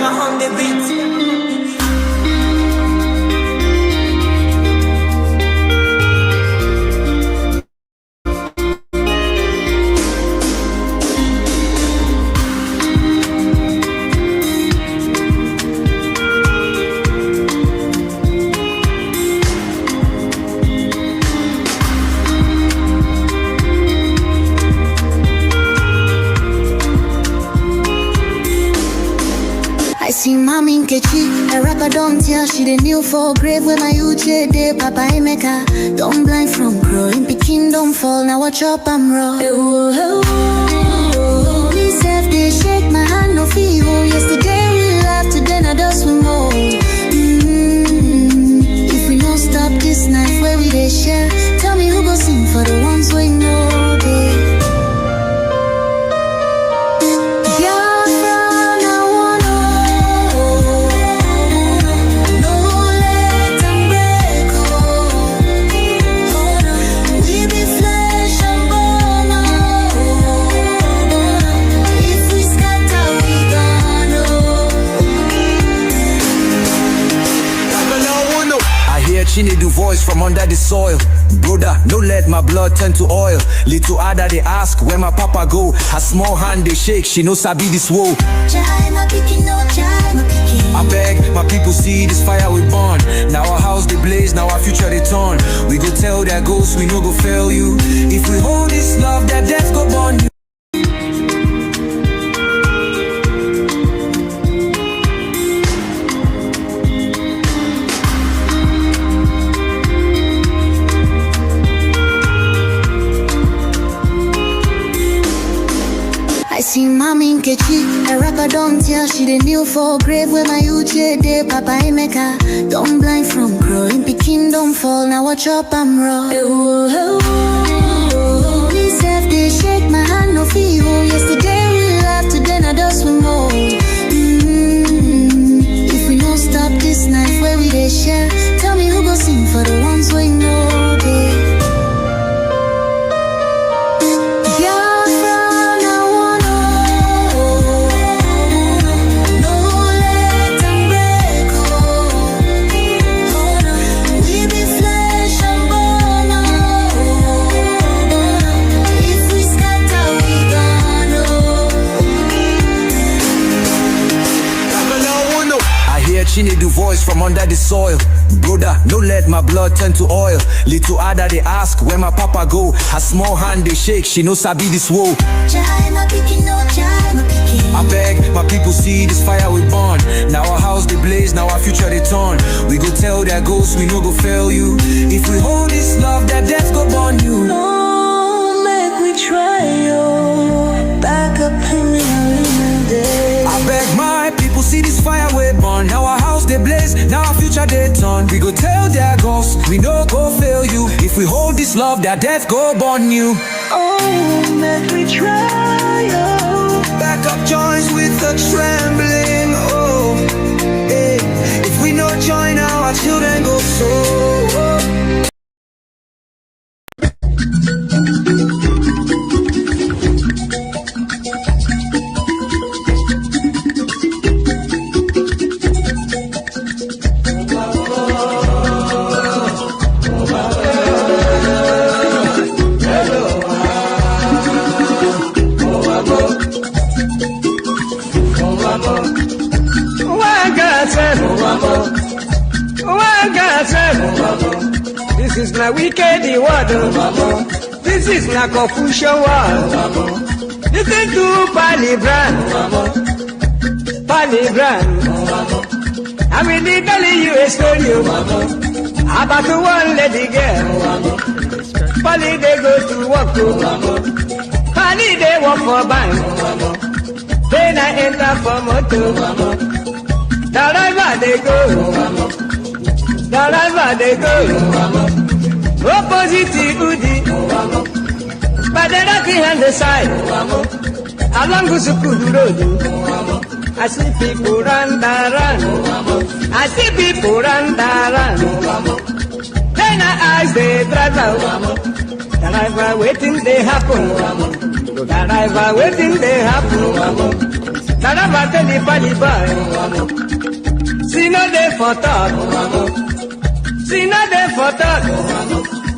on the beat. I see mommy Nkechi, a rapper don't tell she the new for grave where my uche de Papa Emeka. Don't blind from growing, Peking don't fall, now watch up I'm raw. Me self they shake my hand no feel. Yesterday we laughed, today now dust we more. If we don't stop this night where we they share, tell me who go sing for the ones we know they. She need the voice from under the soil. Brother, no let my blood turn to oil. Little Ada they ask where my papa go. Her small hand they shake, she no sabi this woe. I beg my people see this fire we burn. Now our house they blaze, now our future they turn. We go tell their ghosts we no go fail you. If we hold this love, that death go burn you. I see mommy Nkechi, a rapper don't tell she the new for grave where my uche de Papa Emeka. Don't blind from growing, Peking don't fall, now watch up I'm raw. Me self they shake my hand no feel. Yesterday we laughed, today now dust we more. If we don't stop this night where we they share, tell me who go sing for the ones we know they. She need the voice from under the soil. Brother, no let my blood turn to oil. Little Ada they ask where my papa go. Her small hand they shake, she no sabi this woe. I beg my people see this fire we burn. Now our house they blaze, now our future they turn. We go tell their ghosts we no go fail you. If we hold this love, that death go burn you. No, make we try yo. Back up in the day. I beg my people see this fire we burn. Now our house they blaze, now our future they turn. We go tell their ghosts we no go fail you. If we hold this love, that death go burn you. Oh, make we try yo. Back up joints with a trembling. Oh, hey. If we no join now, our children go so. This is not wicked word. This is not Confucian word. Listen to Palibran. I'm really telling you a story about one lady girl. Pali they go to work. Pali they work for bank. Then I enter for motor. The driver they go. The driver they go. Opposite Udi. But the rocky on the side. Along Gusukuru Road. I see people run. I see people run. Then I ask the driver waiting they happen. The driver waiting they happen. Taraba tell the pali boy. See no day for talk. See no day for talk.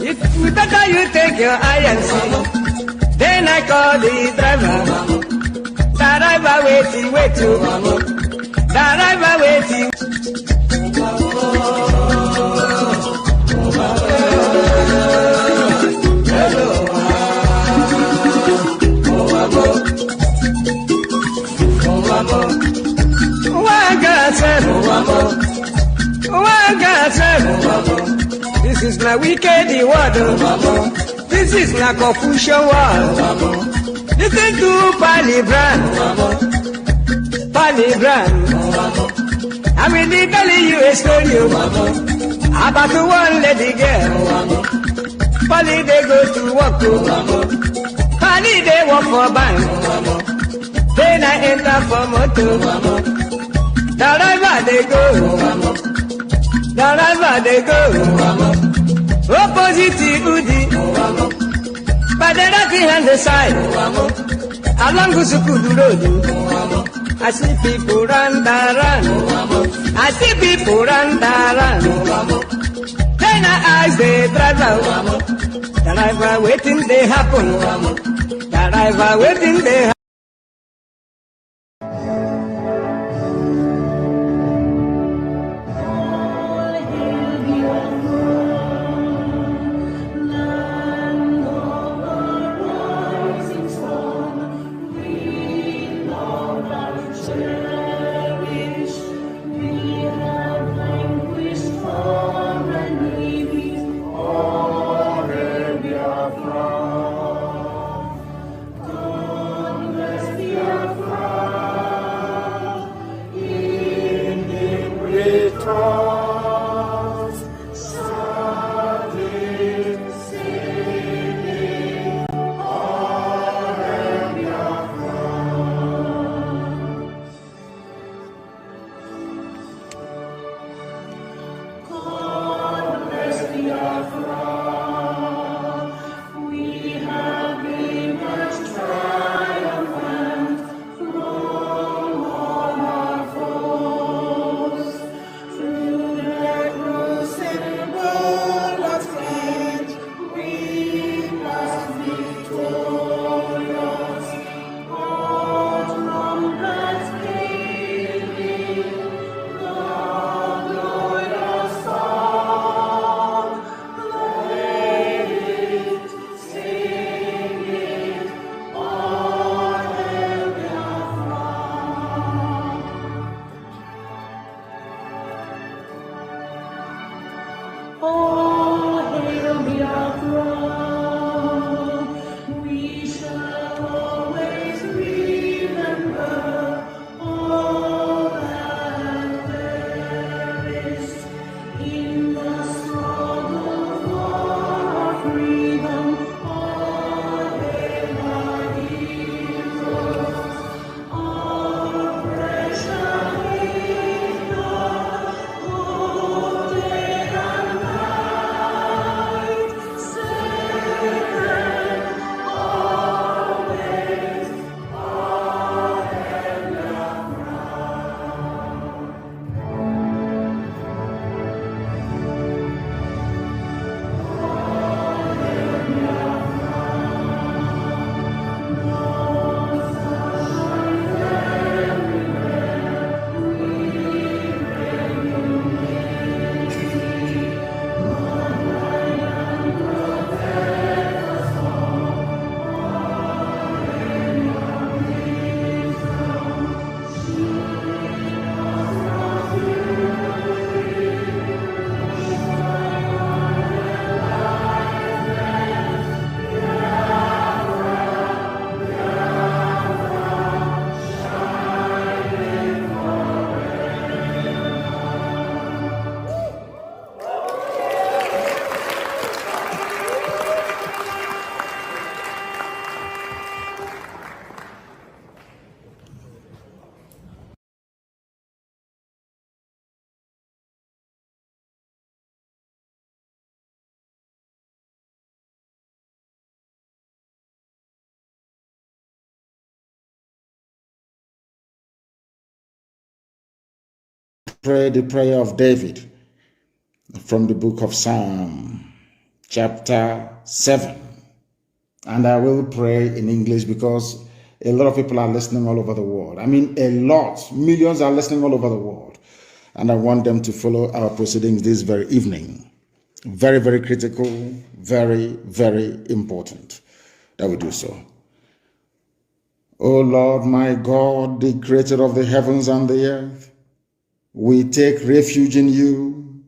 If better you take your eye and see. Then I call the driver. Driver waiting. Driver waiting. This is my wicked word. This is my confusion word. Listen to Biafran. I will be telling you a story about one lady girl. Polly they go to work. Polly they work for bank. Then I enter for motor. Driver they go. Opposite Udi. But the right hand the side. Along Gusukudu Road. I see people run. I see people run. Then I ask the driver waiting they happen. Driver waiting they happen. pray the prayer of David from the book of Psalm, chapter 7. And I will pray in English because a lot of people are listening all over the world. I mean, a lot. Millions are listening all over the world. And I want them to follow our proceedings this very evening. Very, very critical, very, very important that we do so. O Lord, my God, the creator of the heavens and the earth, we take refuge in you.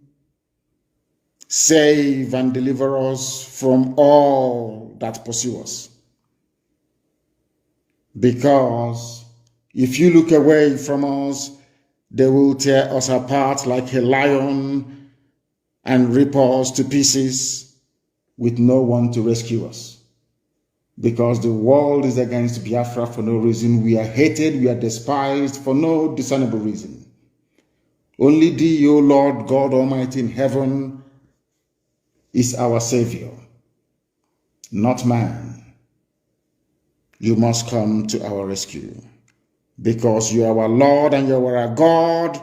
Save and deliver us from all that pursue us. Because if you look away from us, they will tear us apart like a lion and rip us to pieces with no one to rescue us. Because the world is against Biafra for no reason. We are hated, we are despised for no discernible reason. Only thee, O Lord God Almighty in heaven, is our Savior, not man. You must come to our rescue. Because you are our Lord and you are our God.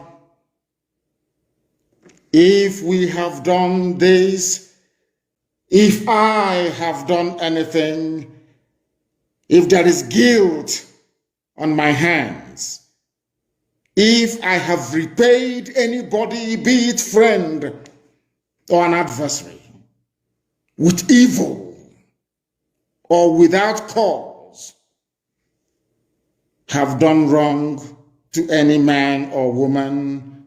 If we have done this, if I have done anything, if there is guilt on my hands, if I have repaid anybody, be it friend or an adversary, with evil or without cause, have done wrong to any man or woman,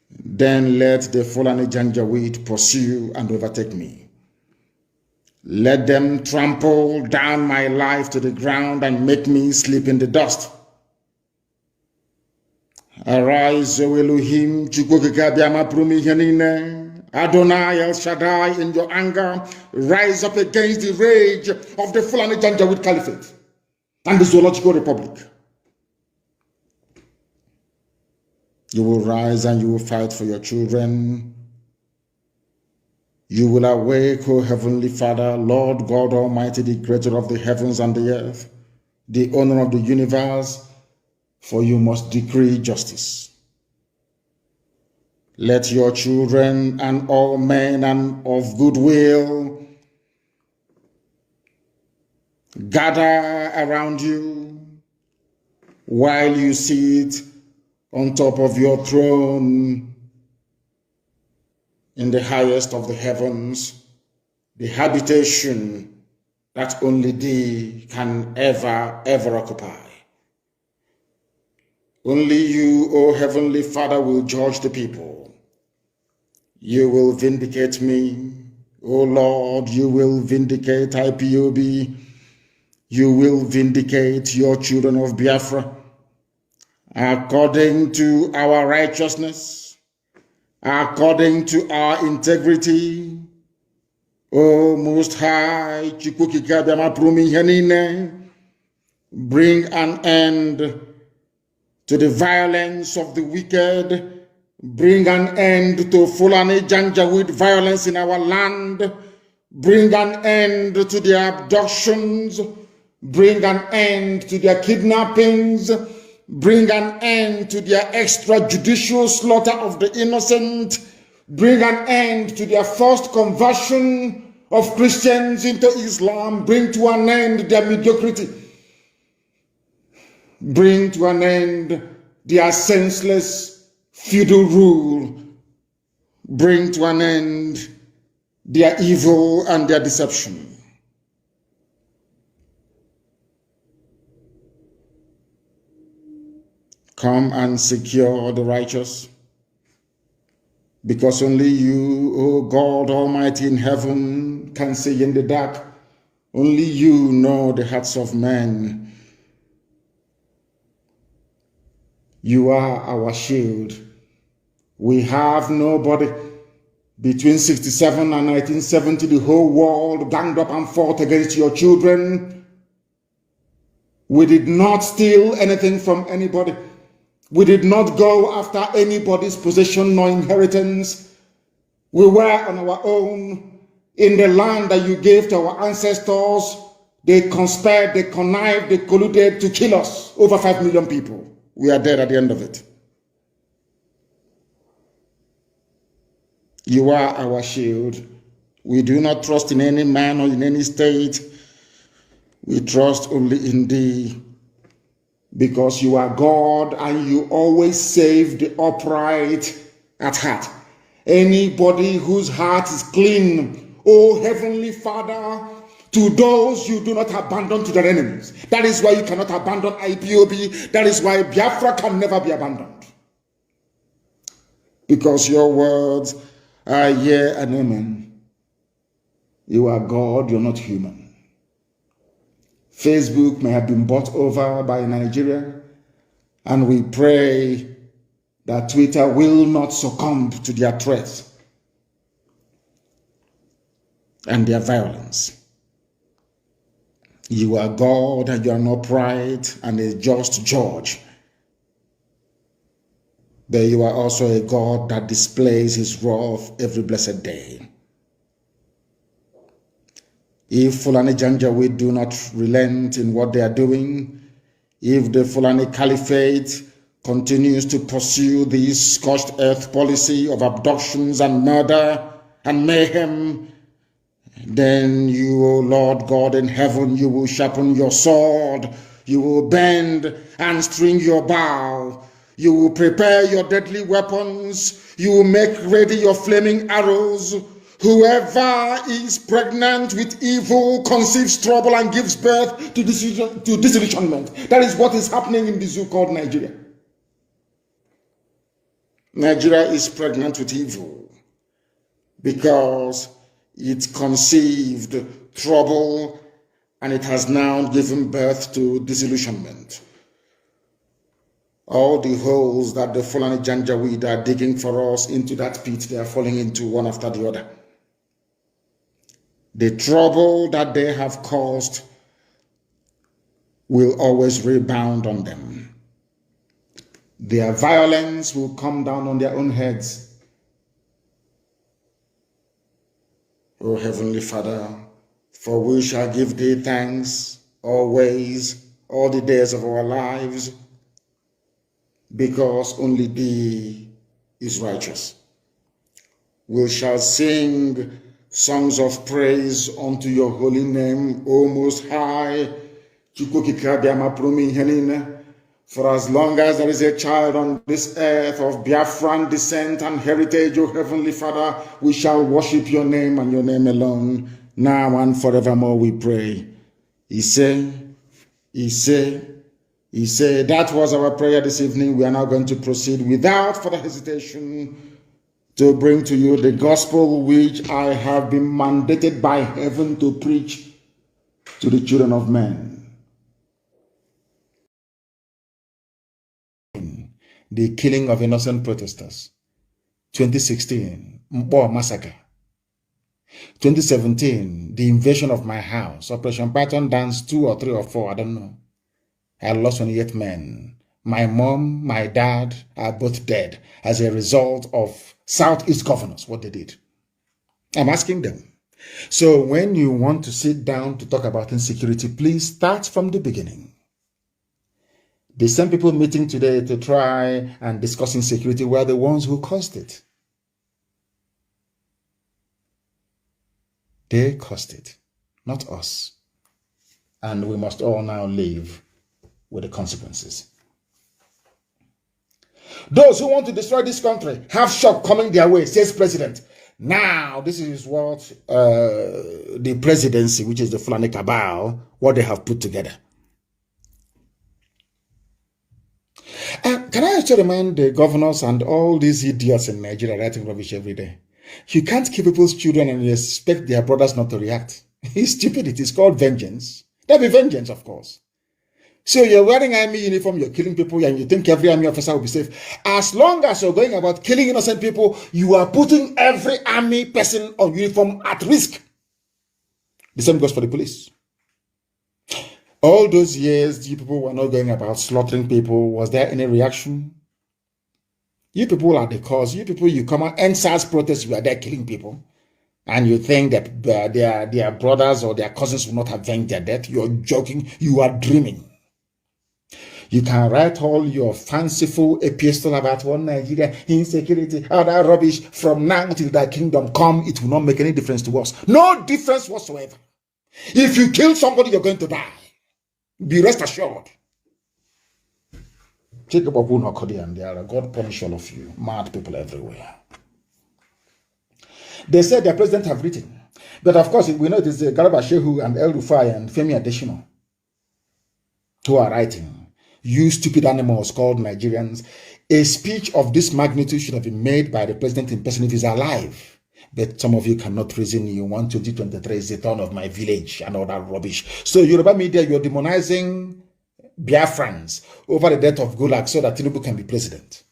then let the Fulani Janjaweed pursue and overtake me. Let them trample down my life to the ground and make me sleep in the dust. Arise, O Elohim, Adonai El Shaddai, in your anger, rise up against the rage of the Fulani Janjaweed Caliphate and the Zoological Republic. You will rise and you will fight for your children. You will awake, O Heavenly Father, Lord God Almighty, the creator of the heavens and the earth, the owner of the universe, for you must decree justice. Let your children and all men and of goodwill gather around you while you sit on top of your throne in the highest of the heavens, the habitation that only thee can ever occupy. Only you, O Heavenly Father, will judge the people. You will vindicate me, O Lord, you will vindicate IPOB, you will vindicate your children of Biafra, according to our righteousness, according to our integrity. O Most High, bring an end to the violence of the wicked. Bring an end to Fulani Janjaweed violence in our land. Bring an end to their abductions. Bring an end to their kidnappings. Bring an end to their extrajudicial slaughter of the innocent. Bring an end to their forced conversion of Christians into Islam. Bring to an end their mediocrity. Bring to an end their senseless feudal rule. Bring to an end their evil and their deception. Come and secure the righteous, because only you, O God Almighty in heaven, can see in the dark. Only you know the hearts of men. You are our shield. We have nobody. Between 67 and 1970, the whole world ganged up and fought against your children. We did not steal anything from anybody. We did not go after anybody's possession nor inheritance. We were on our own in the land that you gave to our ancestors. They conspired, they connived, they colluded to kill us. Over 5 million people. We are dead at the end of it. You are our shield. We do not trust in any man or in any state. We trust only in thee, because you are God and you always save the upright at heart. Anybody whose heart is clean, oh Heavenly Father, to those you do not abandon to their enemies. That is why you cannot abandon IPOB. That is why Biafra can never be abandoned. Because your words are yea and amen. You are God, you're not human. Facebook may have been bought over by Nigeria, and we pray that Twitter will not succumb to their threats and their violence. You are God and you are an upright and a just judge. But you are also a God that displays his wrath every blessed day. If Fulani Janjaweed do not relent in what they are doing, if the Fulani Caliphate continues to pursue this scorched earth policy of abductions and murder and mayhem, then you, O Lord God in heaven, you will sharpen your sword, you will bend and string your bow, you will prepare your deadly weapons, you will make ready your flaming arrows. Whoever is pregnant with evil conceives trouble and gives birth to disillusionment. That is what is happening in the zoo called Nigeria. Nigeria is pregnant with evil because it conceived trouble and it has now given birth to disillusionment. All the holes that the Fulani Janjaweed are digging for us into that pit, they are falling into one after the other. The trouble that they have caused will always rebound on them. Their violence will come down on their own heads. O Heavenly Father, for we shall give thee thanks always, all the days of our lives, because only thee is righteous. We shall sing songs of praise unto your holy name, O Most High. For as long as there is a child on this earth of Biafran descent and heritage, O Heavenly Father, we shall worship your name and your name alone, now and forevermore, we pray. He said, that was our prayer this evening. We are now going to proceed without further hesitation to bring to you the gospel which I have been mandated by heaven to preach to the children of men. The killing of innocent protesters. 2016, Mbo massacre. 2017, the invasion of my house. Operation Python Dance 2 or 3 or 4, I don't know. I lost 28 men. My mom, my dad are both dead as a result of Southeast governors, what they did. I'm asking them. So when you want to sit down to talk about insecurity, please start from the beginning. The same people meeting today to try and discuss insecurity were the ones who caused it. They caused it, not us. And we must all now live with the consequences. Those who want to destroy this country have shock coming their way, says President. Now, this is what the presidency, which is the Fulani Cabal, what they have put together. Can I also remind the governors and all these idiots in Nigeria writing rubbish every day? You can't kill people's children and expect their brothers not to react. It's stupid. It is called vengeance. There'll be vengeance, of course. So you're wearing army uniform, you're killing people, and you think every army officer will be safe. As long as you're going about killing innocent people, you are putting every army person on uniform at risk. The same goes for the police. All those years, you people were not going about slaughtering people. Was there any reaction? You people are the cause. You people, you come out, NSAS protests, you are there killing people. And you think that their brothers or their cousins will not avenge their death. You're joking. You are dreaming. You can write all your fanciful epistle about one Nigeria, insecurity, all that rubbish. From now till thy kingdom come, it will not make any difference to us. No difference whatsoever. If you kill somebody, you're going to die. Be rest assured. Take up a and there. God punish all of you. Mad people everywhere. They said their president have written. But of course, we know it is Garba Shehu and El Rufai and Femi Adesina who are writing. You stupid animals called Nigerians. A speech of this magnitude should have been made by the president in person if he's alive. But some of you cannot reason. You want 2023 is the turn of my village and all that rubbish. So Yoruba media, you're demonizing Biafrans over the death of Gulag so that Tinubu can be president.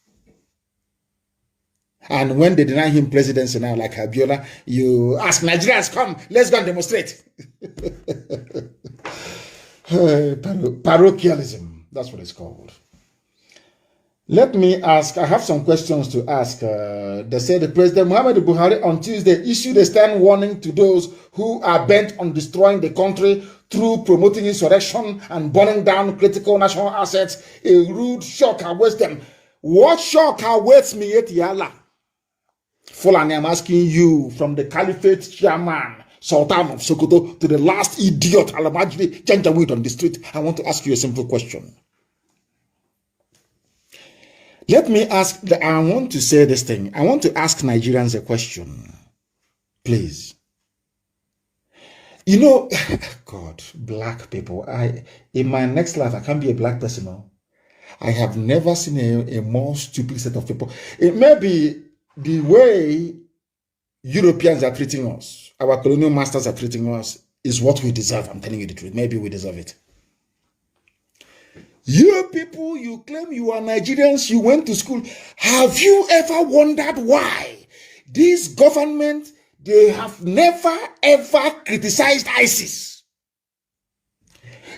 And when they deny him presidency now, like Abiola, you ask Nigerians, come, let's go and demonstrate. Parochialism, that's what it's called. Let me ask, I have some questions to ask. They say the President Muhammadu Buhari on Tuesday issued a stern warning to those who are bent on destroying the country through promoting insurrection and burning down critical national assets. A rude shock awaits them. What shock awaits me at Yala? Fulani, I'm asking you, from the Caliphate chairman, Sultan of Sokoto, to the last idiot, Alamajri, Janjaweed on the street, I want to ask you a simple question. Let me ask, I want to say this thing. I want to ask Nigerians a question. Please. You know, God, black people, in my next life, I can't be a black person. No? I have never seen a more stupid set of people. It may be the way Europeans are treating us, our colonial masters are treating us, is what we deserve. I'm telling you the truth. Maybe we deserve it. You people, you claim you are Nigerians, you went to school. Have you ever wondered why this government, they have never ever criticized ISIS?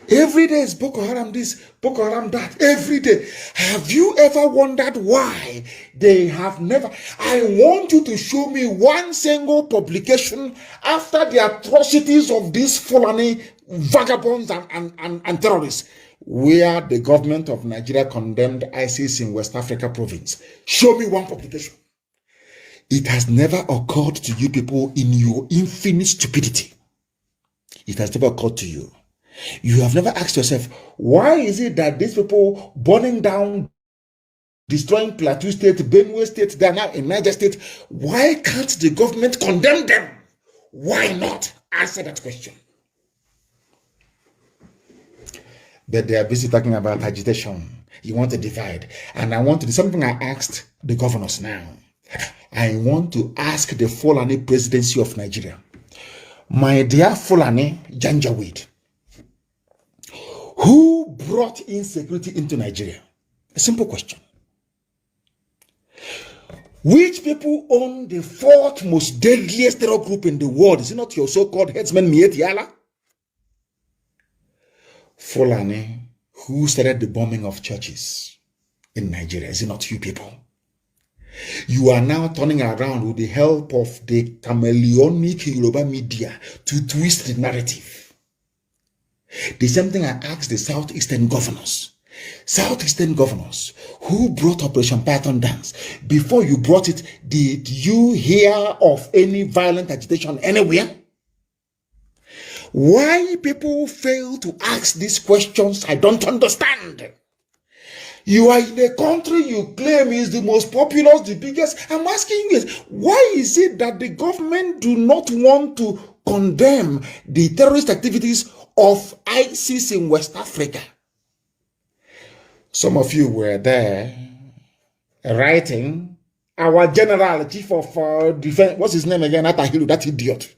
Every day is Boko Haram this, Boko Haram that, every day. Have you ever wondered why they have never? I want you to show me one single publication after the atrocities of these Fulani vagabonds and terrorists, where the government of Nigeria condemned ISIS in West Africa province. Show me one publication. It has never occurred to you people in your infinite stupidity. It has never occurred to you. You have never asked yourself, why is it that these people burning down, destroying Plateau State, Benue State, they are now in Niger State, why can't the government condemn them? Why not? Answer that question. But they are busy talking about agitation. You want to divide. And I want to do something I asked the governors now. I want to ask the Fulani presidency of Nigeria. My dear Fulani Janjaweed, who brought insecurity into Nigeria? A simple question. Which people own the fourth most deadliest terror group in the world? Is it not your so-called headsman Miet Yala? Fulani, who started the bombing of churches in Nigeria? Is it not you people? You are now turning around with the help of the chameleonic Yoruba media to twist the narrative. The same thing I asked the Southeastern governors. Southeastern governors who brought Operation Python Dance. Before you brought it, did you hear of any violent agitation anywhere? Why people fail to ask these questions, I don't understand. You are in a country you claim is the most populous, the biggest. I'm asking you, why is it that the government do not want to condemn the terrorist activities of ISIS in West Africa? Some of you were there writing. Our general chief of defense, what's his name again? Atahiru, that idiot.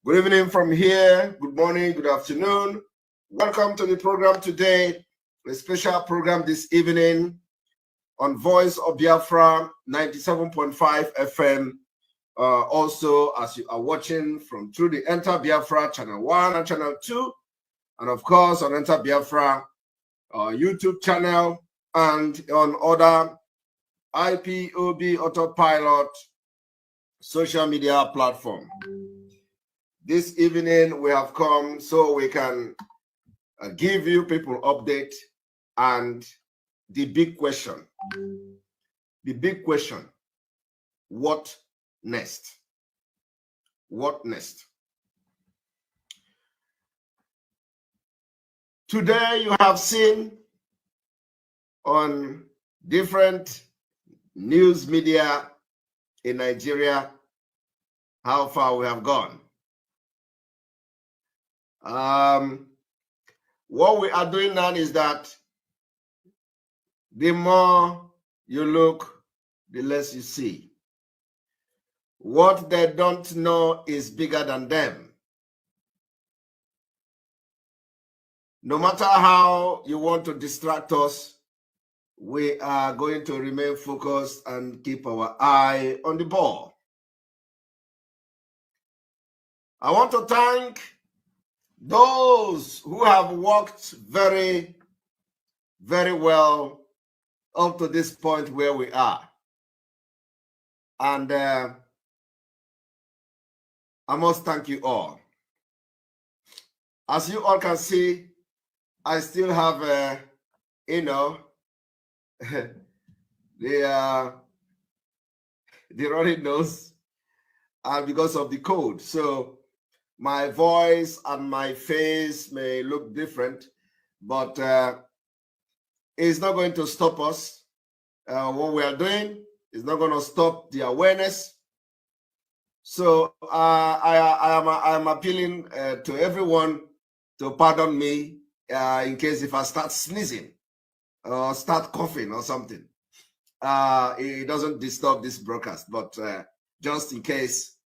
Good evening from here. Good morning, good afternoon. Welcome to the program today. A special program this evening on Voice of Biafra 97.5 FM. Also, as you are watching from through the Enter Biafra Channel 1 and Channel 2, and of course on Enter Biafra YouTube channel and on other IPOB autopilot social media platform. This evening we have come so we can give you people update and the big question. The big question, what next? What next? Today you have seen on different news media in Nigeria how far we have gone. What we are doing now is that the more you look, the less you see. What they don't know is bigger than them. No matter how you want to distract us, we are going to remain focused and keep our eye on the ball. I want to thank those who have worked very, very well up to this point where we are. And I must thank you all. As you all can see, I still have, the runny nose because of the cold. So my voice and my face may look different, but it's not going to stop us. What we are doing is not going to stop the awareness. So I am appealing to everyone to pardon me in case if I start sneezing or start coughing or something. It doesn't disturb this broadcast, but just in case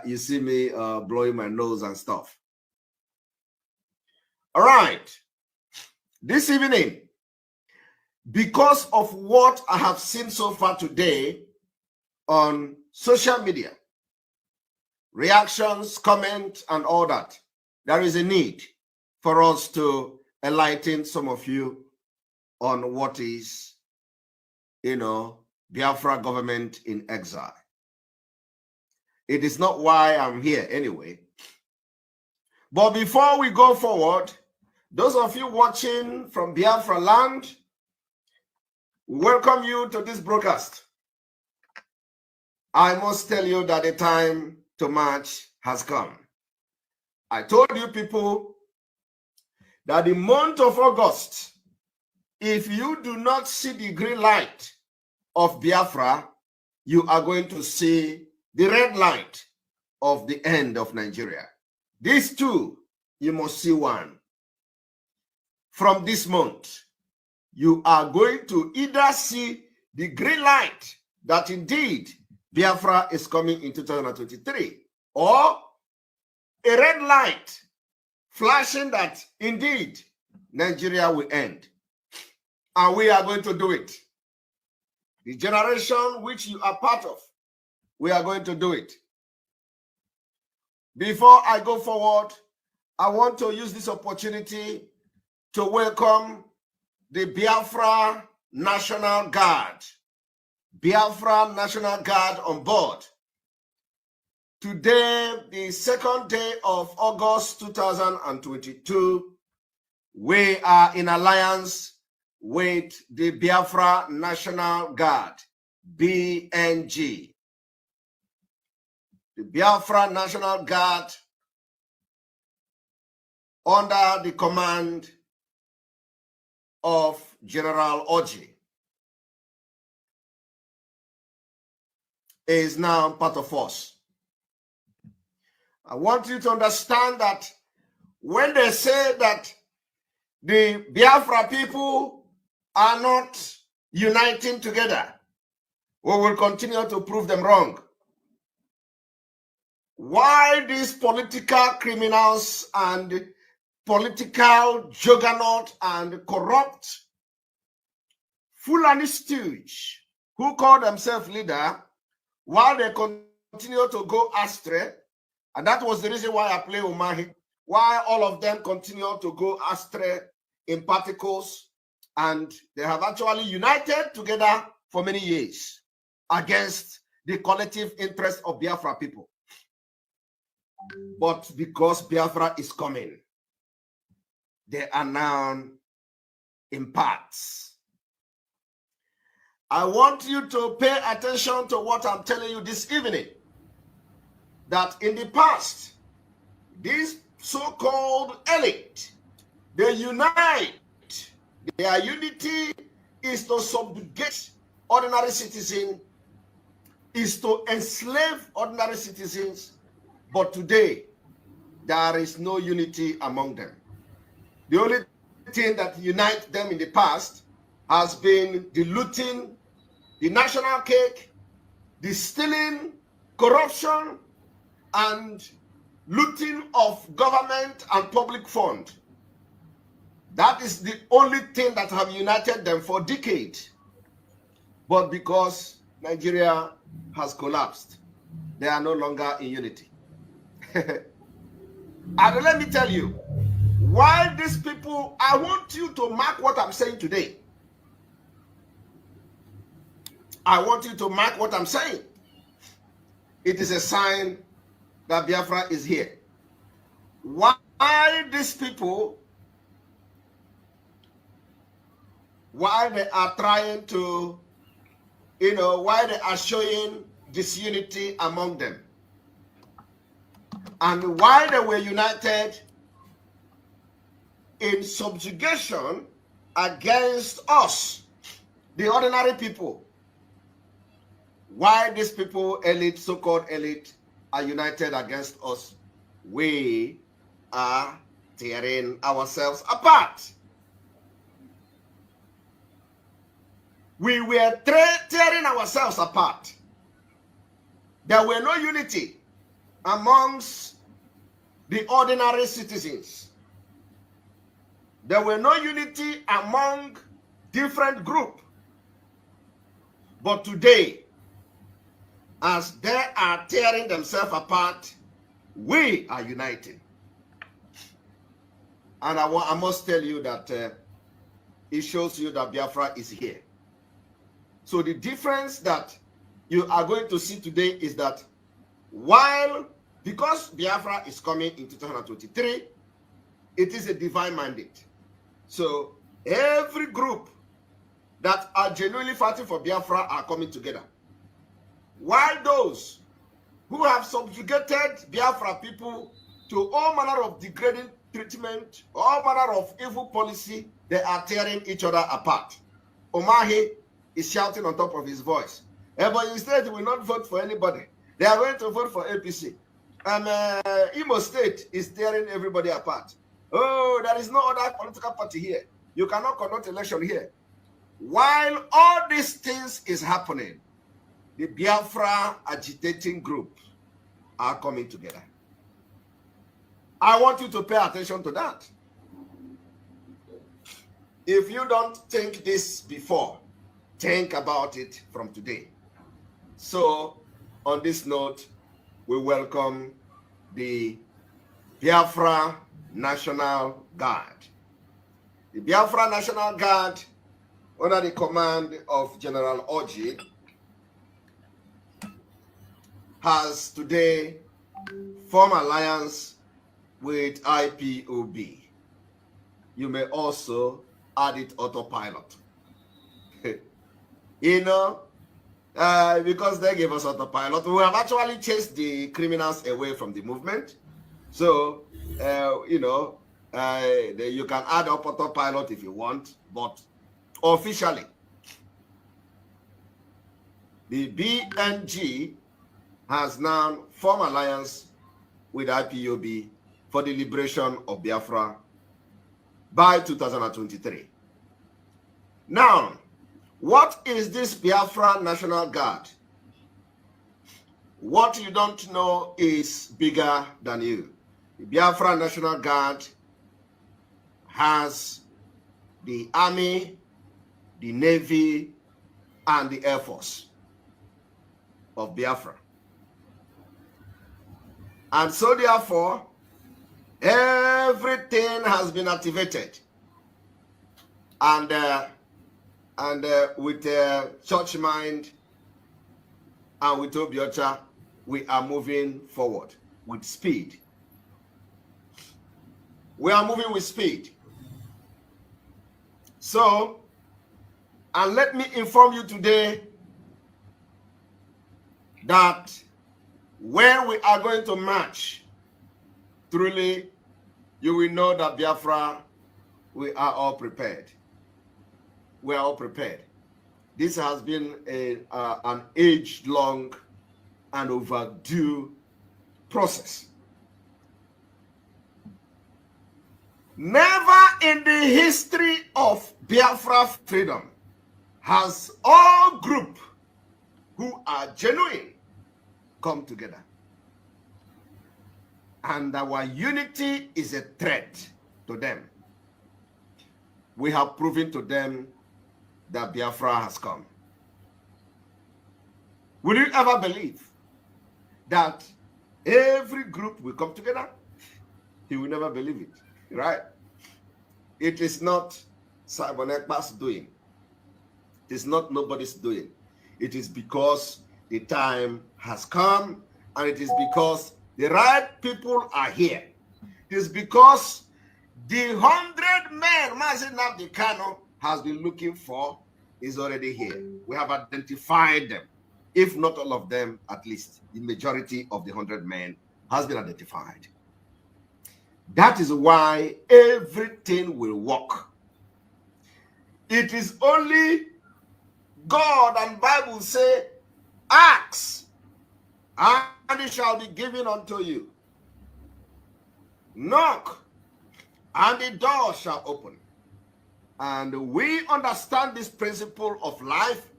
you see me blowing my nose and stuff. All right. This evening, because of what I have seen so far today on social media, reactions, comments, and all that, there is a need for us to enlighten some of you on what is, Biafra government in exile. It is not why I'm here anyway. But before we go forward, those of you watching from Biafra land, we welcome you to this broadcast. I must tell you that the time to march has come. I told you people that the month of August, if you do not see the green light of Biafra, you are going to see the red light of the end of Nigeria. These two, you must see one. From this month, you are going to either see the green light that indeed Biafra is coming in 2023, or a red light flashing that indeed Nigeria will end. And we are going to do it. The generation which you are part of, we are going to do it. Before I go forward, I want to use this opportunity to welcome the Biafra National Guard. Biafra National Guard on board. Today, the second day of August 2022, we are in alliance with the Biafra National Guard, BNG. The Biafra National Guard, under the command of General Oji, is now part of us. I want you to understand that when they say that the Biafra people are not uniting together, we will continue to prove them wrong. Why these political criminals and political juggernaut and corrupt Fulani stooge who call themselves leader, while they continue to go astray, and that was the reason why I play Umahi, why all of them continue to go astray in particles, And they have actually united together for many years against the collective interest of Biafra people. But because Biafra is coming, they are now in parts. I want you to pay attention to what I'm telling you this evening. That in the past, this so-called elite, they unite. Their unity is to subjugate ordinary citizens, is to enslave ordinary citizens. But today, there is no unity among them. The only thing that unites them in the past has been the looting, the national cake, the stealing, corruption, and looting of government and public fund. That is the only thing that have united them for decades. But because Nigeria has collapsed, they are no longer in unity. And let me tell you, why these people, I want you to mark what I'm saying today. I want you to mark what I'm saying. It is a sign that Biafra is here. Why these people, why they are trying to, why they are showing disunity among them. And why they were united in subjugation against us, the ordinary people. Why these people, elite, so-called elite, are united against us. We are tearing ourselves apart. We were tearing ourselves apart. There were no unity amongst the ordinary citizens. There were no unity among different groups. But today, as they are tearing themselves apart, we are united. And I must tell you that it shows you that Biafra is here. So the difference that you are going to see today is that because Biafra is coming in 2023, it is a divine mandate. So every group that are genuinely fighting for Biafra are coming together. While those who have subjugated Biafra people to all manner of degrading treatment, all manner of evil policy, they are tearing each other apart. Omahi is shouting on top of his voice. But instead, he will not vote for anybody. They are going to vote for APC. And Imo State is tearing everybody apart. Oh, there is no other political party here. You cannot conduct election here. While all these things is happening, the Biafra agitating group are coming together. I want you to pay attention to that. If you don't think this before, think about it from today. So, on this note, we welcome the Biafra National Guard. The Biafra National Guard, under the command of General Oji, has today formed alliance with IPOB. You may also add it autopilot. Because they gave us autopilot, we have actually chased the criminals away from the movement. So, you can add up autopilot if you want, but officially, the BNG has now formed alliance with IPOB for the liberation of Biafra by 2023. Now, what is this Biafra National Guard? What you don't know is bigger than you. The Biafra National Guard has the Army, the Navy, and the Air Force of Biafra. And so therefore, everything has been activated and with church mind and with Obiocha, we are moving forward with speed. We are moving with speed. So, and let me inform you today that when we are going to march, truly, you will know that Biafra, we are all prepared. We are all prepared. This has been an age-long and overdue process. Never in the history of Biafra Freedom has all group who are genuine come together. And our unity is a threat to them. We have proven to them that Biafra has come. Will you ever believe that every group will come together? You will never believe it, right? It is not Simon Ekpa's doing. It is not nobody's doing. It is because the time has come, and it is because the right people are here. It is because the 100 men Mazi Nnamdi Kanu has been looking for is already here. We have identified them. If not all of them, at least the majority of the 100 men has been identified. That is why everything will work. It is only God and Bible say, ask, and it shall be given unto you. Knock, and the door shall open. And we understand this principle of life,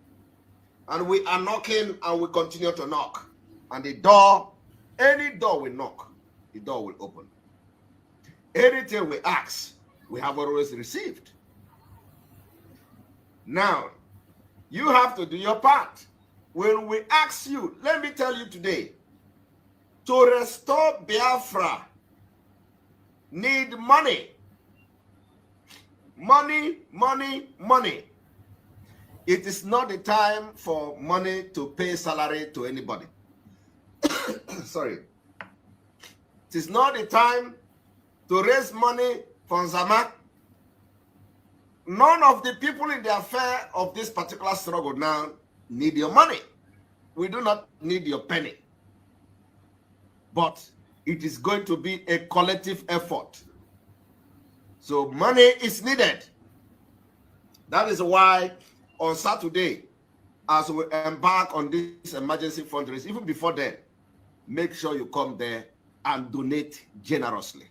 and we are knocking, and we continue to knock. And the door, any door we knock, the door will open. Anything we ask, we have always received. Now, you have to do your part. When we ask you, let me tell you today, to restore Biafra, need money. Money, money, money. It is not the time for money to pay salary to anybody. Sorry. It is not the time to raise money for Zama. None of the people in the affair of this particular struggle now need your money. We do not need your penny. But it is going to be a collective effort. So money is needed. That is why on Saturday, as we embark on this emergency fundraising, even before then, make sure you come there and donate generously.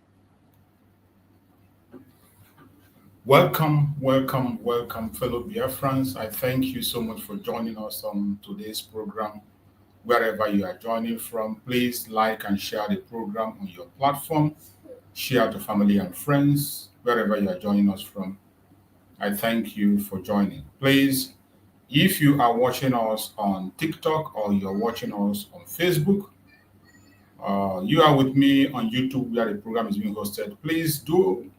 Welcome, welcome, welcome, fellow Biafrans. I thank you so much for joining us on today's program. Wherever you are joining from, please like and share the program on your platform. Share to family and friends, wherever you are joining us from. I thank you for joining. Please, if you are watching us on TikTok or you're watching us on Facebook, you are with me on YouTube where the program is being hosted, please do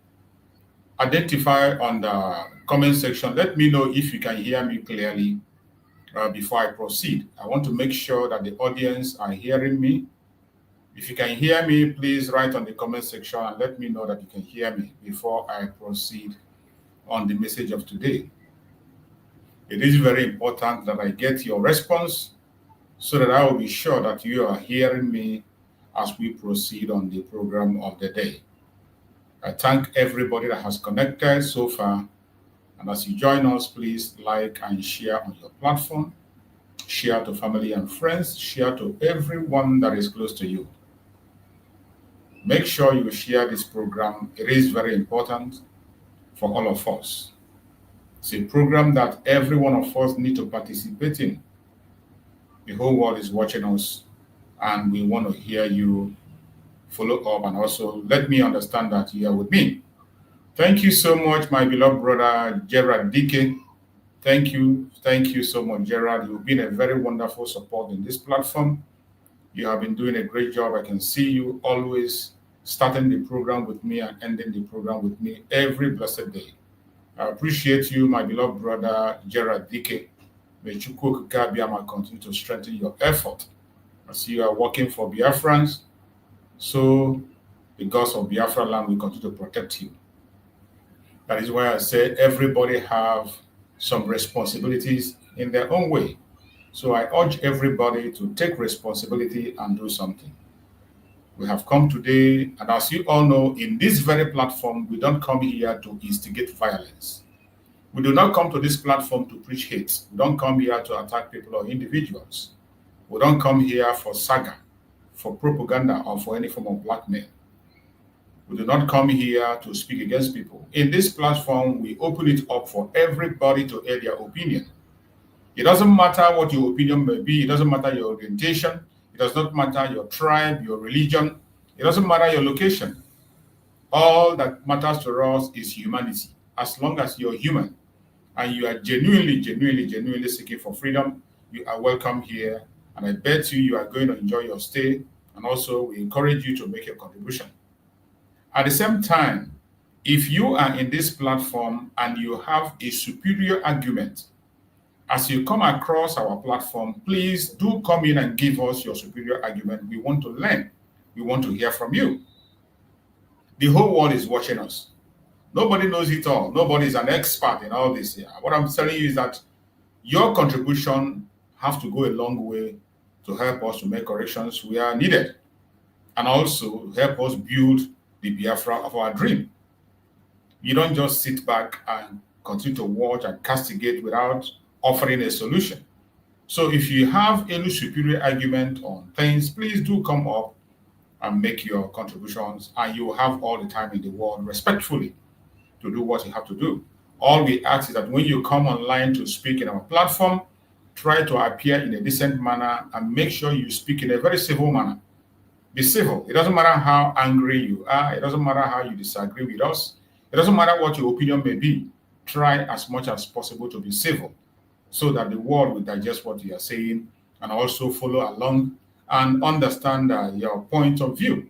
identify on the comment section. Let me know if you can hear me clearly before I proceed. I want to make sure that the audience are hearing me. If you can hear me, please write on the comment section and let me know that you can hear me before I proceed on the message of today. It is very important that I get your response so that I will be sure that you are hearing me as we proceed on the program of the day. I thank everybody that has connected so far. And as you join us, please like and share on your platform. Share to family and friends. Share to everyone that is close to you. Make sure you share this program. It is very important for all of us. It's a program that every one of us need to participate in. The whole world is watching us, and we want to hear you follow up and also let me understand that you are with me. Thank you so much, my beloved brother Gerard Dike. Thank you so much, Gerard. You've been a very wonderful support in this platform. You have been doing a great job. I can see you always starting the program with me and ending the program with me every blessed day. I appreciate you, my beloved brother Gerard Dike. May Chukwu Gabiama continue to strengthen your effort as you are working for Biafrans. So the gods of Biafra land will continue to protect you. That is why I say everybody have some responsibilities in their own way. So I urge everybody to take responsibility and do something. We have come today, and as you all know, in this very platform, we don't come here to instigate violence. We do not come to this platform to preach hate. We don't come here to attack people or individuals. We don't come here for saga, for propaganda, or for any form of blackmail. We do not come here to speak against people. In this platform, we open it up for everybody to air their opinion. It doesn't matter what your opinion may be. It doesn't matter your orientation. It does not matter your tribe, your religion. It doesn't matter your location. All that matters to us is humanity. As long as you're human and you are genuinely seeking for freedom, you are welcome here. And I bet you are going to enjoy your stay. And also, we encourage you to make a contribution. At the same time, if you are in this platform and you have a superior argument, as you come across our platform, please do come in and give us your superior argument. We want to learn. We want to hear from you. The whole world is watching us. Nobody knows it all. Nobody is an expert in all this here. What I'm telling you is that your contribution has to go a long way to help us to make corrections where needed, and also help us build the Biafra of our dream. You don't just sit back and continue to watch and castigate without offering a solution. So if you have any superior argument on things, please do come up and make your contributions, and you will have all the time in the world respectfully to do what you have to do. All we ask is that when you come online to speak in our platform, try to appear in a decent manner and make sure you speak in a very civil manner. Be civil. It doesn't matter how angry you are. It doesn't matter how you disagree with us. It doesn't matter what your opinion may be. Try as much as possible to be civil so that the world will digest what you are saying and also follow along and understand your point of view.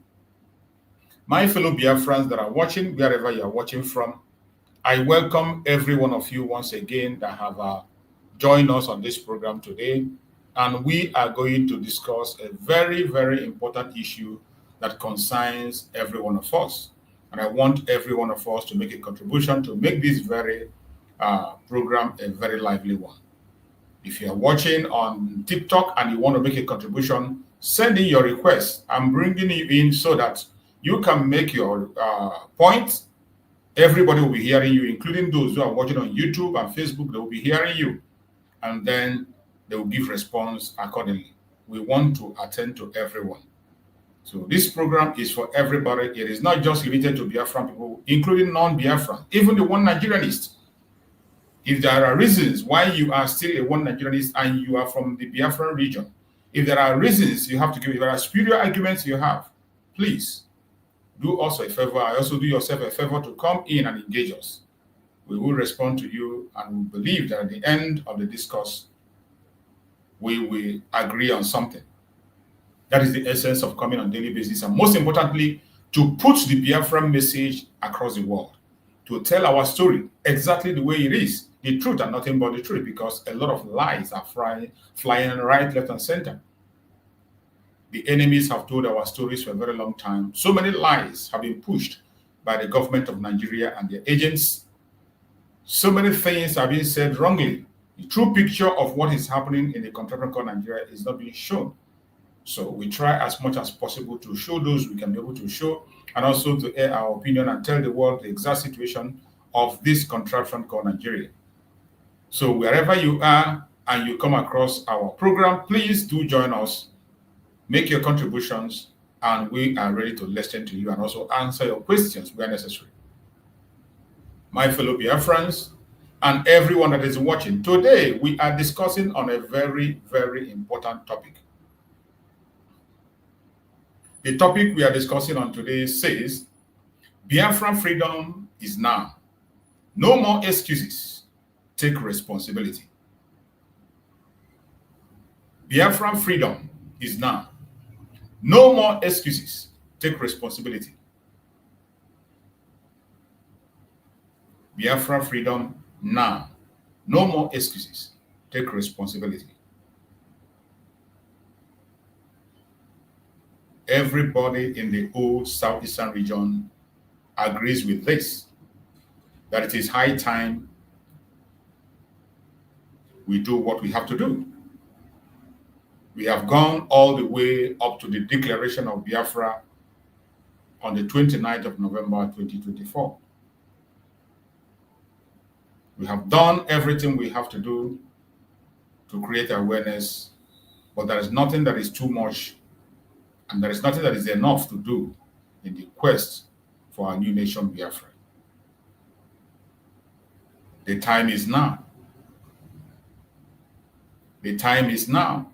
My fellow Biafrans that are watching, wherever you are watching from, I welcome every one of you once again that have joined us on this program today. And we are going to discuss a very, very important issue that concerns every one of us. And I want every one of us to make a contribution to make this very program a very lively one. If you are watching on TikTok and you want to make a contribution, send in your request. I'm bringing you in so that you can make your points. Everybody will be hearing you, including those who are watching on YouTube and Facebook. They will be hearing you. And then they will give response accordingly. We want to attend to everyone. So this program is for everybody. It is not just limited to Biafran people, including non-Biafran, even the one Nigerianist. If there are reasons why you are still a one Nigerianist and you are from the Biafran region, if there are reasons you have to give, if there are superior arguments you have, please do us a favor. I also do yourself a favor to come in and engage us. We will respond to you, and we believe that at the end of the discourse, we will agree on something. That is the essence of coming on a daily basis, and most importantly, to put the Biafran message across the world, to tell our story exactly the way it is, the truth and nothing but the truth, because a lot of lies are flying right, left, and center. The enemies have told our stories for a very long time. So many lies have been pushed by the government of Nigeria and their agents. So many things are being said wrongly. The true picture of what is happening in the contraction called Nigeria is not being shown. So we try as much as possible to show those we can be able to show, and also to air our opinion and tell the world the exact situation of this contraction called Nigeria. So wherever you are and you come across our program, please do join us, make your contributions, and we are ready to listen to you and also answer your questions where necessary. My fellow Biafrans and everyone that is watching, today we are discussing on a very, very important topic. The topic we are discussing on today says, Biafra freedom is now. No more excuses. Take responsibility. Biafra freedom is now. No more excuses. Take responsibility. Biafra freedom now. No more excuses. Take responsibility. Everybody in the whole southeastern region agrees with this, that it is high time we do what we have to do. We have gone all the way up to the declaration of Biafra on the 29th of November 2024. We have done everything we have to do to create awareness, but there is nothing that is too much, and there is nothing that is enough to do in the quest for our new nation, Biafra. The time is now. The time is now.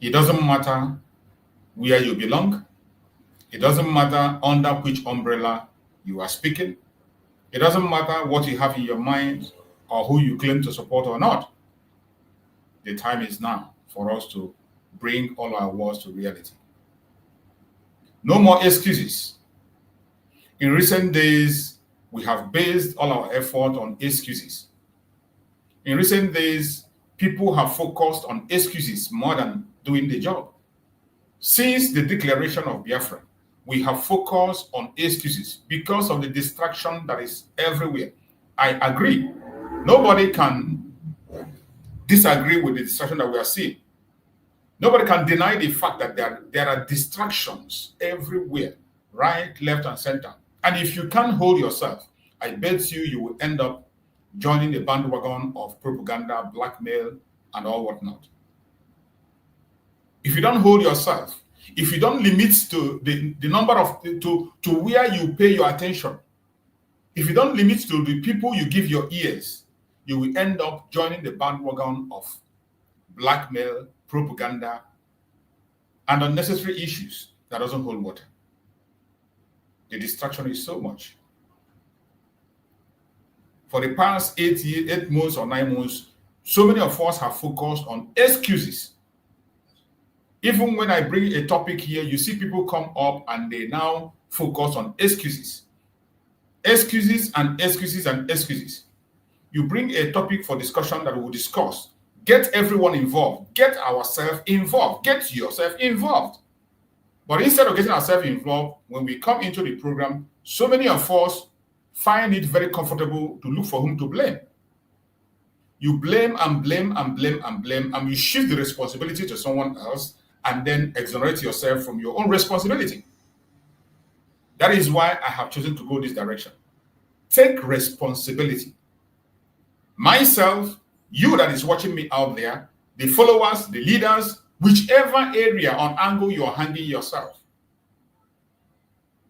It doesn't matter where you belong. It doesn't matter under which umbrella you are speaking. It doesn't matter what you have in your mind or who you claim to support or not. The time is now for us to bring all our words to reality. No more excuses. In recent days, we have based all our effort on excuses. In recent days, people have focused on excuses more than doing the job. Since the declaration of Biafra, we have focused on excuses because of the distraction that is everywhere. I agree. Nobody can disagree with the distraction that we are seeing. Nobody can deny the fact that there are distractions everywhere, right, left, and center. And if you can't hold yourself, I bet you will end up joining the bandwagon of propaganda, blackmail, and all whatnot. If you don't hold yourself, if you don't limit to the number of to where you pay your attention, if you don't limit to the people you give your ears, you will end up joining the bandwagon of blackmail, propaganda, and unnecessary issues that doesn't hold water. The distraction is so much. For the past 8 months or 9 months, so many of us have focused on excuses. Even when I bring a topic here, you see people come up and they now focus on excuses. Excuses and excuses and excuses. You bring a topic for discussion that we will discuss. Get everyone involved. Get ourselves involved. Get yourself involved. But instead of getting ourselves involved, when we come into the program, so many of us find it very comfortable to look for whom to blame. You blame and blame and blame and blame, and you shift the responsibility to someone else and then exonerate yourself from your own responsibility. That is why I have chosen to go this direction. Take responsibility. Myself, you that is watching me out there, the followers, the leaders, whichever area or angle you're hanging yourself,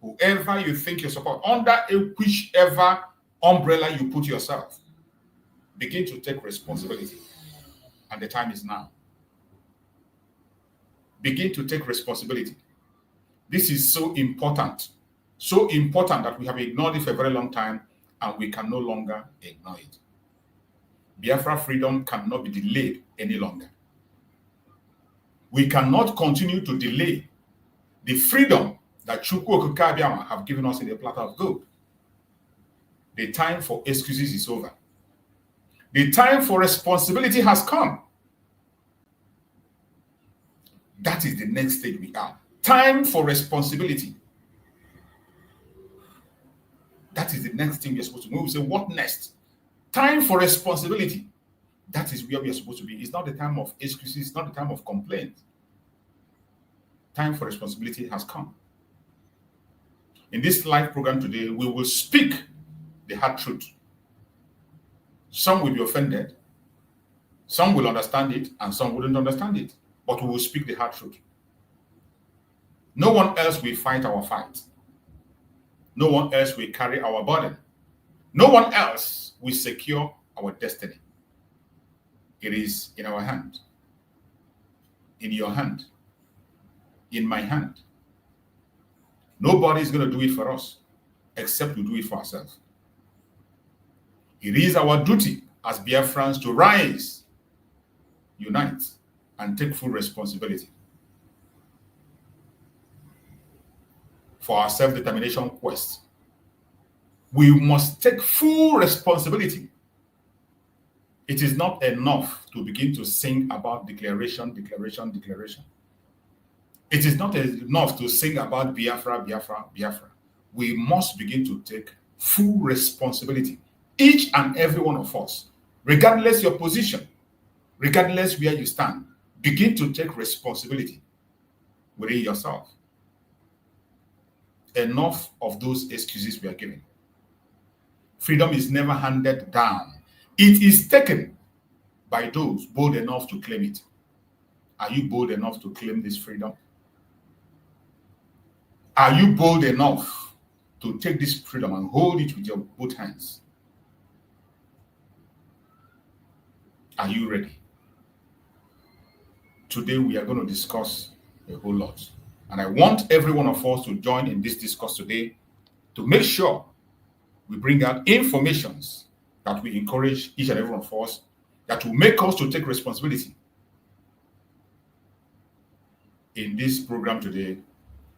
whoever you think you support, under whichever umbrella you put yourself, begin to take responsibility. And the time is now. Begin to take responsibility. This is so important that we have ignored it for a very long time, and we can no longer ignore it. Biafra freedom cannot be delayed any longer. We cannot continue to delay the freedom that Chukwu Okike Abiama have given us in a platter of gold. The time for excuses is over. The time for responsibility has come. That is the next stage we are. Time for responsibility. That is the next thing we are supposed to do. We will say, what next? Time for responsibility. That is where we are supposed to be. It's not the time of excuses. It's not the time of complaint. Time for responsibility has come. In this live program today, we will speak the hard truth. Some will be offended. Some will understand it, and some wouldn't understand it. But we will speak the hard truth. No one else will fight our fight. No one else will carry our burden. No one else will secure our destiny. It is in our hand, in your hand, in my hand. Nobody is going to do it for us except we do it for ourselves. It is our duty as Biafrans to rise, unite, and take full responsibility for our self-determination quest. We must take full responsibility. It is not enough to begin to sing about declaration, declaration, declaration. It is not enough to sing about Biafra, Biafra, Biafra. We must begin to take full responsibility. Each and every one of us, regardless your position, regardless where you stand, begin to take responsibility within yourself. Enough of those excuses we are giving. Freedom is never handed down. It is taken by those bold enough to claim it. Are you bold enough to claim this freedom? Are you bold enough to take this freedom and hold it with your both hands? Are you ready? Today we are going to discuss a whole lot. And I want every one of us to join in this discourse today to make sure we bring out informations that we encourage each and every one of us, that will make us to take responsibility. In this program today,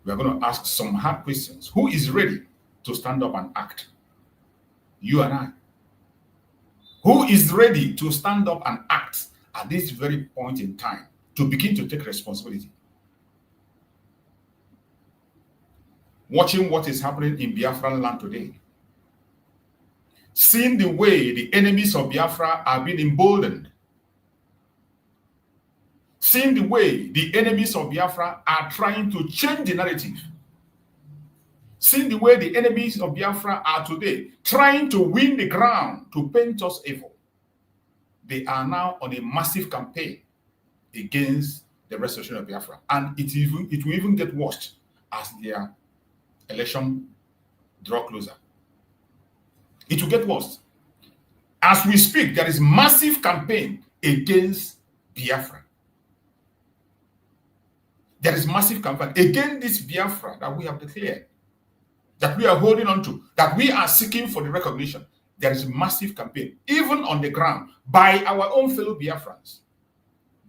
we are going to ask some hard questions. Who is ready to stand up and act? You and I. Who is ready to stand up and act at this very point in time to begin to take responsibility? Watching what is happening in Biafran land today, seeing the way the enemies of Biafra are being emboldened, seeing the way the enemies of Biafra are trying to change the narrative, seeing the way the enemies of Biafra are today trying to win the ground to paint us evil. They are now on a massive campaign against the restoration of Biafra, and it will even get worse as their election draw closer. It will get worse. As we speak, there is massive campaign against Biafra. There is massive campaign against this Biafra that we have declared, that we are holding on to, that we are seeking for the recognition. There is massive campaign, even on the ground, by our own fellow Biafrans.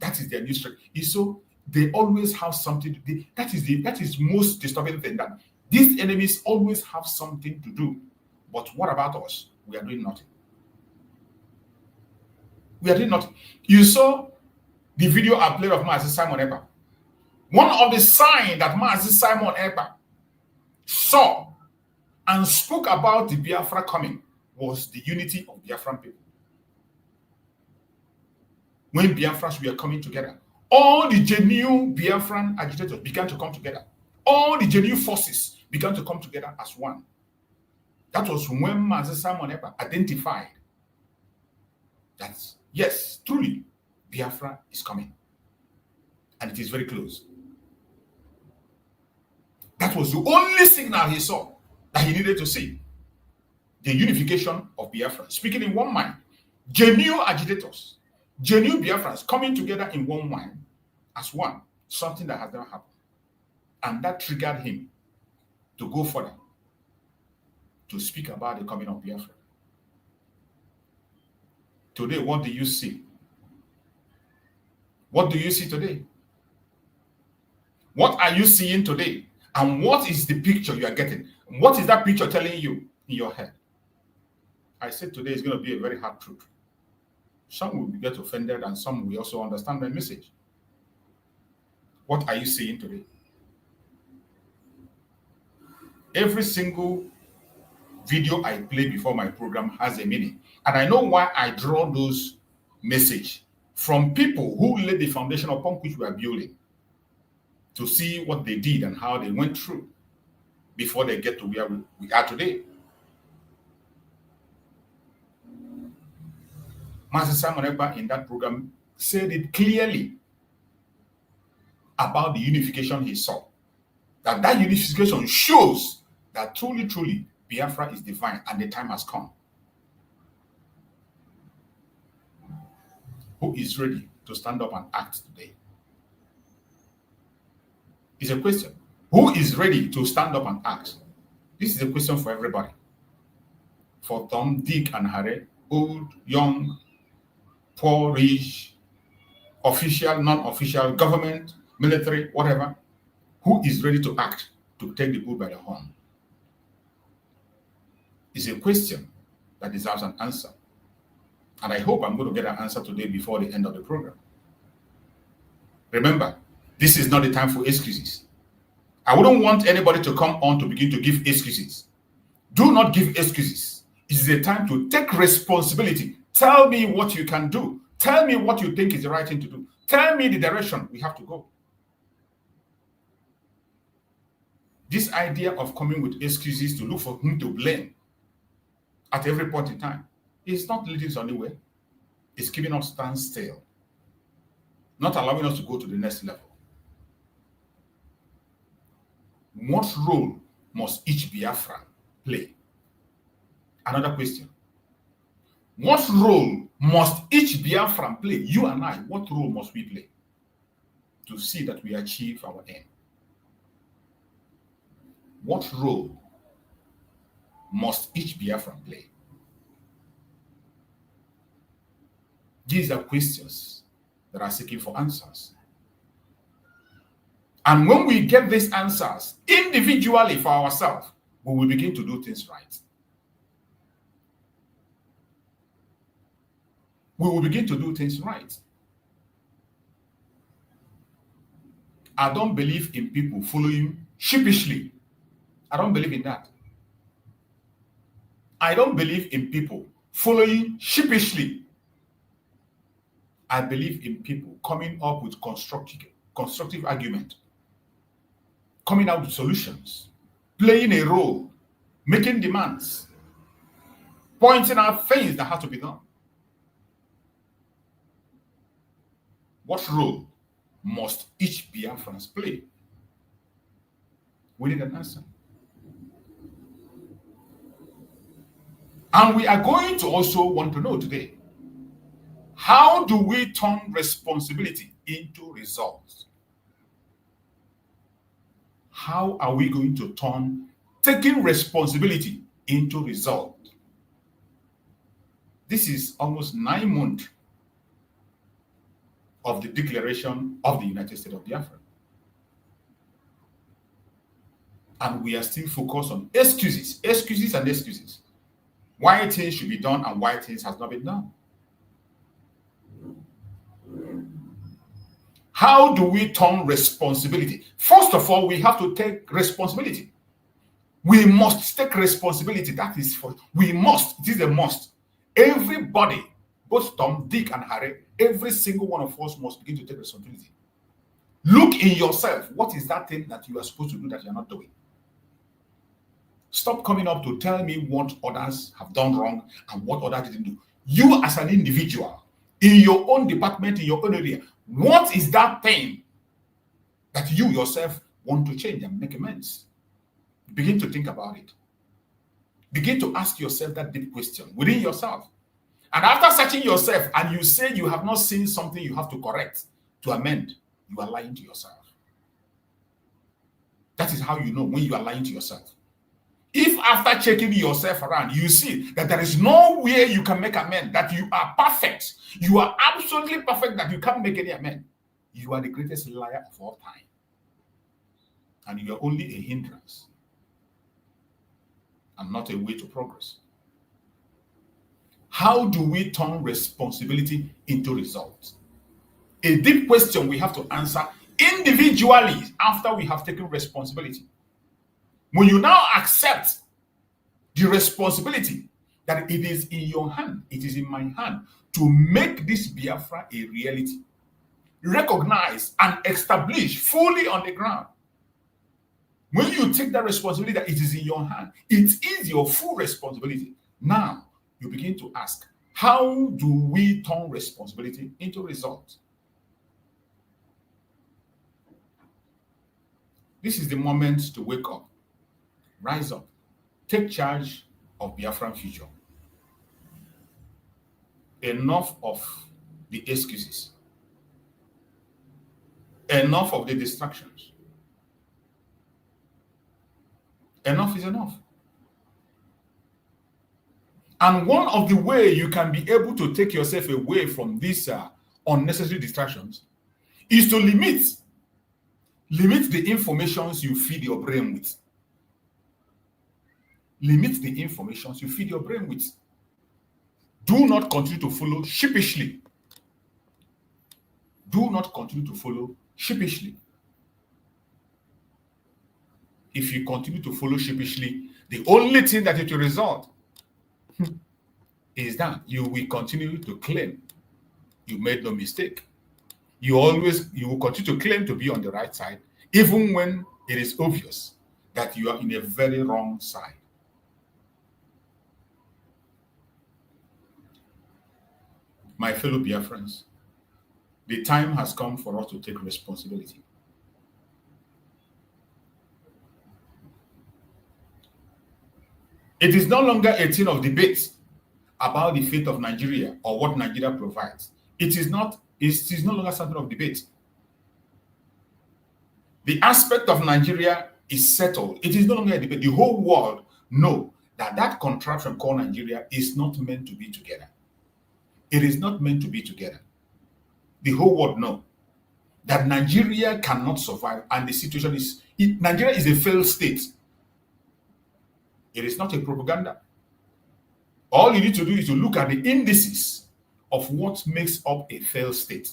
That is their new strategy. So they always have something to do. That is most disturbing thing, that these enemies always have something to do. But what about us? We are doing nothing. We are doing nothing. You saw the video I played of Mazi Simon Ekpa. One of the signs that Mazi Simon Ekpa saw and spoke about the Biafra coming was the unity of Biafran people. When Biafrans were coming together, all the genuine Biafran agitators began to come together. All the genuine forces began to come together as one. That was when Mazi Simon Ekpa identified that, yes, truly, Biafra is coming. And it is very close. That was the only signal he saw that he needed to see. The unification of Biafra, speaking in one mind. Genuine agitators, genuine Biafrans coming together in one mind as one. Something that has never happened. And that triggered him to go further, to speak about the coming of Biafra. Today, what do you see? What do you see today? What are you seeing today? And what is the picture you are getting? What is that picture telling you in your head? I said today is going to be a very hard truth. Some will get offended and some will also understand my message. What are you seeing today? Every single video I play before my program has a meaning. And I know why I draw those messages from people who laid the foundation upon which we are building, to see what they did and how they went through before they get to where we are today. Mazi Simon Ekpa in that program said it clearly about the unification he saw. That unification shows that truly, truly, Biafra is divine and the time has come. Who is ready to stand up and act today? It's a question. Who is ready to stand up and act? This is a question for everybody. For Tom, Dick, and Harry, old, young, poor, rich, official, non-official, government, military, whatever. Who is ready to act, to take the bull by the horn? is a question that deserves an answer. And I hope I'm going to get an answer today before the end of the program. Remember, this is not the time for excuses. I wouldn't want anybody to come on to begin to give excuses. Do not give excuses. It is a time to take responsibility. Tell me what you can do. Tell me what you think is the right thing to do. Tell me the direction we have to go. This idea of coming with excuses to look for whom to blame at every point in time is not leading us anywhere. It's keeping us stand still, not allowing us to go to the next level. What role must each Biafran play? Another question. What role must each Biafran play? You and I, what role must we play to see that we achieve our aim? What role must each Biafran play? These are questions that are seeking for answers. And when we get these answers individually for ourselves, we will begin to do things right. We will begin to do things right. I don't believe in people following sheepishly. I don't believe in that. I don't believe in people following sheepishly. I believe in people coming up with constructive argument, coming out with solutions, playing a role, making demands, pointing out things that have to be done. What role must each Biafrans play? We need an answer. And we are going to also want to know today, how do we turn responsibility into results? How are we going to turn taking responsibility into result? This is almost 9 months of the declaration of the United States of Biafra. And we are still focused on excuses and excuses. Why things should be done and why things has not been done. How do we turn responsibility? First of all, we have to take responsibility. We must take responsibility. That is for we must. It is a must. Everybody, both Tom, Dick, and Harry, every single one of us must begin to take responsibility. Look in yourself. What is that thing that you are supposed to do that you are not doing? Stop coming up to tell me what others have done wrong and what others didn't do. You as an individual, in your own department, in your own area, what is that thing that you yourself want to change and make amends? Begin to think about it. Begin to ask yourself that deep question within yourself. And after searching yourself and you say you have not seen something you have to correct, to amend, you are lying to yourself. That is how you know when you are lying to yourself. If after checking yourself around, you see that there is no way you can make amend, that you are perfect, you are absolutely perfect, that you can't make any amend, you are the greatest liar of all time. And you are only a hindrance and not a way to progress. How do we turn responsibility into results? A deep question we have to answer individually after we have taken responsibility. When you now accept the responsibility that it is in your hand, it is in my hand to make this Biafra a reality, recognize and establish fully on the ground. When you take that responsibility that it is in your hand, it is your full responsibility. Now, you begin to ask, how do we turn responsibility into results? This is the moment to wake up, rise up, take charge of Biafran future. Enough of the excuses. Enough of the distractions. Enough is enough. And one of the ways you can be able to take yourself away from these unnecessary distractions is to limit the informations you feed your brain with. Limit the information you feed your brain with. Do not continue to follow sheepishly. Do not continue to follow sheepishly. If you continue to follow sheepishly, the only thing that it will result is that you will continue to claim you made no mistake. You will continue to claim to be on the right side, even when it is obvious that you are in a very wrong side. My fellow Biafrans, the time has come for us to take responsibility. It is no longer a thing of debate about the fate of Nigeria or what Nigeria provides. It is no longer something of debate. The aspect of Nigeria is settled. It is no longer a debate. The whole world knows that contraption called Nigeria is not meant to be together. It is not meant to be together. The whole world knows that Nigeria cannot survive, and the situation is, Nigeria is a failed state. It is not a propaganda. All you need to do is to look at the indices of what makes up a failed state.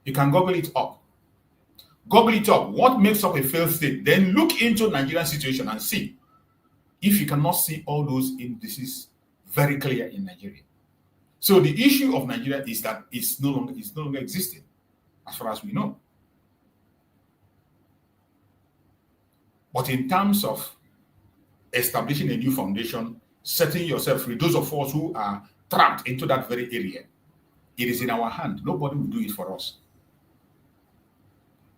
You can Google it up. Google it up. What makes up a failed state? Then look into Nigerian situation and see if you cannot see all those indices very clear in Nigeria. So the issue of Nigeria is that it's no longer existing, as far as we know. But in terms of establishing a new foundation, setting yourself free, those of us who are trapped into that very area, it is in our hand. Nobody will do it for us.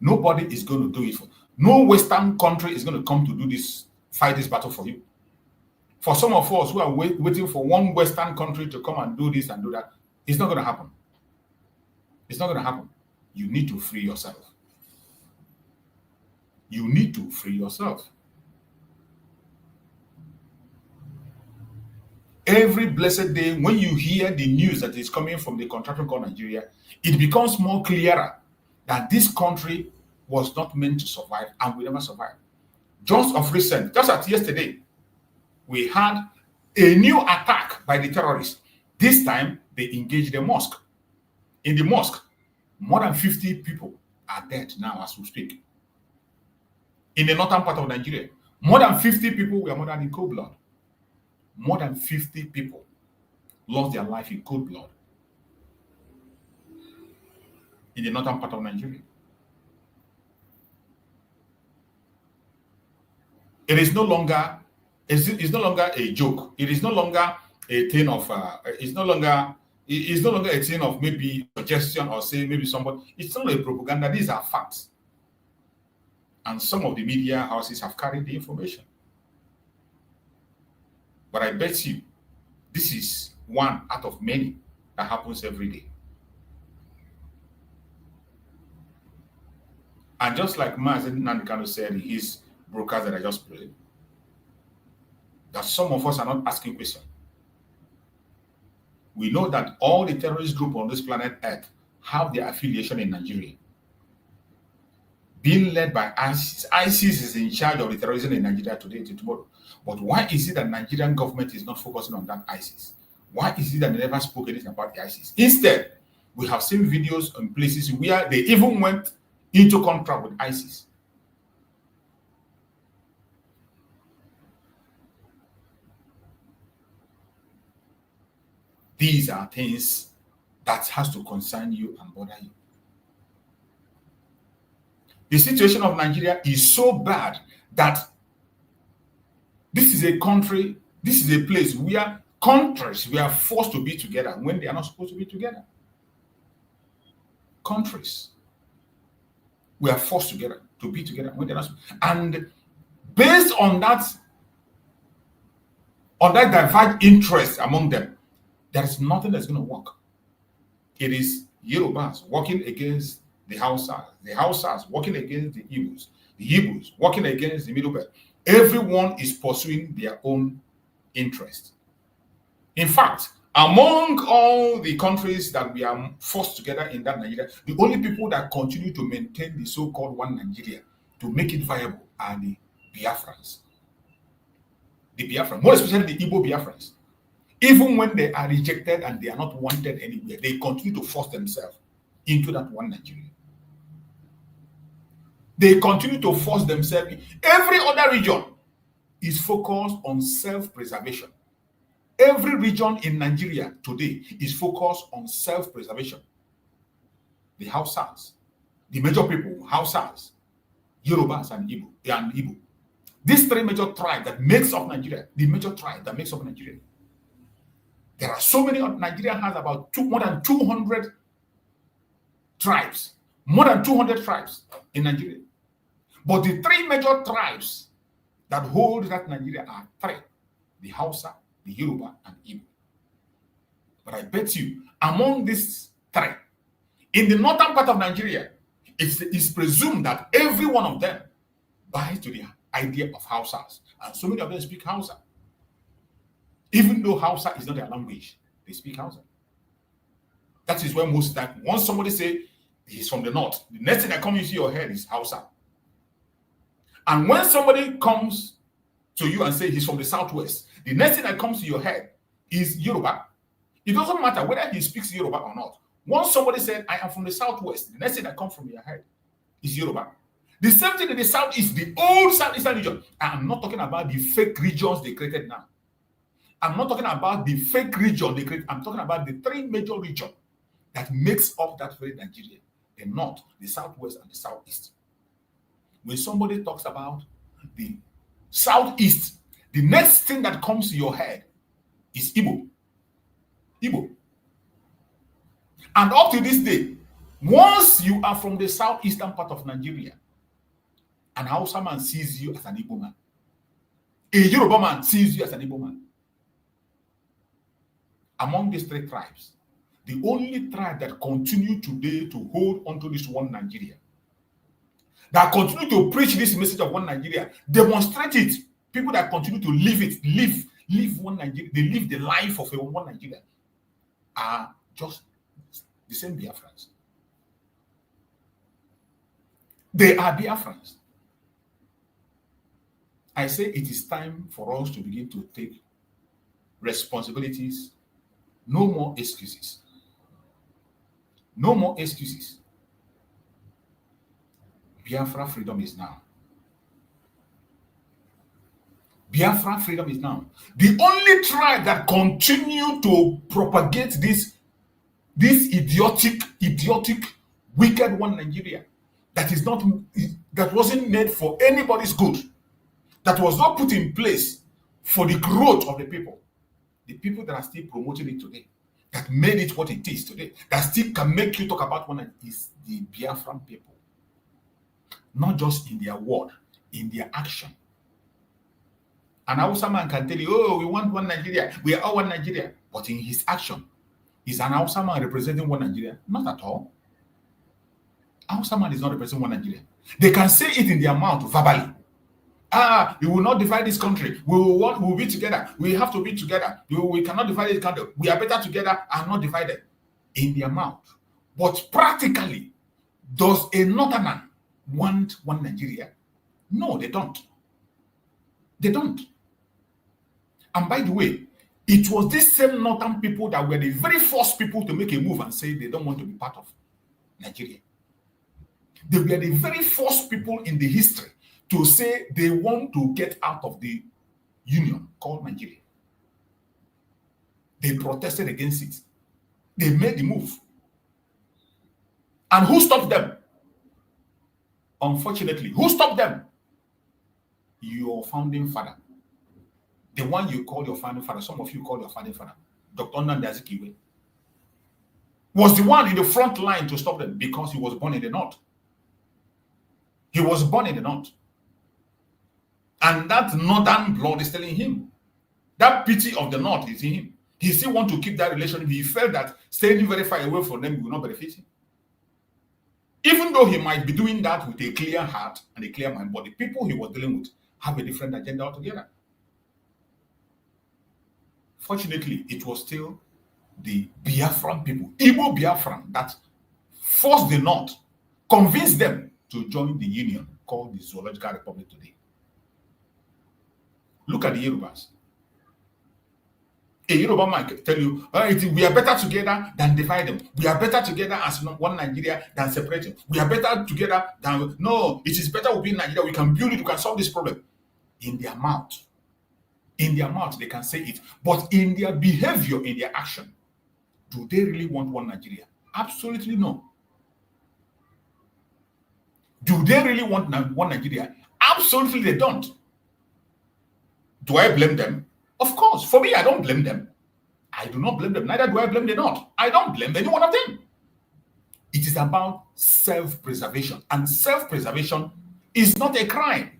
Nobody is going to do it for us. No Western country is going to come to fight this battle for you. For some of us who are waiting for one Western country to come and do this and do that, it's not going to happen. It's not going to happen. You need to free yourself. You need to free yourself. Every blessed day, when you hear the news that is coming from the contraption called Nigeria, it becomes more clearer that this country was not meant to survive and will never survive. Just of recent, just as yesterday, we had a new attack by the terrorists. This time, they engaged a mosque. In the mosque, more than 50 people are dead now as we speak. In the northern part of Nigeria, more than 50 people were murdered in cold blood. More than 50 people lost their life in cold blood in the northern part of Nigeria. It is no longer a joke. It is no longer a thing of it's no longer a thing of maybe suggestion or say maybe somebody. It's not a propaganda. These are facts. And some of the media houses have carried the information. But I bet you this is one out of many that happens every day. And just like Mazen Nandikano said in his broadcast that I just played, that some of us are not asking questions. We know that all the terrorist groups on this planet Earth have their affiliation in Nigeria, being led by ISIS. ISIS is in charge of the terrorism in Nigeria today to tomorrow. But why is it that Nigerian government is not focusing on that ISIS? Why is it that they never spoke anything about the ISIS? Instead, we have seen videos in places where they even went into contract with ISIS. These are things that has to concern you and bother you. The situation of Nigeria is so bad that this is a country, this is a place where countries were forced to be together when they are not supposed to be together. Countries were forced together to be together when they're not supposed to. And based on that diverged interest among them, there is nothing that's going to work. It is Yorubas working against the Hausas working against the Igbos working against the Middle Belt. Everyone is pursuing their own interest. In fact, among all the countries that we are forced together in that Nigeria, the only people that continue to maintain the so-called one Nigeria to make it viable are the Biafrans. the Biafran, more especially the Igbo Biafrans. Even when they are rejected and they are not wanted anywhere, they continue to force themselves into that one Nigeria. They continue to force themselves. Every other region is focused on self-preservation. Every region in Nigeria today is focused on self-preservation. The Hausas, the major people, Hausas, Yorubas, and Igbo. These three major tribes that makes up Nigeria, the major tribe that makes up Nigeria. There are so many. Nigeria has about more than 200 tribes. More than 200 tribes in Nigeria. But the three major tribes that hold that Nigeria are three: the Hausa, the Yoruba, and Igbo. But I bet you, among these three, in the northern part of Nigeria, it's presumed that every one of them buys to the idea of Hausas. And so many of them speak Hausa. Even though Hausa is not their language, they speak Hausa. That is where most of the time, once somebody say he's from the north, the next thing that comes into your head is Hausa. And when somebody comes to you and say he's from the southwest, the next thing that comes to your head is Yoruba. It doesn't matter whether he speaks Yoruba or not. Once somebody said, I am from the southwest, the next thing that comes from your head is Yoruba. The same thing in the southeast, the old southeastern region. I'm not talking about the fake regions they created now. I'm not talking about the fake region they created. I'm talking about the three major regions that makes up that very Nigeria: the north, the southwest, and the southeast. When somebody talks about the southeast, the next thing that comes to your head is Igbo. Igbo. And up to this day, once you are from the southeastern part of Nigeria, an Hausa man sees you as an Igbo man. A Yoruba man sees you as an Igbo man. Among these three tribes, the only tribe that continue today to hold onto this one Nigeria, that continue to preach this message of one Nigeria, demonstrate it, people that continue to live it, live one Nigeria, they live the life of a one Nigeria, are just the same Biafrans. They are Biafrans. I say it is time for us to begin to take responsibilities. No more excuses. No more excuses. Biafra freedom is now. Biafra freedom is now. The only tribe that continue to propagate this idiotic, wicked one Nigeria that wasn't made for anybody's good, that was not put in place for the growth of the people that are still promoting it today, that made it what it is today, that still can make you talk about one, is the Biafran people. Not just in their word, in their action. An Hausa man can tell you, oh, we want one Nigeria, we are all one Nigeria. But in his action, is an Hausa man representing one Nigeria? Not at all. Hausa man is not representing one Nigeria. They can say it in their mouth verbally. We will not divide this country. We will be together. We have to be together. We cannot divide this country. We are better together and not divided. In their mouth. But practically, does a northerner want one Nigeria? No, they don't. They don't. And by the way, it was these same northern people that were the very first people to make a move and say they don't want to be part of Nigeria. They were the very first people in the history to say they want to get out of the union called Nigeria. They protested against it. They made the move. And who stopped them? Unfortunately, who stopped them? Your founding father. The one you call your founding father, some of you call your founding father, Dr. Nnamdi Azikiwe, was the one in the front line to stop them because he was born in the north. He was born in the north. And that northern blood is telling him. That pity of the north is in him. He still wants to keep that relationship. He felt that staying very far away from them will not benefit him. Even though he might be doing that with a clear heart and a clear mind, but the people he was dealing with have a different agenda altogether. Fortunately, it was still the Biafran people, Igbo Biafran, that forced the North, convinced them to join the union called the Zoological Republic today. Look at the Yorubas. A Yoruba man can tell you, we are better together than divide them. We are better together as one Nigeria than separate them. We are better together than... No, it is better we be in Nigeria. We can build it. We can solve this problem. In their mouth, they can say it. But in their behavior, in their action, do they really want one Nigeria? Absolutely no. Do they really want one Nigeria? Absolutely they don't. Do I blame them? Of course. For me, I don't blame them. I do not blame them. Neither do I blame them not. I don't blame any one of them. It is about self-preservation. And self-preservation is not a crime.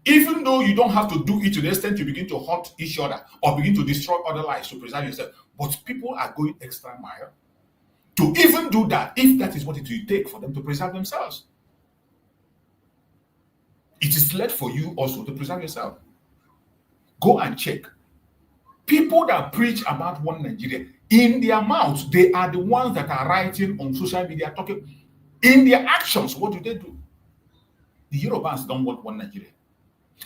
Even though you don't have to do it to the extent you begin to hurt each other or begin to destroy other lives to preserve yourself. But people are going extra mile to even do that if that is what it will take for them to preserve themselves. It is led for you also to preserve yourself. Go and check. People that preach about one Nigeria, in their mouths, they are the ones that are writing on social media, talking. In their actions, what do they do? The Yorubans don't want one Nigeria.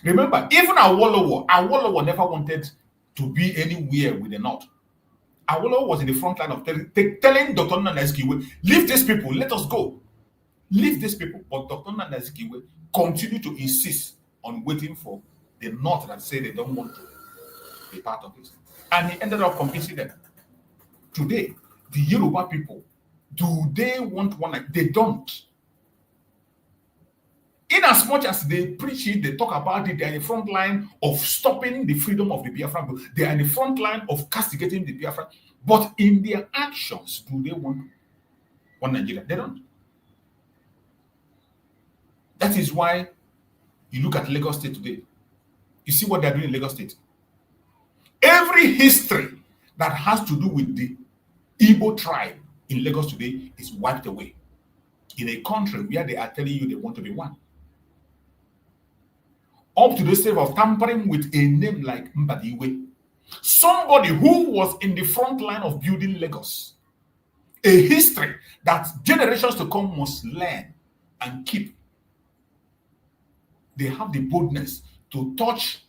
Remember, even Awolowo never wanted to be anywhere with the North. Awolowo was in the front line of telling Dr. Nnamdi Azikiwe, leave these people, let us go. Leave these people. But Dr. Nnamdi Azikiwe continued to insist on waiting for the North that say they don't want to be part of this. And he ended up convincing them. Today, the Yoruba people, do they want one? They don't. In as much as they preach it, they talk about it, they are in the front line of stopping the freedom of the Biafran people. They are in the front line of castigating the Biafran. But in their actions, do they want one Nigeria? They don't. That is why you look at Lagos State today. You see what they're doing in Lagos State. Every history that has to do with the Igbo tribe in Lagos today is wiped away. In a country where they are telling you they want to be one. Up to the stage of tampering with a name like Mbadiwe. Somebody who was in the front line of building Lagos. A history that generations to come must learn and keep. They have the boldness to touch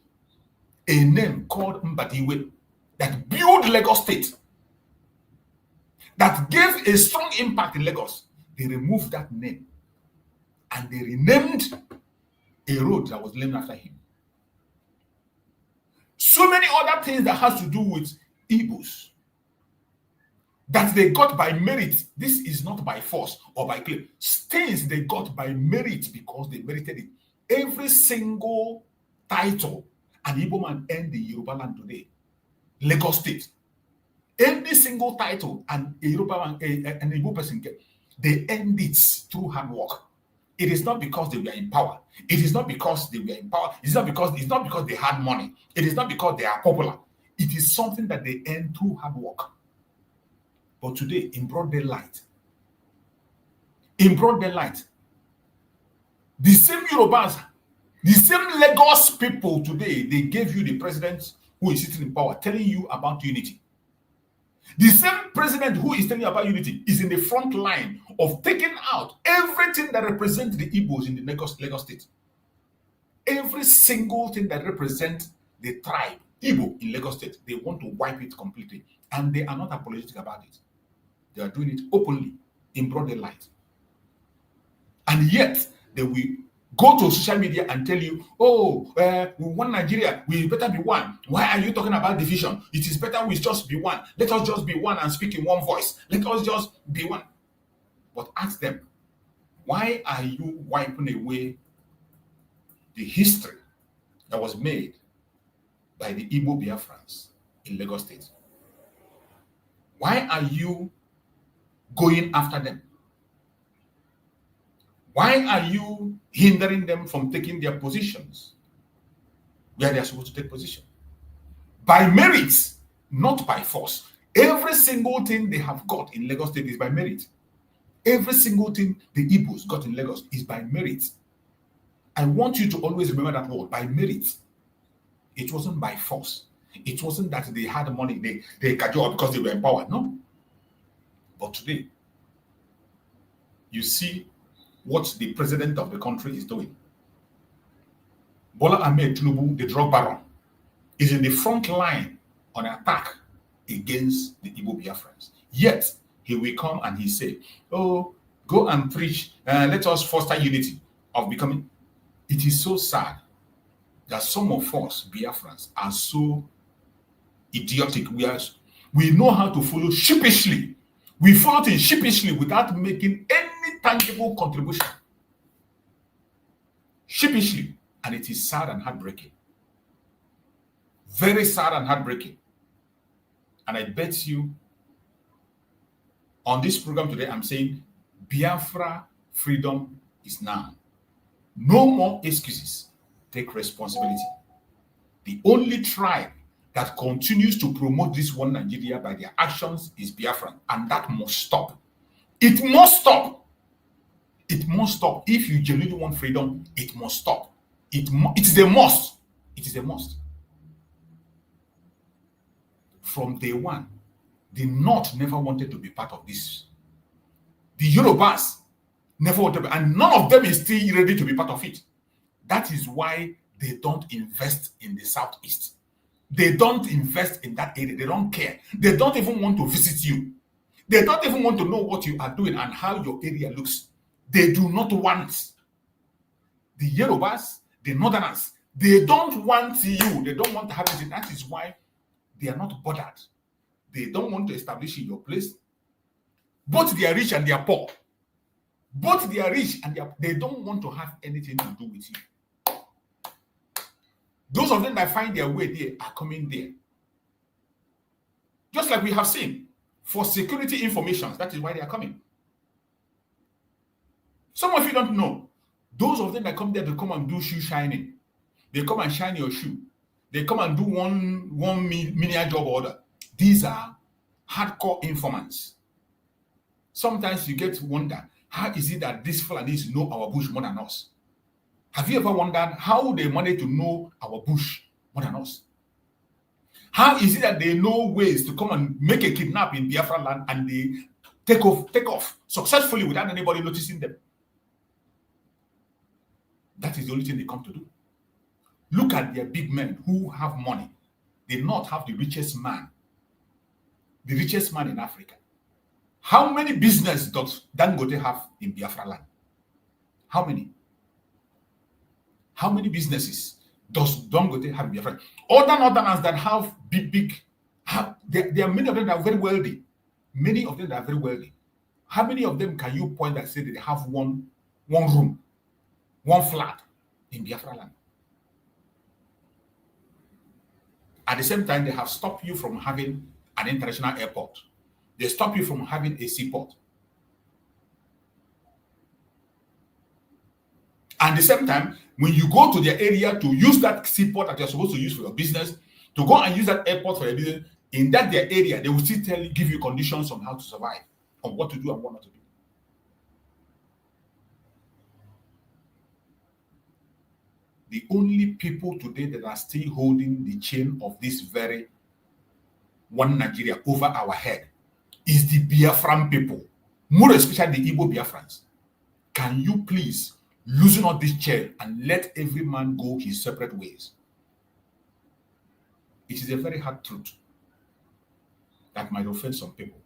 a name called Mbadiwe that built Lagos State, that gave a strong impact in Lagos. They removed that name and they renamed a road that was named after him. So many other things that has to do with Igbos that they got by merit. This is not by force or by claim. Things they got by merit because they merited it. Every single title an Igbo man earned the Yoruba land today, Lagos State. Every single title an Igbo person get, they earned it through hard work. It is not because they were in power. It is not because they were in power. It's not because they had money. It is not because they are popular. It is something that they earned through hard work. But today, in broad daylight, the same Yorubas, the same Lagos people today, they gave you the president who is sitting in power, telling you about unity. The same president who is telling you about unity is in the front line of taking out everything that represents the Igbos in the Lagos State. Every single thing that represents the tribe, Igbo in Lagos State, they want to wipe it completely. And they are not apologetic about it. They are doing it openly, in broad daylight. And yet, they will go to social media and tell you, we want Nigeria, we better be one. Why are you talking about division? It is better we just be one. Let us just be one and speak in one voice. Let us just be one. But ask them, why are you wiping away the history that was made by the Igbo Biafrans in Lagos State? Why are you going after them? Why are you hindering them from taking their positions where they are supposed to take position? By merit, not by force. Every single thing they have got in Lagos State is by merit. Every single thing the Igbos got in Lagos is by merit. I want you to always remember that word, by merit. It wasn't by force. It wasn't that they had money, they got job because they were empowered. No. But today, you see what the president of the country is doing. Bola Ahmed Tinubu, the drug baron, is in the front line on attack against the Igbo Biafrans. Yet, he will come and he say, oh, go and preach, let us foster unity of becoming. It is so sad that some of us, Biafrans, are so idiotic. We know how to follow sheepishly. We follow things sheepishly without making any tangible contribution. Sheepishly. And it is sad and heartbreaking. Very sad and heartbreaking. And I bet you, on this program today, I'm saying Biafra freedom is now. No more excuses. Take responsibility. The only tribe that continues to promote this one Nigeria by their actions is Biafran, and that must stop. It must stop. It must stop. If you genuinely want freedom, it must stop. It is a must. It is a must. From day one, the North never wanted to be part of this. The Yorubas never wanted to be, and none of them is still ready to be part of it. That is why they don't invest in the Southeast. They don't invest in that area. They don't care. They don't even want to visit you. They don't even want to know what you are doing and how your area looks. They do not want. The Yorubas, the Northerners, they don't want you. They don't want to have it. That is why they are not bothered. They don't want to establish in your place. Both they are rich and they are poor. Both they are rich and they don't want to have anything to do with you. Those of them that find their way there are coming there. Just like we have seen, for security information, that is why they are coming. Some of you don't know. Those of them that come there to come and do shoe shining, they come and shine your shoe. They come and do one menial job order. These are hardcore informants. Sometimes you get to wonder, how is it that these Fulanis know our bush more than us? Have you ever wondered how they manage to know our bush more than us? How is it that they know ways to come and make a kidnap in Biafra land and they take off successfully without anybody noticing them? That is the only thing they come to do. Look at their big men who have money. They not have the richest man in Africa. How many business does Dangote have in Biafra land? How many? How many businesses does Dangote have in Biafra? Other Northerners that have there are many of them that are very wealthy. Many of them that are very wealthy. How many of them can you point that say that they have one room, one flat in Biafra land? At the same time, they have stopped you from having an international airport. They stop you from having a seaport. At the same time, when you go to their area to use that seaport that you're supposed to use for your business, to go and use that airport for your business, in that their area, they will still give you conditions on how to survive, on what to do and what not to do. The only people today that are still holding the chain of this very one Nigeria over our head is the Biafran people, more especially the Igbo Biafrans. Can you please loosen up this chain and let every man go his separate ways? It is a very hard truth that might offend some people,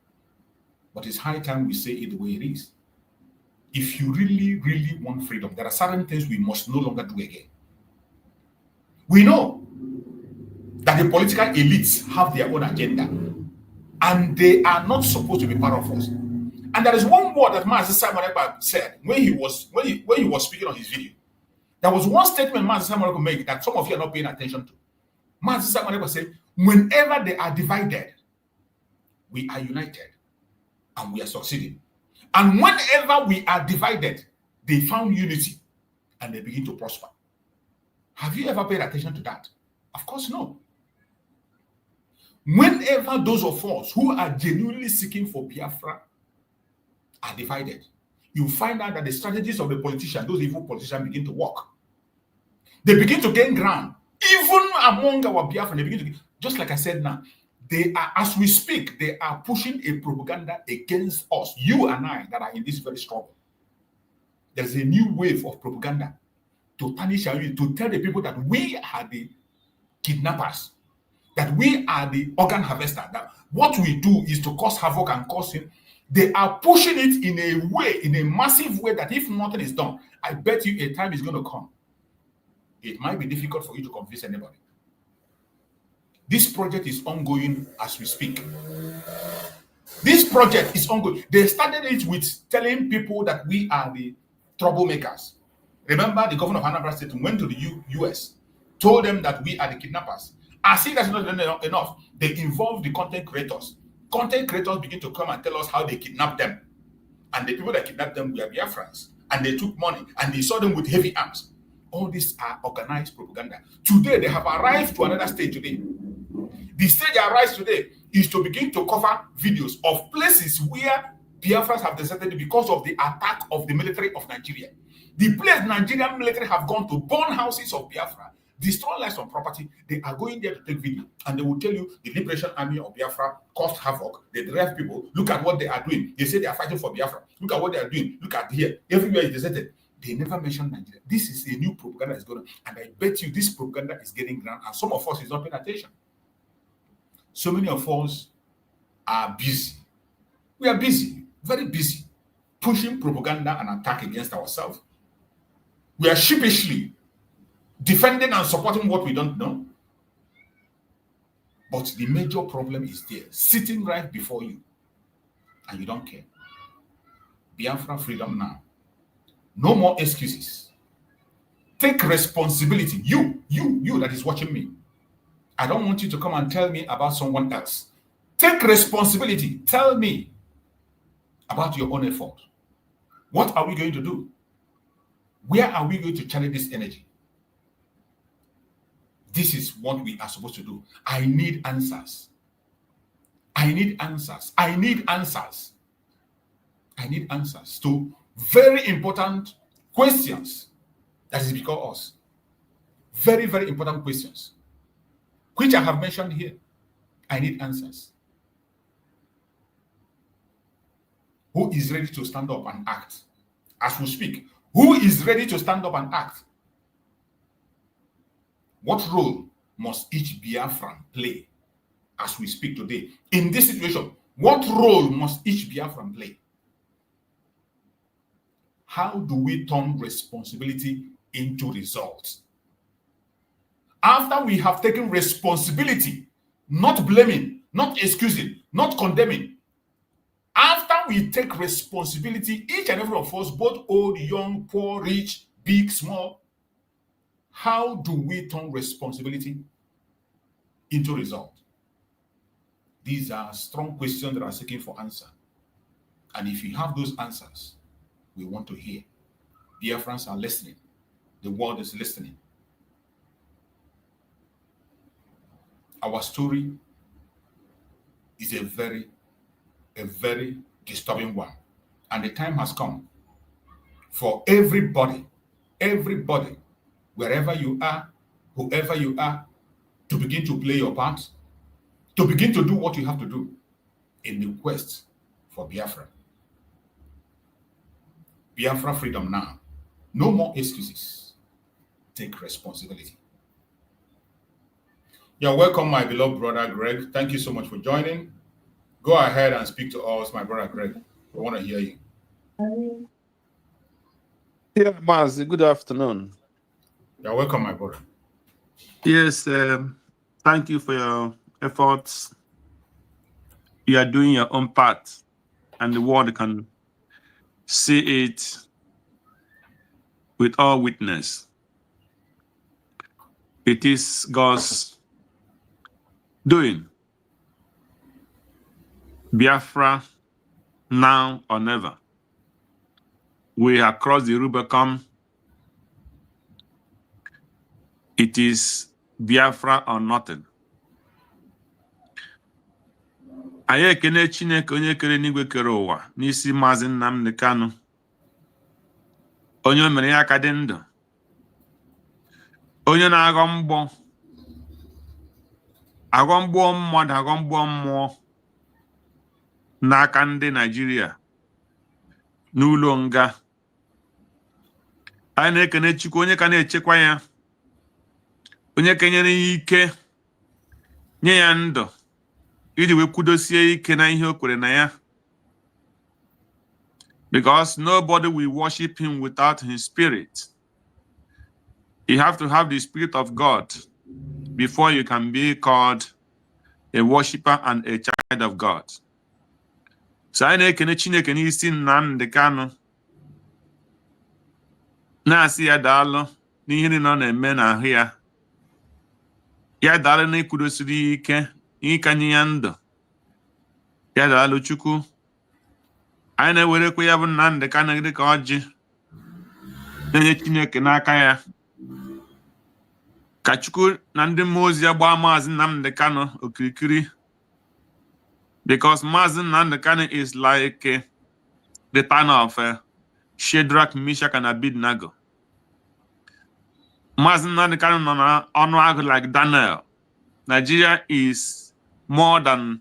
but it's high time we say it the way it is. If you really, really want freedom, there are certain things we must no longer do again. We know that the political elites have their own agenda, and they are not supposed to be part of us. And there is one word that Mazi Simon Ekpa said when he was speaking on his video. There was one statement Mazi Simon Ekpa made that some of you are not paying attention to. Mazi Simon Ekpa said, whenever they are divided, we are united and we are succeeding. And whenever we are divided, they found unity and they begin to prosper. Have you ever paid attention to that? Of course, no. Whenever those of us who are genuinely seeking for Biafra are divided, you find out that the strategies of the politicians, those evil politicians, begin to work. They begin to gain ground. Even among our Biafran, they begin to, just like I said now, they are, as we speak, they are pushing a propaganda against us, you and I, that are in this very struggle. There's a new wave of propaganda to tarnish our unity, to tell the people that we are the kidnappers, that we are the organ harvester, that what we do is to cause havoc and cause him. They are pushing it in a way, in a massive way, that if nothing is done, I bet you a time is going to come. It might be difficult for you to convince anybody. This project is ongoing as we speak. This project is ongoing. They started it with telling people that we are the troublemakers. Remember, the governor of Anambra State went to the US, told them that we are the kidnappers. As if that's not enough, they involved the content creators. Content creators begin to come and tell us how they kidnapped them. And the people that kidnapped them were Biafrans. And they took money and they saw them with heavy arms. All these are organized propaganda. Today, they have arrived to another stage today. The stage they arrived today is to begin to cover videos of places where Biafrans have deserted because of the attack of the military of Nigeria. The place Nigerian military have gone to burn houses of Biafra, destroy lives and property. They are going there to take video, and they will tell you the Liberation Army of Biafra caused havoc. They drive people. Look at what they are doing. They say they are fighting for Biafra. Look at what they are doing. Look at here. Everywhere is deserted. They never mention Nigeria. This is a new propaganda that's going on, and I bet you this propaganda is getting ground, and some of us is not paying attention. So many of us are busy. We are busy, very busy, pushing propaganda and attack against ourselves. We are sheepishly defending and supporting what we don't know. But the major problem is there, sitting right before you, and you don't care. Biafra freedom now. No more excuses. Take responsibility. You that is watching me. I don't want you to come and tell me about someone else. Take responsibility. Tell me about your own effort. What are we going to do? Where are we going to channel this energy? This is what we are supposed to do. I need answers. I need answers. I need answers. I need answers to very important questions that is before us. Very, very important questions, which I have mentioned here. I need answers. Who is ready to stand up and act as we speak? Who is ready to stand up and act? What role must each Biafran play as we speak today? In this situation, what role must each Biafran play? How do we turn responsibility into results? After we have taken responsibility, not blaming, not excusing, not condemning, after we take responsibility, each and every of us, both old, young, poor, rich, big, small, how do we turn responsibility into result? These are strong questions that are seeking for answer. And if you have those answers, we want to hear. Biafrans are listening. The world is listening. Our story is a very disturbing one. And the time has come for everybody, wherever you are, whoever you are, to begin to play your part, to begin to do what you have to do in the quest for Biafra. Biafra freedom now. No more excuses. Take responsibility. You're welcome, my beloved brother Greg. Thank you so much for joining. Go ahead and speak to us, my brother Greg. We want to hear you. Yeah, Mazi, good afternoon. You're welcome, my brother. Yes, thank you for your efforts. You are doing your own part, and the world can see it with all witness. It is God's doing. Biafra, now or never. We have crossed the Rubicon. It is Biafra or nothing. Anyị ekene Chineke onye kere n'igwe kere ụwa n'isi Maazị Nnamdi Kanu. Onye o mere ya aka dị ndụ. Onye na-aghọ mgbọ. Aghọ mgbọ mmadụ, aghọ mgbọ mmụọ n'aka ndị Nigeria n'ụlọ nga. anyị na-ekene Chukwu onye ka na-echekwa ya, onye kenyere ya ike, nye ya ndụ iji wee kwudosie ike na ihe o kwere na ya. Because nobody will worship him without his spirit. You have to have the spirit of God before you can be called a worshiper and a child of God. So anyị na-ekene Chineke n'isi Nnamdi Kanu, na-asị ya daalụ n'ihe niile ọ na-eme n'ahụ ya. Ya daalụ na ikwudosiri ike ịkanye ya ndụ. Ya daalụ Chukwu. Anyị na-ewerekwa ya bụ Nnamdi Kanu dị ka ọjị na-enye Chineke n'aka ya. Ka Chukwu na ndị mmụọ ozi ya gbaa Maazị Nnamdi Kanu okirikiri. Because Maazị Nnamdi Kanu is like the time of Shadrach, Meshach, and Abednego. Maazị Nnamdi Kanu nọ na ọnụ agụ like Daniel. Nigeria is more than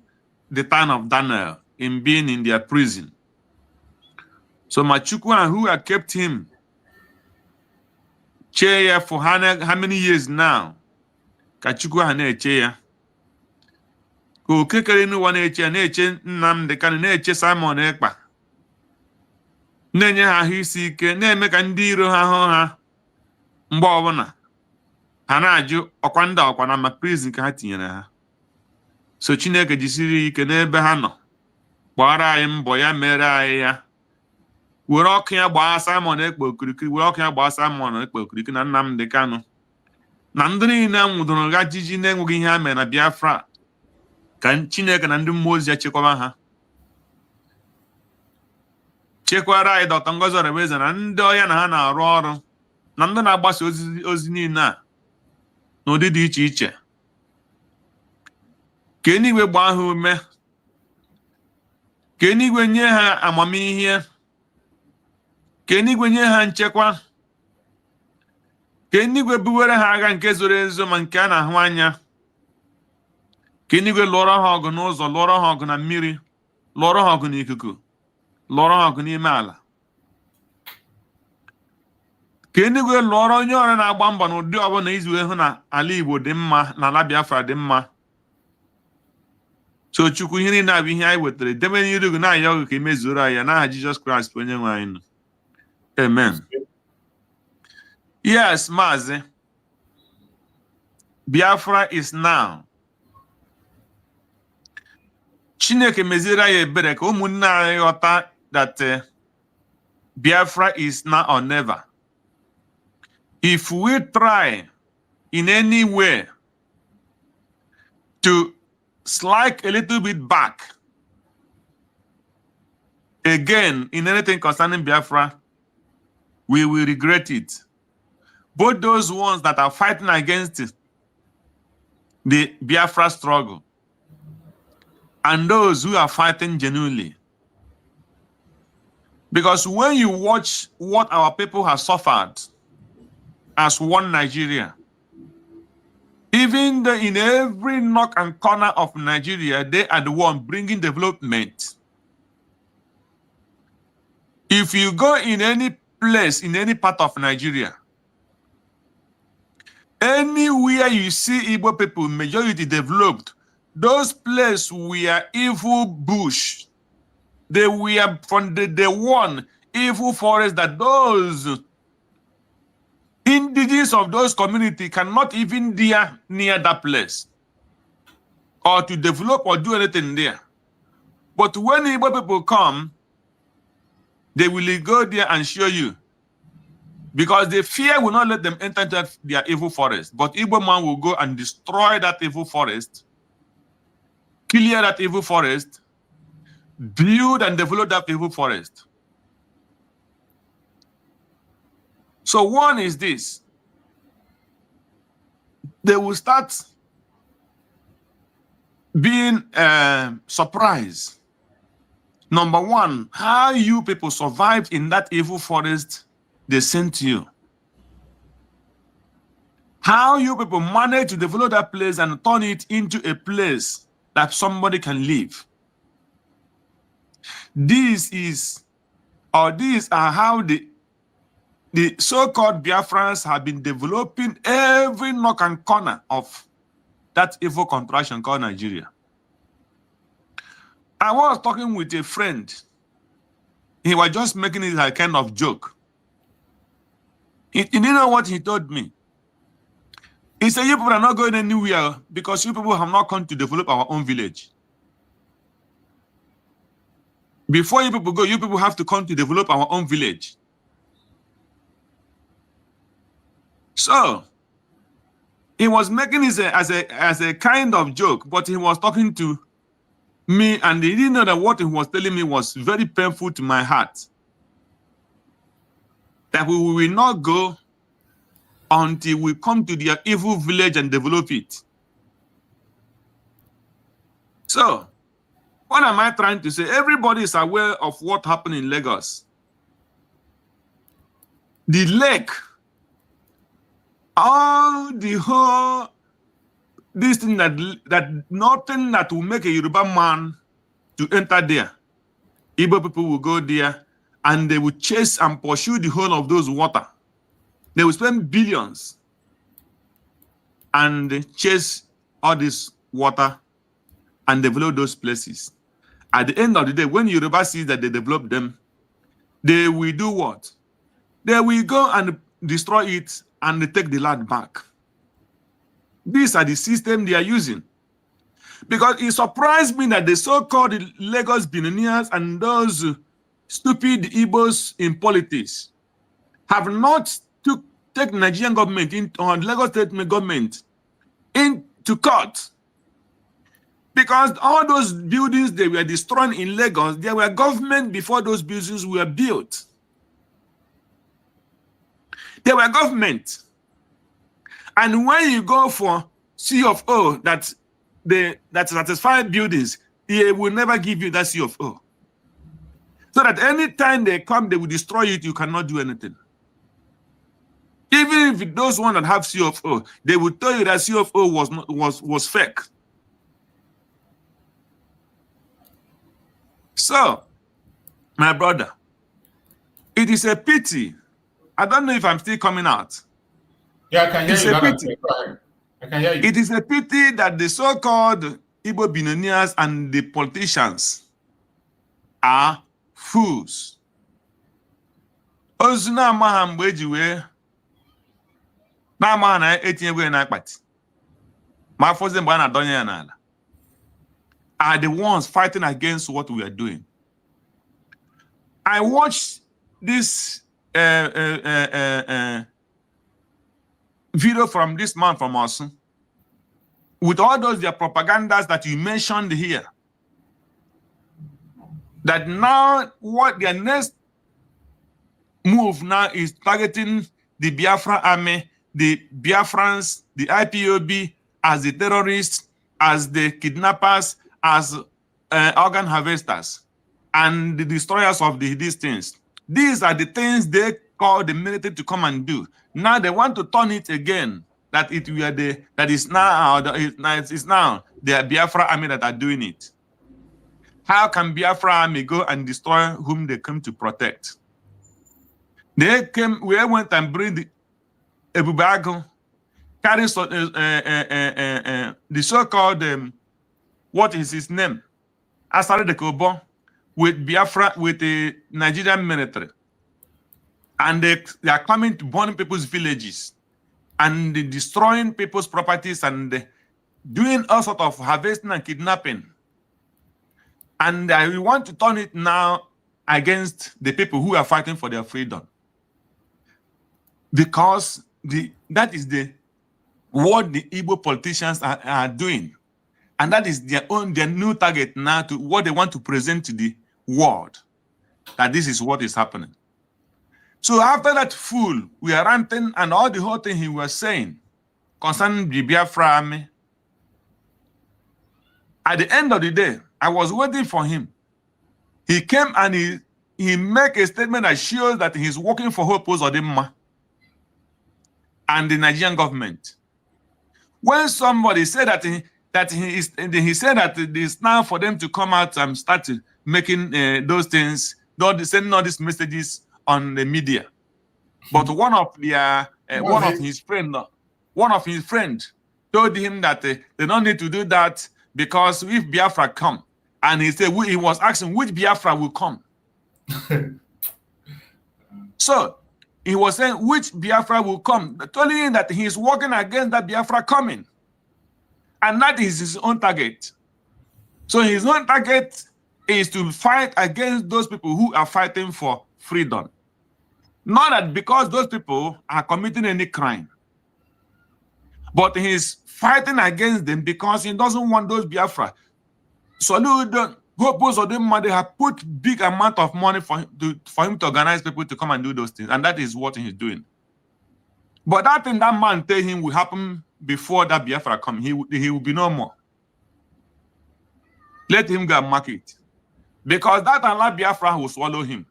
the time of Daniel in being in their prison. So Machukwu, who had kept him chair for how many years now? Kachukwu na-eche ya. Okekere n'ụwa na-eche ya, na-eche Nnamdi Kanu, na-eche Simon Ekpa, na-enye ha ahụ isi ike, na-eme ka ndị iro ha hụ ha mgbe ọbụla ha na-ajụ ọkwa ndị ọkwa na ma prison ka ha tinyere ha. So Chineke jisiri ike n'ebe ha nọ, gbara anyị mbọ ya, mere anyị ya. Were ọkụ ya gbaa Simon Ekpa okirikiri, were ọkụ ya gbaa Simon Ekpa okirikiri na Nnamdi Kanu na ndị niile nwụdoro ga jiji na-enweghị ihe ha mere na Biafra. Ka Chineke na ndị mmụọ ozi ya chekwaba ha. Chekwara anyị Dr. Ngozi Orebeze na ndị ọya na ha na-arụ ọrụ na ndị na-agbasa ozi niile a n'ụdị dị iche iche. Ka eluigwe gbaa ha ume, ka eluigwe nye ha amamihe, ka eluigwe nye ha nchekwa, ka eluigwe buwere ha agha nke zoro ezo ma nke a na-ahụ anya. Ka eluigwe lụọrọ ha ọgụ n'ụzọ, lụọrọ ha ọgụ na mmiri, lụọrọ ha ọgụ n'ikuku, lụọrọ ha ọgụ n'ime ala. Ka eluigwe lụọrọ onye ọrụ na-agba mbọ n'ụdị ọbụla izu hụ na ala Igbo dị mma na ala Biafra dị mma. So Chukwu, ihe niile abụ ihe anyị wetara, debe n'iru gị na-ayọ ọgụ ka emezuoro anyị ya n'aha Jizọs Kraịst onye nwe anyị nọ. Amen. Yes, Maazị. Biafra is now. Chineke meziere anyị ebere ka ụmụnne anyị ghọta that Biafra is now or never. If we try in any way to slide a little bit back again in anything concerning Biafra, we will regret it. Both those ones that are fighting against the Biafra struggle and those who are fighting genuinely. Because when you watch what our people have suffered as one Nigeria, even in every nook and corner of Nigeria, they are the one bringing development. If you go in any place, in any part of Nigeria, anywhere you see Igbo people, majority developed, those places were evil bush. They were from the one evil forest that those indigenous of those communities cannot even dare near that place or to develop or do anything there. But when Igbo people come, they will go there and show you, because the fear will not let them enter into their evil forest. But Igbo man will go and destroy that evil forest, clear that evil forest, build and develop that evil forest. So one is this: they will start being surprised. Number one, how you people survived in that evil forest they sent you. How you people managed to develop that place and turn it into a place that somebody can live. These are how the the so-called Biafrans have been developing every nook and corner of that evil contraction called Nigeria. I was talking with a friend. He was just making it a kind of joke. You know what he told me? He said, you people are not going anywhere because you people have not come to develop our own village. Before you people go, you people have to come to develop our own village. So he was making it as a kind of joke, but he was talking to me, and he didn't know that what he was telling me was very painful to my heart. That we will not go until we come to their evil village and develop it. So, what am I trying to say? Everybody is aware of what happened in Lagos. The lake, all the whole, this thing that nothing that will make a Yoruba man to enter there. Igbo people will go there and they will chase and pursue the whole of those water. They will spend billions and chase all this water and develop those places. At the end of the day, when Yoruba sees that they develop them, they will do what? They will go and destroy it and they take the land back. These are the system they are using. Because it surprised me that the so-called Lagos billionaires and those stupid Igbos in politics have not take Nigerian government or Lagos state government into court. Because all those buildings they were destroying in Lagos, they were government before those buildings were built. They were government. And when you go for C of O that satisfy buildings, they will never give you that C of O. So that anytime they come, they will destroy it, you cannot do anything. Even if those ones that have C of O, they will tell you that C of O was fake. So, my brother, it is a pity. I don't know if I'm still coming out. Yeah, I can hear you. Go ahead. I can hear you. It is a pity that the so-called Igbo billionaires and the politicians are fools. Ozuna maham wejiwe na mahana etinyewe na akpati. Ma foze mbana donye ya nala. Are the ones fighting against what we are doing. I watched this video from this man from us with all those their propagandas that you mentioned here. That now what their next move now is targeting the Biafra army, the Biafrans, the IPOB as the terrorists, as the kidnappers, as organ harvesters, and the destroyers of these things. These are the things they call the military to come and do. Now they want to turn it again, that it's now the Biafra army that are doing it. How can Biafra army go and destroy whom they come to protect? We went and bring the Ebubago, carry the so-called what is his name? Asare de Kobo with Biafra, with the Nigerian military. And they are coming to burn people's villages and destroying people's properties and doing all sorts of harvesting and kidnapping. And we want to turn it now against the people who are fighting for their freedom. Because that is what the Igbo politicians are doing. And that is their new target now to what they want to present to the world. That this is what is happening. So after that fool, we are ranting and all the whole thing he was saying concerning the Biafra army. At the end of the day, I was waiting for him. He came and he made a statement that shows that he's working for Hope Uzodimma and the Nigerian government. When somebody said he said that it is now for them to come out and start making those things, sending all these messages on the media. But one of his friend told him that they don't need to do that because if Biafra come, and he said he was asking which Biafra will come. So he was saying which Biafra will come, telling him that he is working against that Biafra coming, and that is his own target. So his own target is to fight against those people who are fighting for freedom. Not that because those people are committing any crime, but he's fighting against them because he doesn't want those Biafra. So both of them, they have put big amount of money for him to organize people to come and do those things, and that is what he's doing. But that thing that man tell him will happen before that Biafra come. He will be no more. Let him go and mark it. Because that Allah Biafra will swallow him.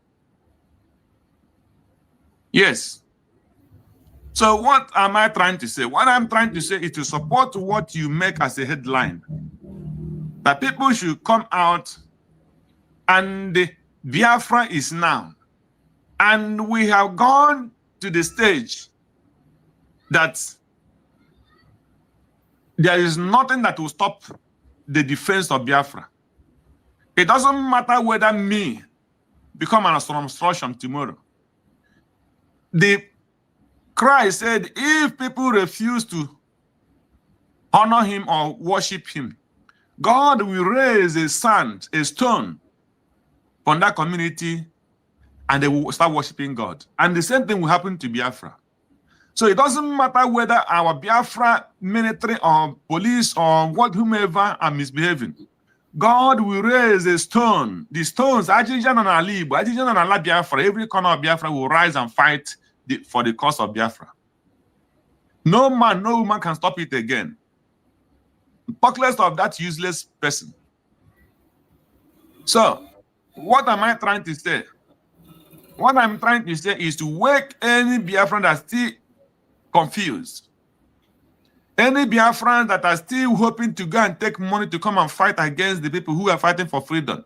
Yes. So what am I trying to say? What I'm trying to say is to support what you make as a headline. That people should come out and the Biafra is now. And we have gone to the stage that there is nothing that will stop the defense of Biafra. It doesn't matter whether me become an obstruction tomorrow. The Christ said, if people refuse to honor him or worship him, God will raise a stone from that community, and they will start worshiping God. And the same thing will happen to Biafra. So it doesn't matter whether our Biafra military or police or whomever are misbehaving. God will raise a stone. The stones, Agitation and Alibo, Agitation and Allah Biafra, every corner of Biafra will rise and fight for the cause of Biafra. No man, no woman can stop it again. Talk less of that useless person. So, what am I trying to say? What I'm trying to say is to wake any Biafran that's still confused. Any Biafrans that are still hoping to go and take money to come and fight against the people who are fighting for freedom.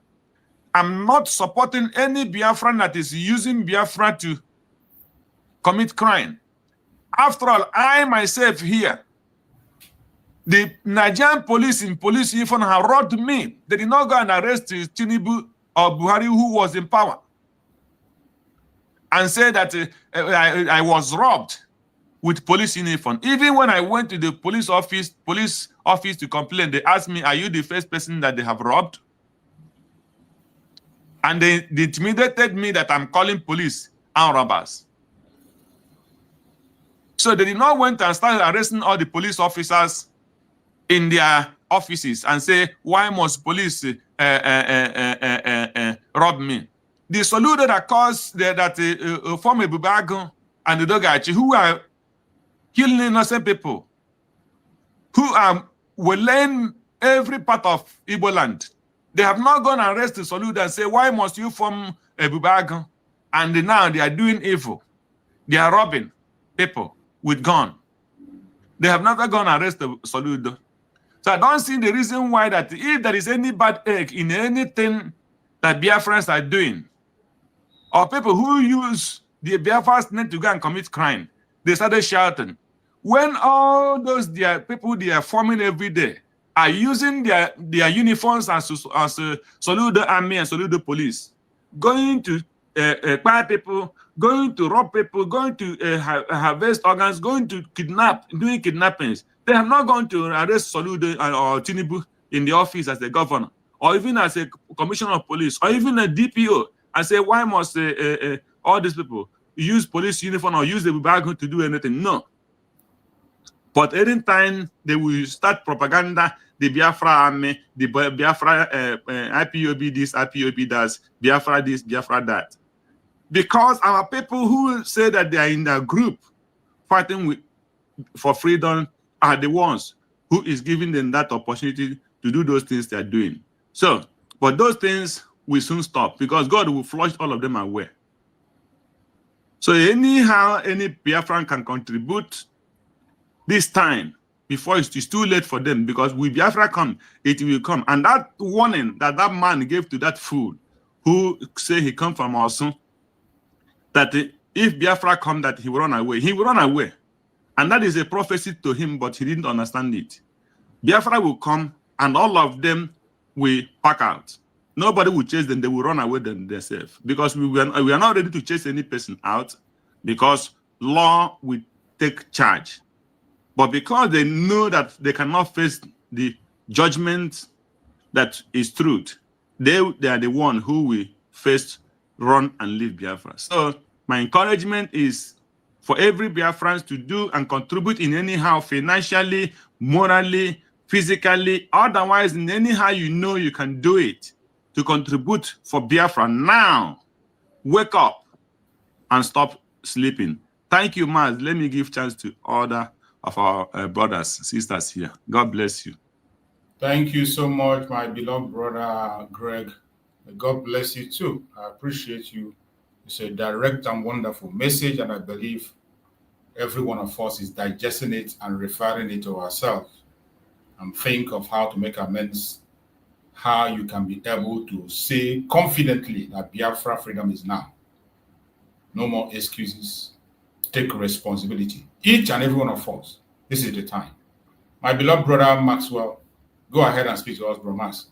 I'm not supporting any Biafran that is using Biafra to commit crime. After all, I myself here, the Nigerian police in police uniform have robbed me. They did not go and arrest Tinubu or Buhari, who was in power, and say that I was robbed with police uniform. Even when I went to the police office to complain, they asked me, are you the first person that they have robbed? And they intimidated me that I'm calling police armed robbers. So they did not went and start arresting all the police officers in their offices and say, why must police rob me? The solution that caused that form a Bubago and the Dogachi, who are killing innocent people, who are laying every part of Igbo land. They have not gone and arrest the Soludo and say, why must you form a Bubago? And now they are doing evil. They are robbing people with gun. They have never gone and arrest the Soludo. So I don't see the reason why that if there is any bad egg in anything that Biafrans are doing, or people who use the Biafrans need to go and commit crime, they started shouting. When all those people they are forming every day are using their uniforms as Soludo army and Soludo police, going to buy people, going to rob people, going to harvest organs, going to kidnap, doing kidnappings. They have not gone to arrest Soludo or Tinubu in the office as the governor, or even as a commissioner of police, or even a DPO, and say, why must all these people use police uniform or use the Bible to do anything? No. But anytime they will start propaganda, the Biafra army, the Biafra IPOB this, IPOB that, Biafra this, Biafra that. Because our people who say that they are in a group fighting for freedom are the ones who is giving them that opportunity to do those things they are doing. So, but those things will soon stop because God will flush all of them away. So anyhow, any Biafran can contribute this time before it's too late for them, because when Biafra come, it will come. And that warning that man gave to that fool who say he come from Osun, that if Biafra come, that he will run away. He will run away. And that is a prophecy to him, but he didn't understand it. Biafra will come, and all of them will pack out. Nobody will chase them. They will run away themselves. Because we are not ready to chase any person out, because law will take charge. But because they know that they cannot face the judgment that is truth, they are the one who will first run and leave Biafra. So my encouragement is for every Biafrans to do and contribute in anyhow, financially, morally, physically, otherwise in anyhow you know you can do it, to contribute for Biafra now. Wake up and stop sleeping. Thank you, Maz. Let me give chance to other of our brothers, sisters here. God bless you. Thank you so much, my beloved brother Greg. God bless you too. I appreciate you. It's a direct and wonderful message, and I believe every one of us is digesting it and referring it to ourselves and think of how to make amends, how you can be able to say confidently that Biafra freedom is now. No more excuses. Take responsibility. Each and every one of us. This is the time. My beloved brother Maxwell, go ahead and speak to us, bro Max.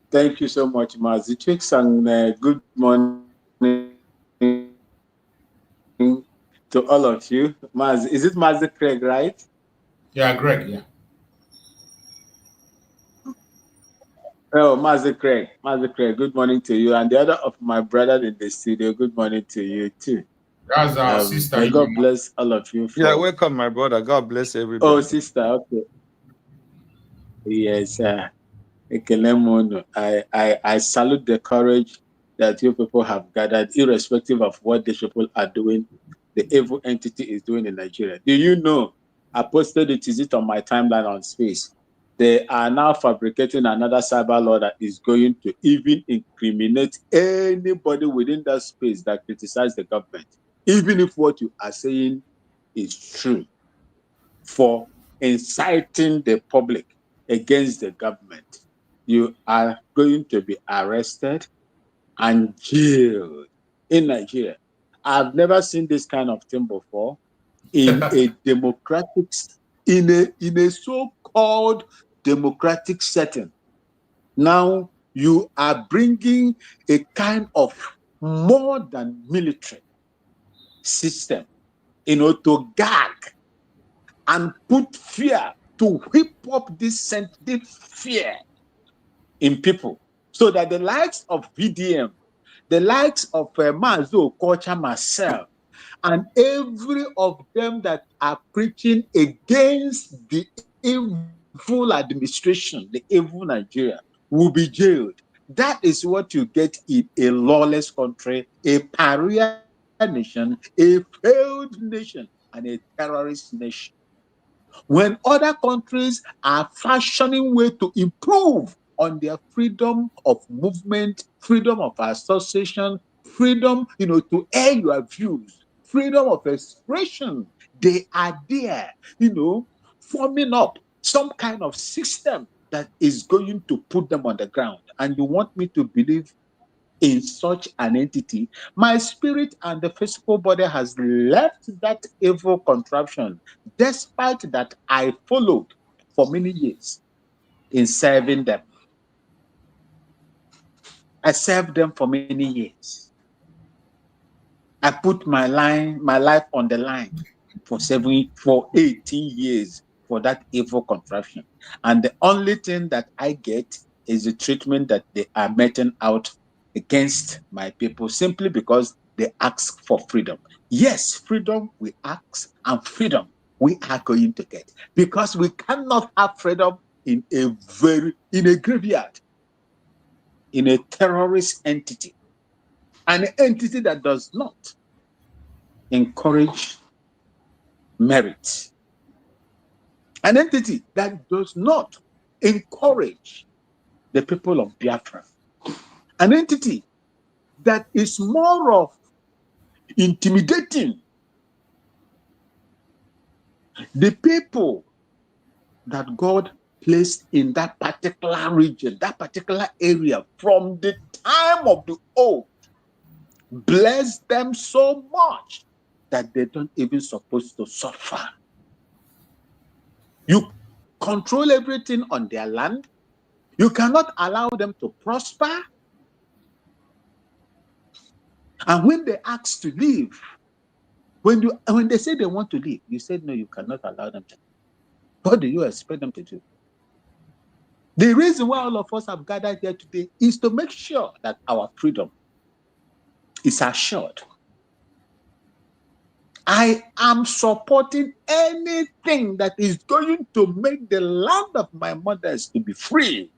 Thank you so much, Mazitwix, and good morning to all of you. Maz, is it Mazi Craig, right? Yeah, Greg, yeah. Oh, Mazi Craig, good morning to you. And the other of my brothers in the studio, good morning to you too. That's our sister. May God bless all of you. Yeah, welcome, my brother. God bless everybody. Oh, sister, okay. Yes, I salute the courage that you people have gathered, irrespective of what these people are doing, the evil entity is doing in Nigeria. Do you know? I posted it, is it on my timeline on Space? They are now fabricating another cyber law that is going to even incriminate anybody within that space that criticizes the government, even if what you are saying is true, for inciting the public against the government. You are going to be arrested and jailed in Nigeria. I've never seen this kind of thing before in a democratic, in a so-called democratic setting. Now you are bringing a kind of more than military system, to gag and put fear, to whip up this fear in people, so that the likes of VDM, the likes of Mazo, Kocha, myself, and every of them that are preaching against the evil administration, the evil Nigeria, will be jailed. That is what you get in a lawless country, a pariah nation, a failed nation, and a terrorist nation. When other countries are fashioning ways to improve on their freedom of movement, freedom of association, freedom, to air your views, freedom of expression, they are there, forming up some kind of system that is going to put them on the ground. And you want me to believe in such an entity? My spirit and the physical body has left that evil contraption, despite that I followed for many years in serving them. I served them for many years. I put my life on the line for 18 years for that evil contraption. And the only thing that I get is the treatment that they are meting out against my people, simply because they ask for freedom. Yes, freedom we ask, and freedom we are going to get, because we cannot have freedom in a graveyard, in a terrorist entity, an entity that does not encourage merit, an entity that does not encourage the people of Biafra, an entity that is more of intimidating the people that God placed in that particular region, that particular area, from the time of the old, bless them so much that they don't even supposed to suffer. You control everything on their land. You cannot allow them to prosper. And when they ask to leave, when they say they want to leave, you said, no, you cannot allow them to. What do you expect them to do? The reason why all of us have gathered here today is to make sure that our freedom is assured. I am supporting anything that is going to make the land of my mothers to be free.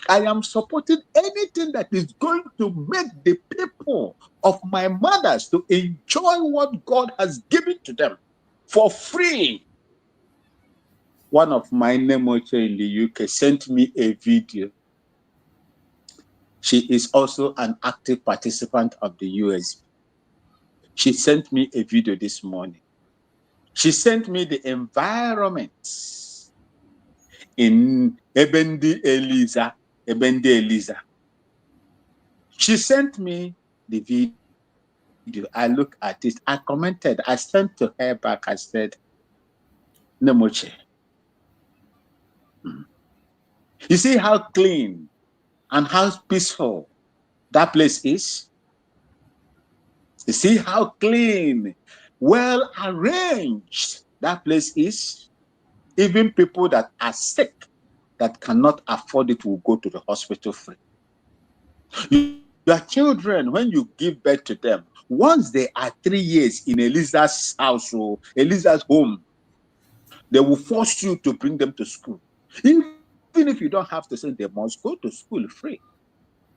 I am supporting anything that is going to make the people of my mothers to enjoy what God has given to them for free. One of my Nemoche in the UK sent me a video. She is also an active participant of the USB. She sent me a video this morning. She sent me the environment in Ebendi Eliza. She sent me the video. I look at it. I commented. I sent to her back. I said, Nemoche. You see how clean and how peaceful that place is? You see how clean, well arranged that place is? Even people that are sick, that cannot afford it, will go to the hospital free. Your children, when you give birth to them, once they are 3 years in Eliza's house or Eliza's home, they will force you to bring them to school. Even if you don't have to say they must go to school free.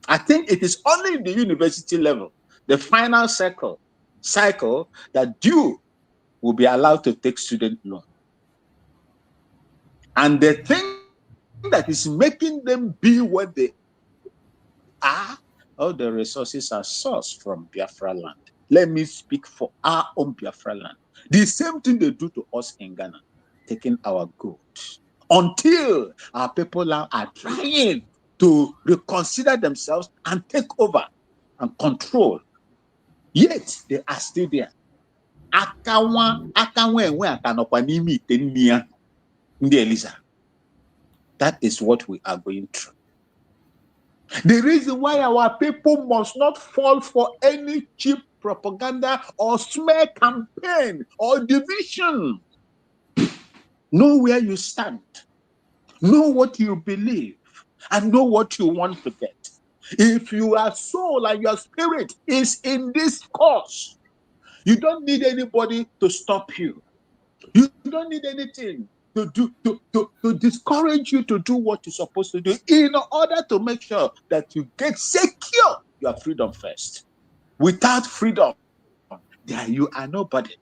I think it is only in the university level, the final cycle, that you will be allowed to take student loan. And the thing that is making them be what they are, all the resources are sourced from Biafra land. Let me speak for our own Biafra land. The same thing they do to us in Ghana, taking our goods. Until our people now are trying to reconsider themselves and take over and control. Yet they are still there. That is what we are going through. The reason why our people must not fall for any cheap propaganda or smear campaign or division. Know where you stand. Know what you believe. And know what you want to get. If your soul and your spirit is in this cause, you don't need anybody to stop you. You don't need anything to discourage you to do what you're supposed to do in order to make sure that you get secure your freedom first. Without freedom, you are nobody.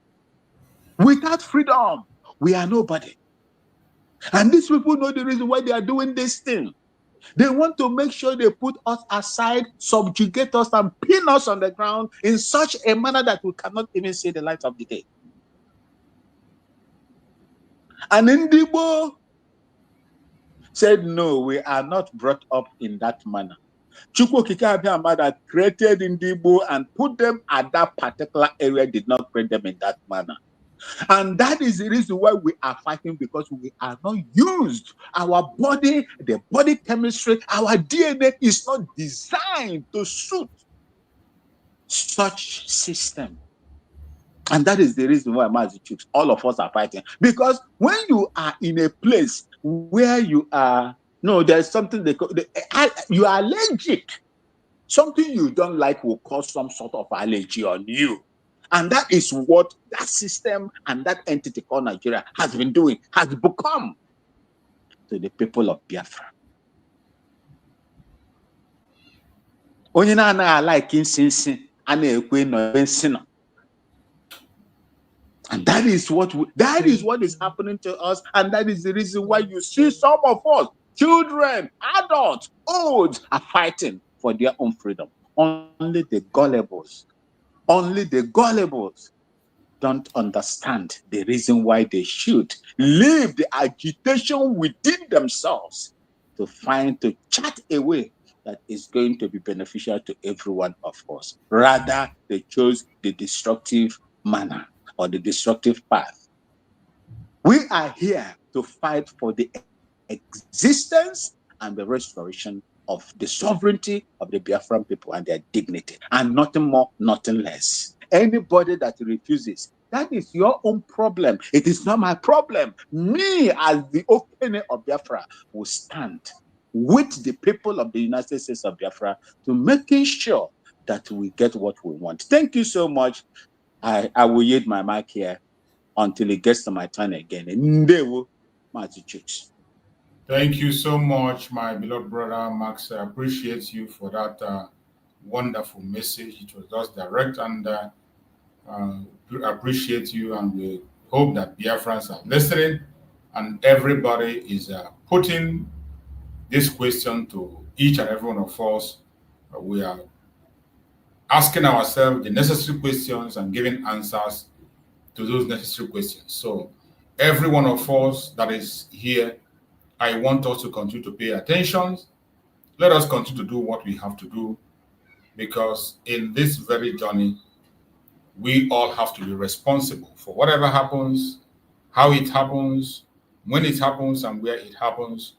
Without freedom, we are nobody. And these people know the reason why they are doing this thing. They want to make sure they put us aside, subjugate us, and pin us on the ground in such a manner that we cannot even see the light of the day. And Ndibo said, no, we are not brought up in that manner. Chukwokika Abiyamada created Ndibo and put them at that particular area, did not create them in that manner. And that is the reason why we are fighting, because we are not used. Our body, the body chemistry, our DNA is not designed to suit such system. And that is the reason why all of us are fighting. Because when you are in a place where you are, there's something you are allergic. Something you don't like will cause some sort of allergy on you. And that is what that system and that entity called Nigeria has been doing, has become to the people of Biafra. And that is what is happening to us. And that is the reason why you see some of us, children, adults, old, are fighting for their own freedom. Only the gullibles don't understand the reason why they should leave the agitation within themselves to chart a way that is going to be beneficial to every one of us. Rather, they chose the destructive manner or the destructive path. We are here to fight for the existence and the restoration of the sovereignty of the Biafran people and their dignity, and nothing more, nothing less. Anybody that refuses, that is your own problem. It is not my problem. Me, as the opener of Biafra, will stand with the people of the United States of Biafra to making sure that we get what we want. Thank you so much. I will yield my mic here until it gets to my turn again. Thank you so much, my beloved brother Max. I appreciate you for that wonderful message. It was just direct, and appreciate you, and we hope that Biafrans are listening and everybody is putting this question to each and every one of us. We are asking ourselves the necessary questions and giving answers to those necessary questions. So every one of us that is here, I want us to continue to pay attention. Let us continue to do what we have to do, because in this very journey, we all have to be responsible for whatever happens, how it happens, when it happens, and where it happens.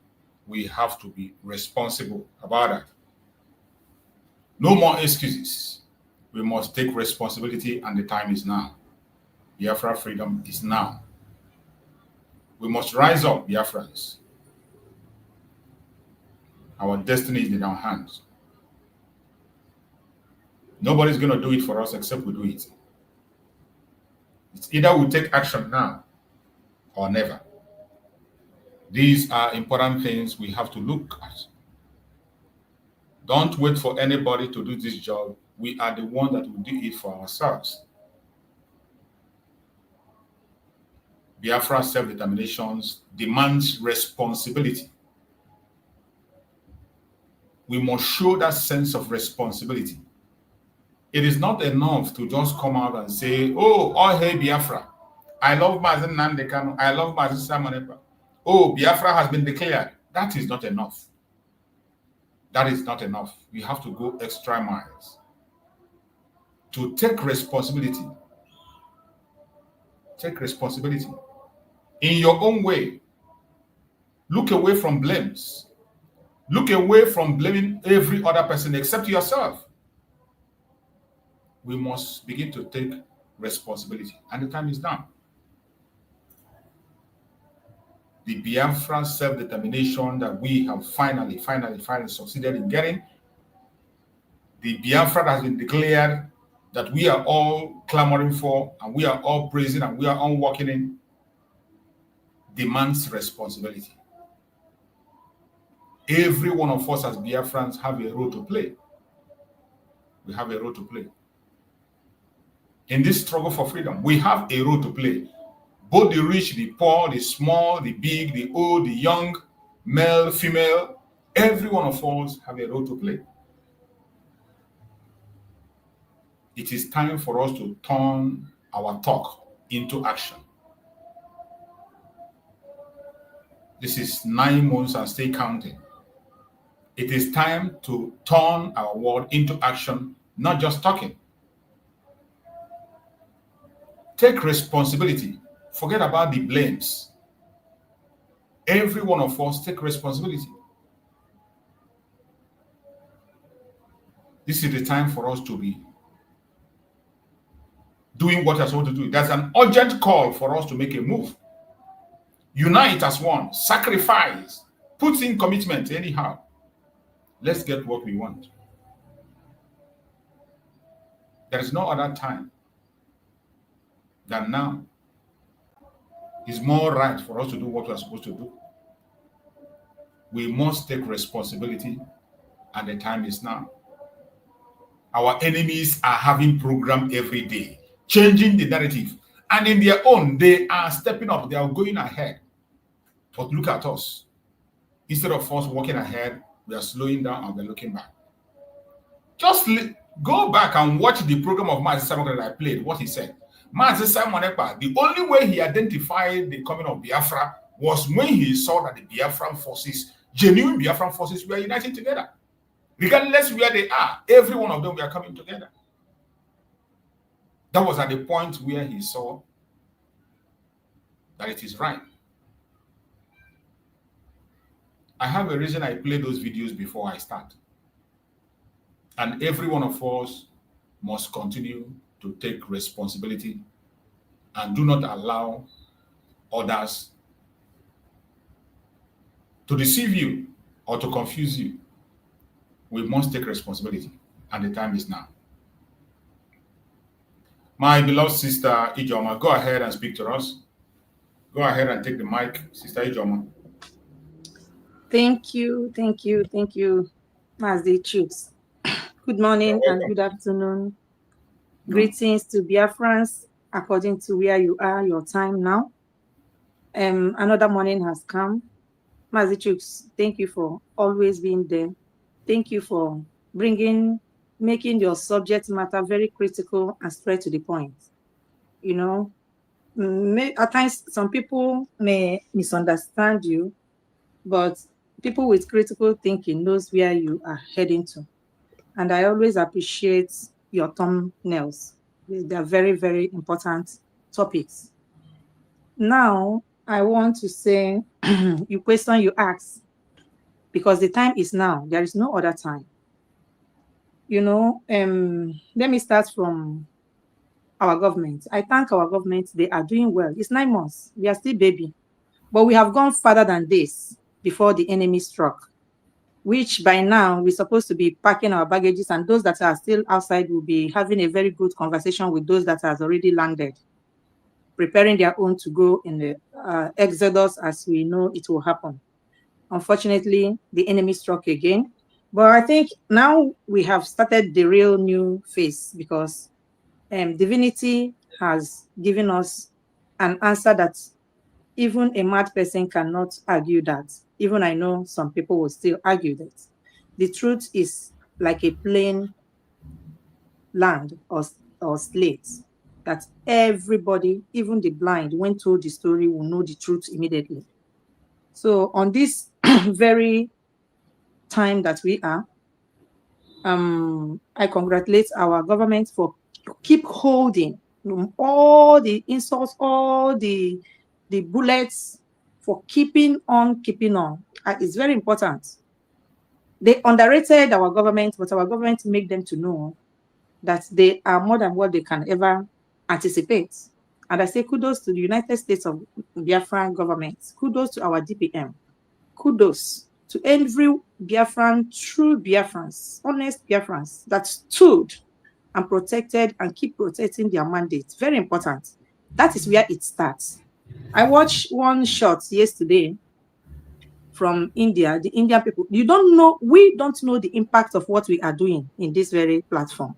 We have to be responsible about that. No more excuses. We must take responsibility, and the time is now. Biafra freedom is now. We must rise up, Biafrans. Our destiny is in our hands. Nobody's going to do it for us except we do it. It's either we take action now or never. These are important things we have to look at. Don't wait for anybody to do this job. We are the one that will do it for ourselves. Biafra self-determination demands responsibility. We must show that sense of responsibility. It is not enough to just come out and say, oh, hey, Biafra. I love Mazen Nandekano. I love Mazen Samonepa. Oh, Biafra has been declared. That is not enough. That is not enough. We have to go extra miles to take responsibility. Take responsibility in your own way. Look away from blames. Look away from blaming every other person except yourself. We must begin to take responsibility, and the time is now. The Biafra self-determination that we have finally succeeded in getting, the Biafra that has been declared, that we are all clamoring for, and we are all praising, and we are all working in, demands responsibility. Every one of us as Biafrans have a role to play. We have a role to play. In this struggle for freedom, we have a role to play. Both the rich, the poor, the small, the big, the old, the young, male, female, every one of us have a role to play. It is time for us to turn our talk into action. This is 9 months and still counting. It is time to turn our word into action, not just talking. Take responsibility. Forget about the blames. Every one of us take responsibility. This is the time for us to be doing what we're supposed to do. There's an urgent call for us to make a move. Unite as one. Sacrifice. Put in commitment anyhow. Let's get what we want. There is no other time than now. It's more right for us to do what we're supposed to do. We must take responsibility, and the time is now. Our enemies are having program every day, changing the narrative, and in their own, they are stepping up, they are going ahead. But look at us. Instead of us walking ahead, we are slowing down and we're looking back. Just go back and watch the program of Mazi Simon that I played, what he said. Mazi Simon Ekpa, the only way he identified the coming of Biafra was when he saw that the Biafran forces, genuine Biafran forces, were uniting together. Regardless where they are, every one of them were coming together. That was at the point where he saw that it is right. I have a reason I play those videos before I start. And every one of us must continue to take responsibility and do not allow others to deceive you or to confuse you. We must take responsibility, and the time is now. My beloved sister Ijoma, go ahead and speak to us. Go ahead and take the mic, Sister Ijoma. Thank you, Mazdi Chiefs. Good morning and good afternoon. Greetings to Biafrans, according to where you are, your time now. Another morning has come. Mazdi Chiefs, thank you for always being there. Thank you for making your subject matter very critical and straight to the point. You know, at times some people may misunderstand you, but people with critical thinking knows where you are heading to. And I always appreciate your thumbnails. They are very, very important topics. Now, I want to say, you question you ask, because the time is now. There is no other time. You know, let me start from our government. I thank our government. They are doing well. It's 9 months. We are still baby. But we have gone further than this before the enemy struck, which by now we're supposed to be packing our baggages, and those that are still outside will be having a very good conversation with those that has already landed, preparing their own to go in the exodus as we know it will happen. Unfortunately, the enemy struck again. But I think now we have started the real new phase, because divinity has given us an answer that even a mad person cannot argue that. Even I know some people will still argue that. The truth is like a plain land or slate, that everybody, even the blind, when told the story, will know the truth immediately. So on this very time that we are, I congratulate our government for keep holding all the insults, all the bullets, for keeping on. It's very important. They underrated our government, but our government make them to know that they are more than what they can ever anticipate. And I say kudos to the United States of Biafran government. Kudos to our DPM. Kudos to every Biafran, true Biafrans, honest Biafrans that stood and protected and keep protecting their mandate. Very important. That is where it starts. I watched one shot yesterday from India, the Indian people. We don't know the impact of what we are doing in this very platform.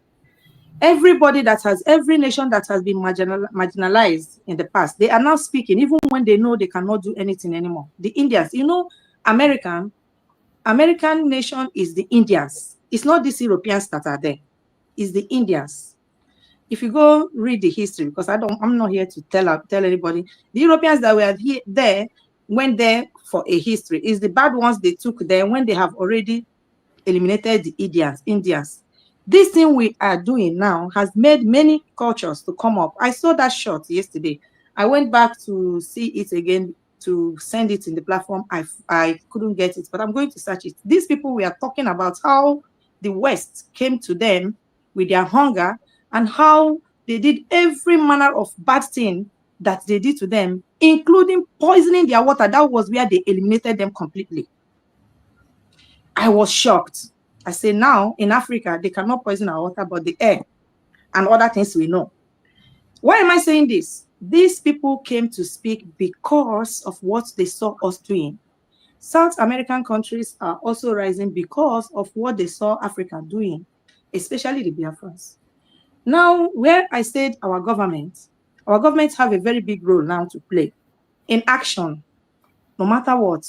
Every nation that has been marginalized in the past, they are now speaking, even when they know they cannot do anything anymore. The Indians, you know, American nation is the Indians. It's not these Europeans that are there. It's the Indians. If you go read the history, because I'm not here to tell anybody. The Europeans that were there went there for a history. It's the bad ones they took there when they have already eliminated the Indians. This thing we are doing now has made many cultures to come up. I saw that shot yesterday. I went back to see it again to send it in the platform. I couldn't get it, but I'm going to search it. These people, we are talking about how the West came to them with their hunger and how they did every manner of bad thing that they did to them, including poisoning their water. That was where they eliminated them completely. I was shocked. I say now in Africa, they cannot poison our water, but the air and other things we know. Why am I saying this? These people came to speak because of what they saw us doing. South American countries are also rising because of what they saw Africa doing, especially the Biafrans. Now, where I said our government have a very big role now to play in action, no matter what.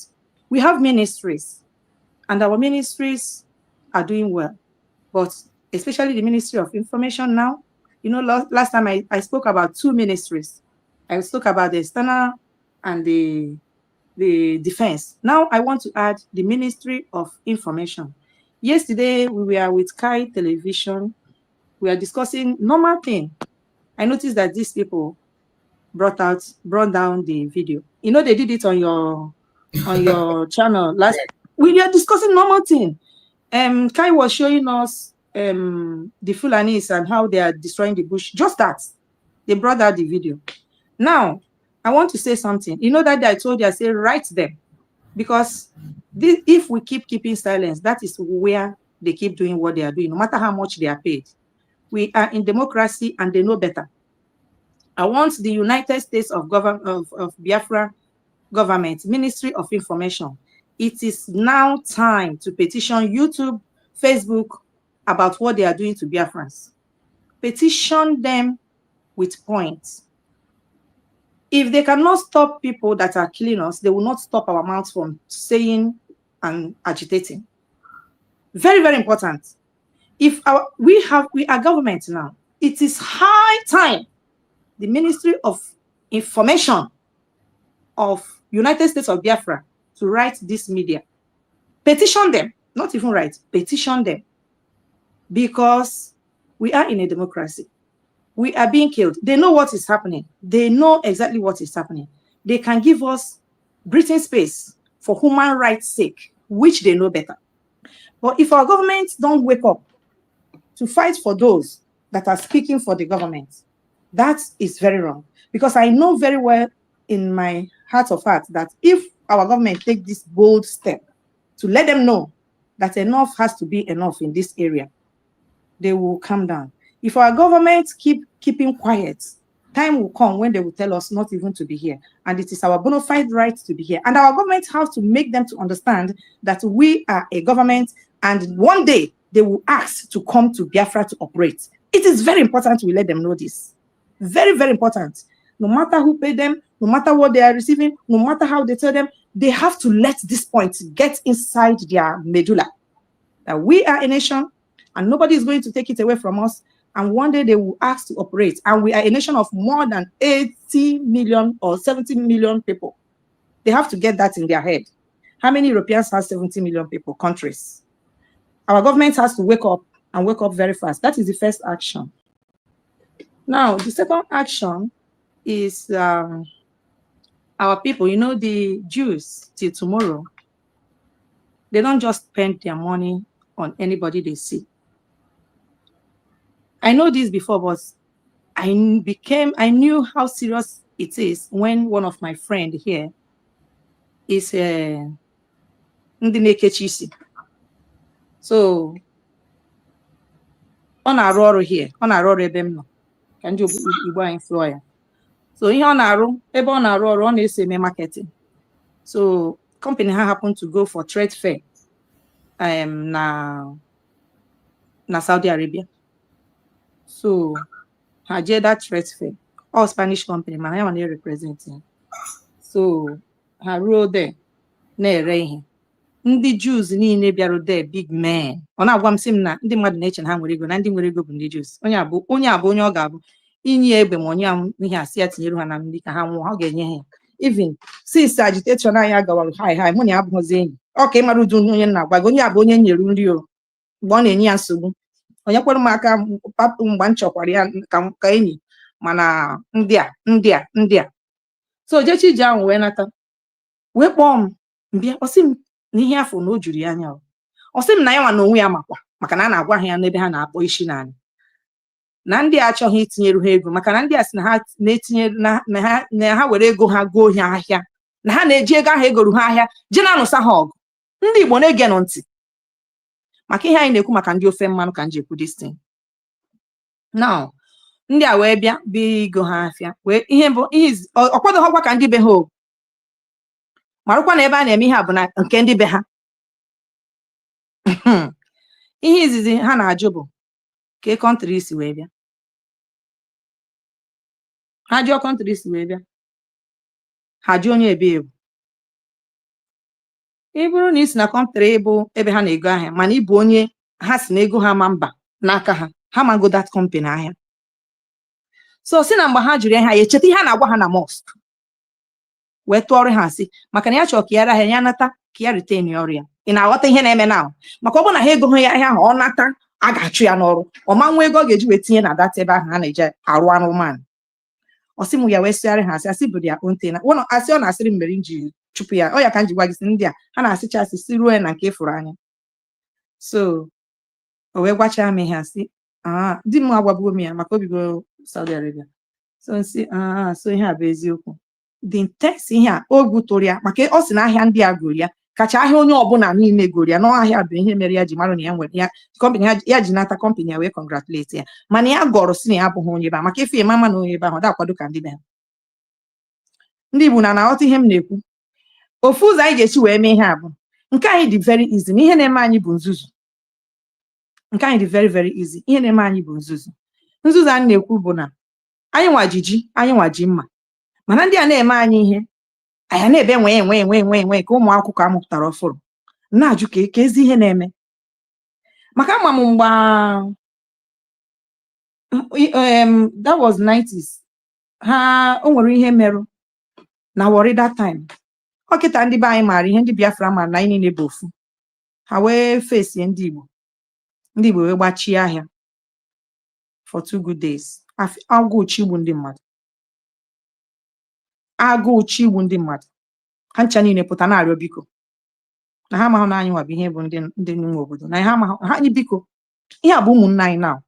We have ministries, and our ministries are doing well, but especially the Ministry of Information now. You know, last time I spoke about two ministries. I spoke about the external and the defense. Now I want to add the Ministry of Information. Yesterday, we were with Kai Television. We are discussing normal thing. I noticed that these people brought down the video. You know, they did it on your channel last. We are discussing normal thing. Kai was showing us the Fulanis and how they are destroying the bush. Just that. They brought out the video. Now, I want to say something. You know that I told you, I say, write them. Because if we keeping silence, that is where they keep doing what they are doing, no matter how much they are paid. We are in democracy and they know better. I want the United States of Biafra government, Ministry of Information. It is now time to petition YouTube, Facebook about what they are doing to Biafrans. Petition them with points. If they cannot stop people that are killing us, they will not stop our mouths from saying and agitating. Very, very important. If we are government now, it is high time the Ministry of Information of United States of Biafra to write this media. Petition them, not even write, petition them. Because we are in a democracy. We are being killed. They know what is happening. They know exactly what is happening. They can give us breathing space for human rights' sake, which they know better. But if our government don't wake up to fight for those that are speaking for the government, that is very wrong. Because I know very well in my heart of heart that if our government take this bold step to let them know that enough has to be enough in this area, they will calm down. If our government keeping quiet, time will come when they will tell us not even to be here. And it is our bona fide right to be here. And our government has to make them to understand that we are a government and one day they will ask to come to Biafra to operate. It is very important we let them know this. Very, very important. No matter who paid them, no matter what they are receiving, no matter how they tell them, they have to let this point get inside their medulla. That we are a nation and nobody is going to take it away from us. And one day they will ask to operate. And we are a nation of more than 80 million or 70 million people. They have to get that in their head. How many Europeans have 70 million people, countries? Our government has to wake up and wake up very fast. That is the first action. Now, the second action is our people, you know, the Jews till tomorrow, they don't just spend their money on anybody they see. I know this before, but I knew how serious it is when one of my friends here is so on a roar here, on a roar ebem. Can you buy in Florida? So here on a row, on a roar on is marketing. So company happened to go for trade fair na Saudi Arabia. So I did that trade fair. All Spanish company, man, I am representing. So I rode there. Ndị Jews niile bịara there, big man. Ọ na-agwa m sị m na ndị mmadụ na-eche na ha nwere ego na ndị nwere ego bụ ndị Jews. Onye abụ onye ọ ga-abụ inye egbe ma onye ihe asị ya tinyere ha na ndị ka ha nwụọ, ha ga-enye ha. Even since agitation anyị agawara high mụ na ya abụghịzi enyi. Ọ ka ị mara ụdị onye na-agwa gị, onye abụ onye nyere nri o mgbe ọ na-enye ya nsogbu. Onye kwere m aka mgbe m chọkwara ya ka enyi mana ndị a. So Jechi ji ahụ wee nata. Wee kpọọ m mbịa ọsị m n'ihe afọ na o juru ya anya. Ọ sị m na ya nwa na onwe ya makwa maka na a na-agwa ha ya n'ebe ha na-akpọ isi n'ala. Na ndị achọghị itinyere ha ego maka na ndị a sị na ha na-etinye na ha were ego ha goo ha ahịa. Na ha na-eji ego ahụ egoro ha ahịa je na-anụsa ha ọgụ. Ndị Igbo na-ege nụ ntị. Maka ihe anyị na-ekwu maka ndị ofe mmanụ ka nji ekwu this thing. Now, ndị a wee bịa bigo ha afịa. Wee ihe bụ ọkwado ha gwa ka ndị be ha. Marụkwa na ebe a na-eme ihe a bụ na nke ndị be ha. Ihe izizi ha na-ajụ bụ ka kọntrị si wee bịa. Ha jụọ kọntrị si wee bịa. Ha jụọ onye ebe ebu. Ị bụrụ na isi na kọntrị bụ ebe ha na-ego ahịa mana ịbụ onye ha si na ego ha ma mba n'aka ha ma go that company ahịa. So si na mgbe ha jụrụ ha ya echeta ihe a na-agwa ha na mosque. Wee tụọrọ ha asị maka na ya chọrọ ka ya ahịa ya nata ka ya retain ọrụ. Ị na-aghọta ihe na-eme now? Maka ọ bụ na ha ego ya ihe ahụ ọ nata a ga-achụ ya n'ọrụ. Ọ ma nwa ego ọ ga-eji wee tinye na data ebe ahụ ha na-eje arụ anụmanụ. Ọ sị m ya wee sịarị ha asị bụ dia onte na ụlọ asị ọ na-asịrị mmeri nji chụpụ ya. Ọ ya ka m ji gwa gị sị ndị a ha na-asịcha asị si ruo na nke ịfụrụ anya. So o wee gwacha m ihe asị di m agwabugo m ya maka obigo Saudi Arabia. So nsị so ihe a bụ eziokwu. The intense ihe a o gbutụrụ ya maka ọ sị na ahịa ndị a goro ya kacha ahịa onye ọbụla niile goro ya n'ahịa bụ ihe mere ya ji mara na ya nwere ya company ya ji nata company ya wee congratulate ya, mana ya gọrọ si na ya abụghị onye ebe ahụ maka ife mama na onye ebe ahụ da-akwado ka ndị be ha. Ndị Igbo na-aghọta ihe m na-ekwu. Ofu ụzọ anyị ga-esi wee mee ihe a bụ nke anyị dị very easy na ihe na-eme anyị bụ nzuzu. Nke anyị dị very very easy, ihe na-eme anyị bụ nzuzu. Nzuzu anyị na-ekwu bụ na anyị nwa jiji anyị nwa ji mma, mana ndị a na-eme anyị ihe anyị na-ebe nwee ka ụmụ akwụkwọ amụpụtara ọfụrụ na-ajụ ka ezi ihe na-eme. Maka ama m mgbe that was 90s ha o nwere ihe merụ na Warri that time. Ọkịta ndị be anyị maara ihe ndị Biafra ma na anyị niile bụ ofu. Ha wee fesie ndị Igbo. Ndị Igbo wee gbachie ahịa for 2 good days. Agụụ chigbu ndị mmadụ. Agụụ chigbu ndị mmadụ. Ha ncha niile pụta na-arịọ biko na ha amaghị na anyị nwa bụ ihe bụ ndị nwe obodo na ha amaghị ha anyị biko ihe a bụ ụmụnna anyị now.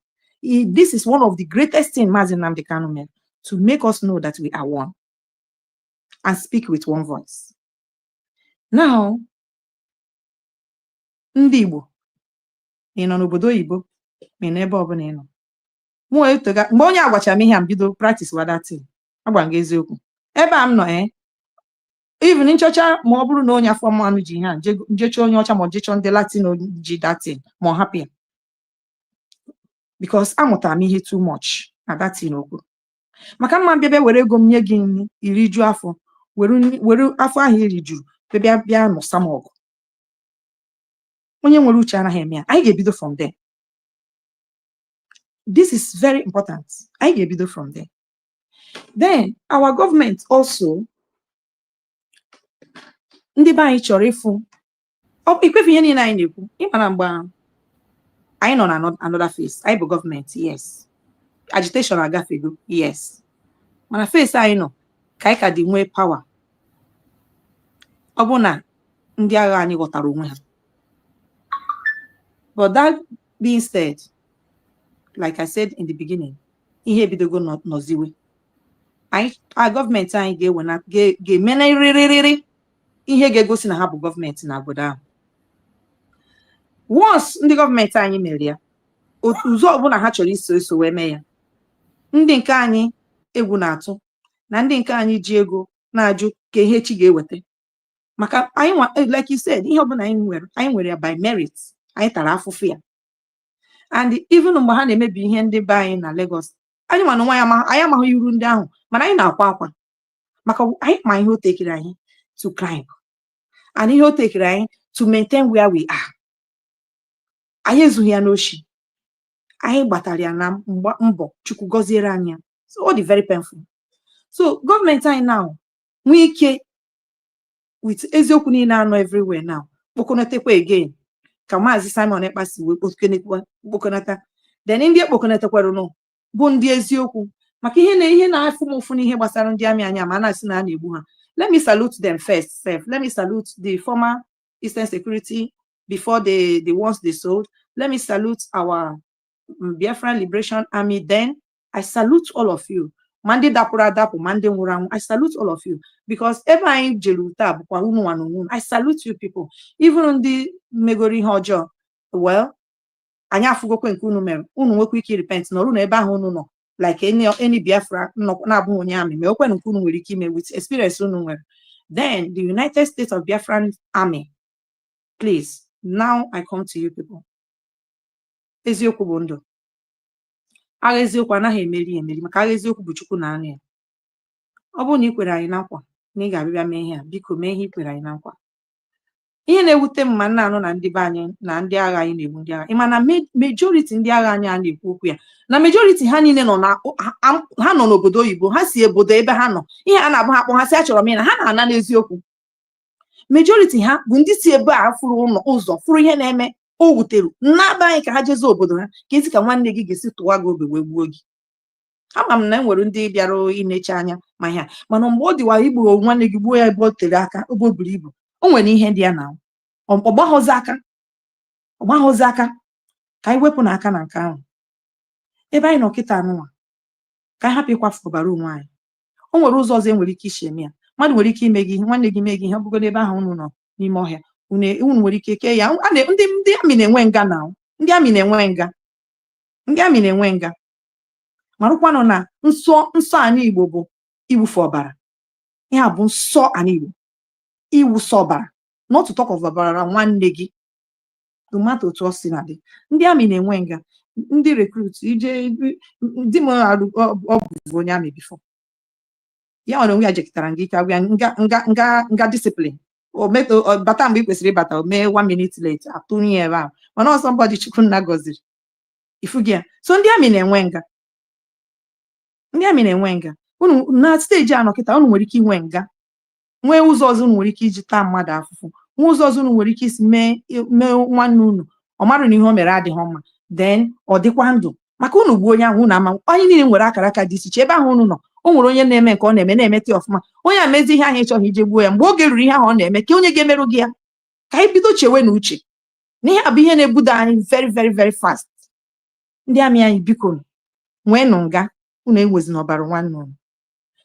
This is one of the greatest things Maazị Nnamdi Kanu mere to make us know that we are one and speak with one voice. Now ndị Igbo ị nọ n'obodo oyibo ma n'ebe ọbụla ị nọ mgbe onye agwachara m ihe a mbido practice wadatin agwa m eziokwu ebe a m nọ even nchọcha ma ọ bụrụ na onye afọ mmanụ ji ihe a njecha onye ọcha ma njecha ndị Latin ji datin ma ọ hapụ ya because amụtara m ihe too much na datin okwu. Maka mma bịa were ego m nye gị nri iri ju afọ were afọ ahụ iri juru bịa nụsa m ọgụ. Onye nwere uche anaghị eme ya. Anyị ga-ebido from there. This is very important. Anyị ga-ebido from there. Then our government also ndị be anyị chọrọ ịfụ ikwefu ihe niile anyị na-ekwu. Ịmana mgbe anyị nọ na another phase. Anyị bụ gọọmenti, yes. Agitation agafego, yes. Mana phase anyị nọ ka anyị ka dị nwee power. Ọ bụ na ndị agha anyị ghọtara onwe ha. But that being said, like I said in the beginning, ihe bidogo nọziwe. Our gọọmenti anyị ga-emenerịrịrị ihe ga-egosi na ha bụ gọọmenti na obodo ahụ. Once ndị gọọmenti anyị mere ya, ụzọ ọbụla ha chọrọ iso wee mee ya. Ndị nke anyị egwu na-atụ na ndị nke anyị ji ego na-ajụ ka ihe chi ga-eweta. Maka anyị like you said, ihe ọbụla anyị nwere ya by merit. Anyị tara afụfụ ya. And even mgbe ha na-emebi ihe ndị be anyị na Lagos, anyị ma na nwa ya anyị amaghị iru ndị ahụ, mana anyị na-akwa akwa maka anyị ma ihe o tekere anyị to climb and ihe o tekere anyị to maintain where we are. Anyị ezughị ya n'oshi. Anyị gbatara ya na mbọ Chukwu gọziere anyị. So all the very painful. So gọọmenti anyị now nwee ike with eziokwu niile anọ everywhere now kpokọnatakwa again ka Maazị Simon Ekpa si wee kpokọnata. Then ndị ekpokọnatakwarụ bụ ndị eziokwu maka ihe na-afụ m ụfụ n'ihe gbasara ndị amị anya ma na-asị na a na-egbu ha. Let me salute them first. Let me salute the former Eastern Security before the ones they sold. Let me salute our Biafran Liberation Army then. I salute all of you. Mande dapụrụ adapụ, mande nwụrụ anwụ. I salute all of you because ebe anyị jere taa bụkwa unu nwa n'onwe. I salute you people. Even ndị megoro ihe ọjọọ, well, anyị afụgokwe nke unu mere. Unu nwekwa ike repent n'ọrụ na ebe ahụ unu nọ. Like any Biafra na-abụghị onye amị, ma okwe nke unu nwere ike ime with experience unu nwere. Then the United States of Biafran Army, please, now I come to you people. Eziokwu bụ ndụ. Agha eziokwu anaghị emeri maka agha eziokwu bụ Chukwu na anya. Ọ bụrụ na ị kwere anyị na nkwa na ị ga-abịa mee ihe a, biko mee ihe ị kwere anyị na nkwa. Ihe na-ewute m ma nna anụ na ndị be anyị na ndị agha anyị na-egbu ndị agha. Ị ma na majority ndị agha anyị a na-ekwu okwu ya na majority ha niile ha nọ n'obodo oyibo, ha si obodo ebe ha nọ. Ihe a na-abụ ha kpọ ha si achọrọ m ị na ha na-ana n'eziokwu. majority ha bụ ndị si ebe a fụrụ ụzọ fụrụ ihe na-eme o wutere n'aba anyị ka ha jezi obodo ha ka esi ka nwanne gị ga-esi tụwa gị obe wee gbuo gị. Ama m na enwere ndị bịara ineche anya ma ihe mana mgbe ọ dịwa igbu nwanne gị gbuo ya ebe o tere aka ebe o buru ibu, o nwere ihe dị ya na ọgbaghozi aka ka anyị wepụ n'aka na nke ahụ. Ebe anyị nọ kịta anụnwa ka anyị hapụ ịkwafu ọbara onwe anyị. O nwere ụzọ ọzọ enwere ike isi eme ya. Mmadụ nwere ike ime gị nwanne gị mee gị ihe ọ bụgodo ebe ahụ unu nọ n'ime ọhịa unu nwere ike kee ya. Ndị amị na-enwe nga na ndị amị na-enwe nga marụkwanụ na nsọ anyị Igbo bụ iwufu ọbara. Ihe a bụ nsọ anyị Igbo, iwusa ọbara, not to talk of ọbara nwanne gị no matter otu ọ si na dị. Ndị amị na-enwe nga, ndị recruit ije ndị m ọ bụ onye amị bifo ya ọ na onwe ya jekịtara gị ka nga discipline bata mgbe ị kwesịrị ịbata o mee 1 minute late atụnye ya ebe ahụ mana ọsọ mbọdị Chukwunna gọziri ifu gị ya. So ndị amị na-enwe nga unu na steji anọ kịta unu nwere ike inwe nga, nwee ụzọ ọzọ unu nwere ike iji taa mmadụ afụfụ, nwee ụzọ ọzọ unu nwere ike isi mee nwanne unu ọ marụ na ihe o mere adịghị mma then ọ dịkwa ndụ maka unu gbuo onye ahụ unu ama. Anyị niile nwere akara aka dị iche iche. Ebe ahụ unu nọ o nwere onye na-eme nke ọ na-emete ọfụma, onye amezi ihe ahụ ịchọghị ije gbuo ya mgbe oge ruru ihe ahụ ọ na-eme ka onye ga-emerụ gị ya. Ka anyị bido chewe na uche n'ihe a bụ ihe na-ebuda anyị very very very fast. Ndị amị anyị biko nweenụ nga unu ewezi n'ọbara nwanne unu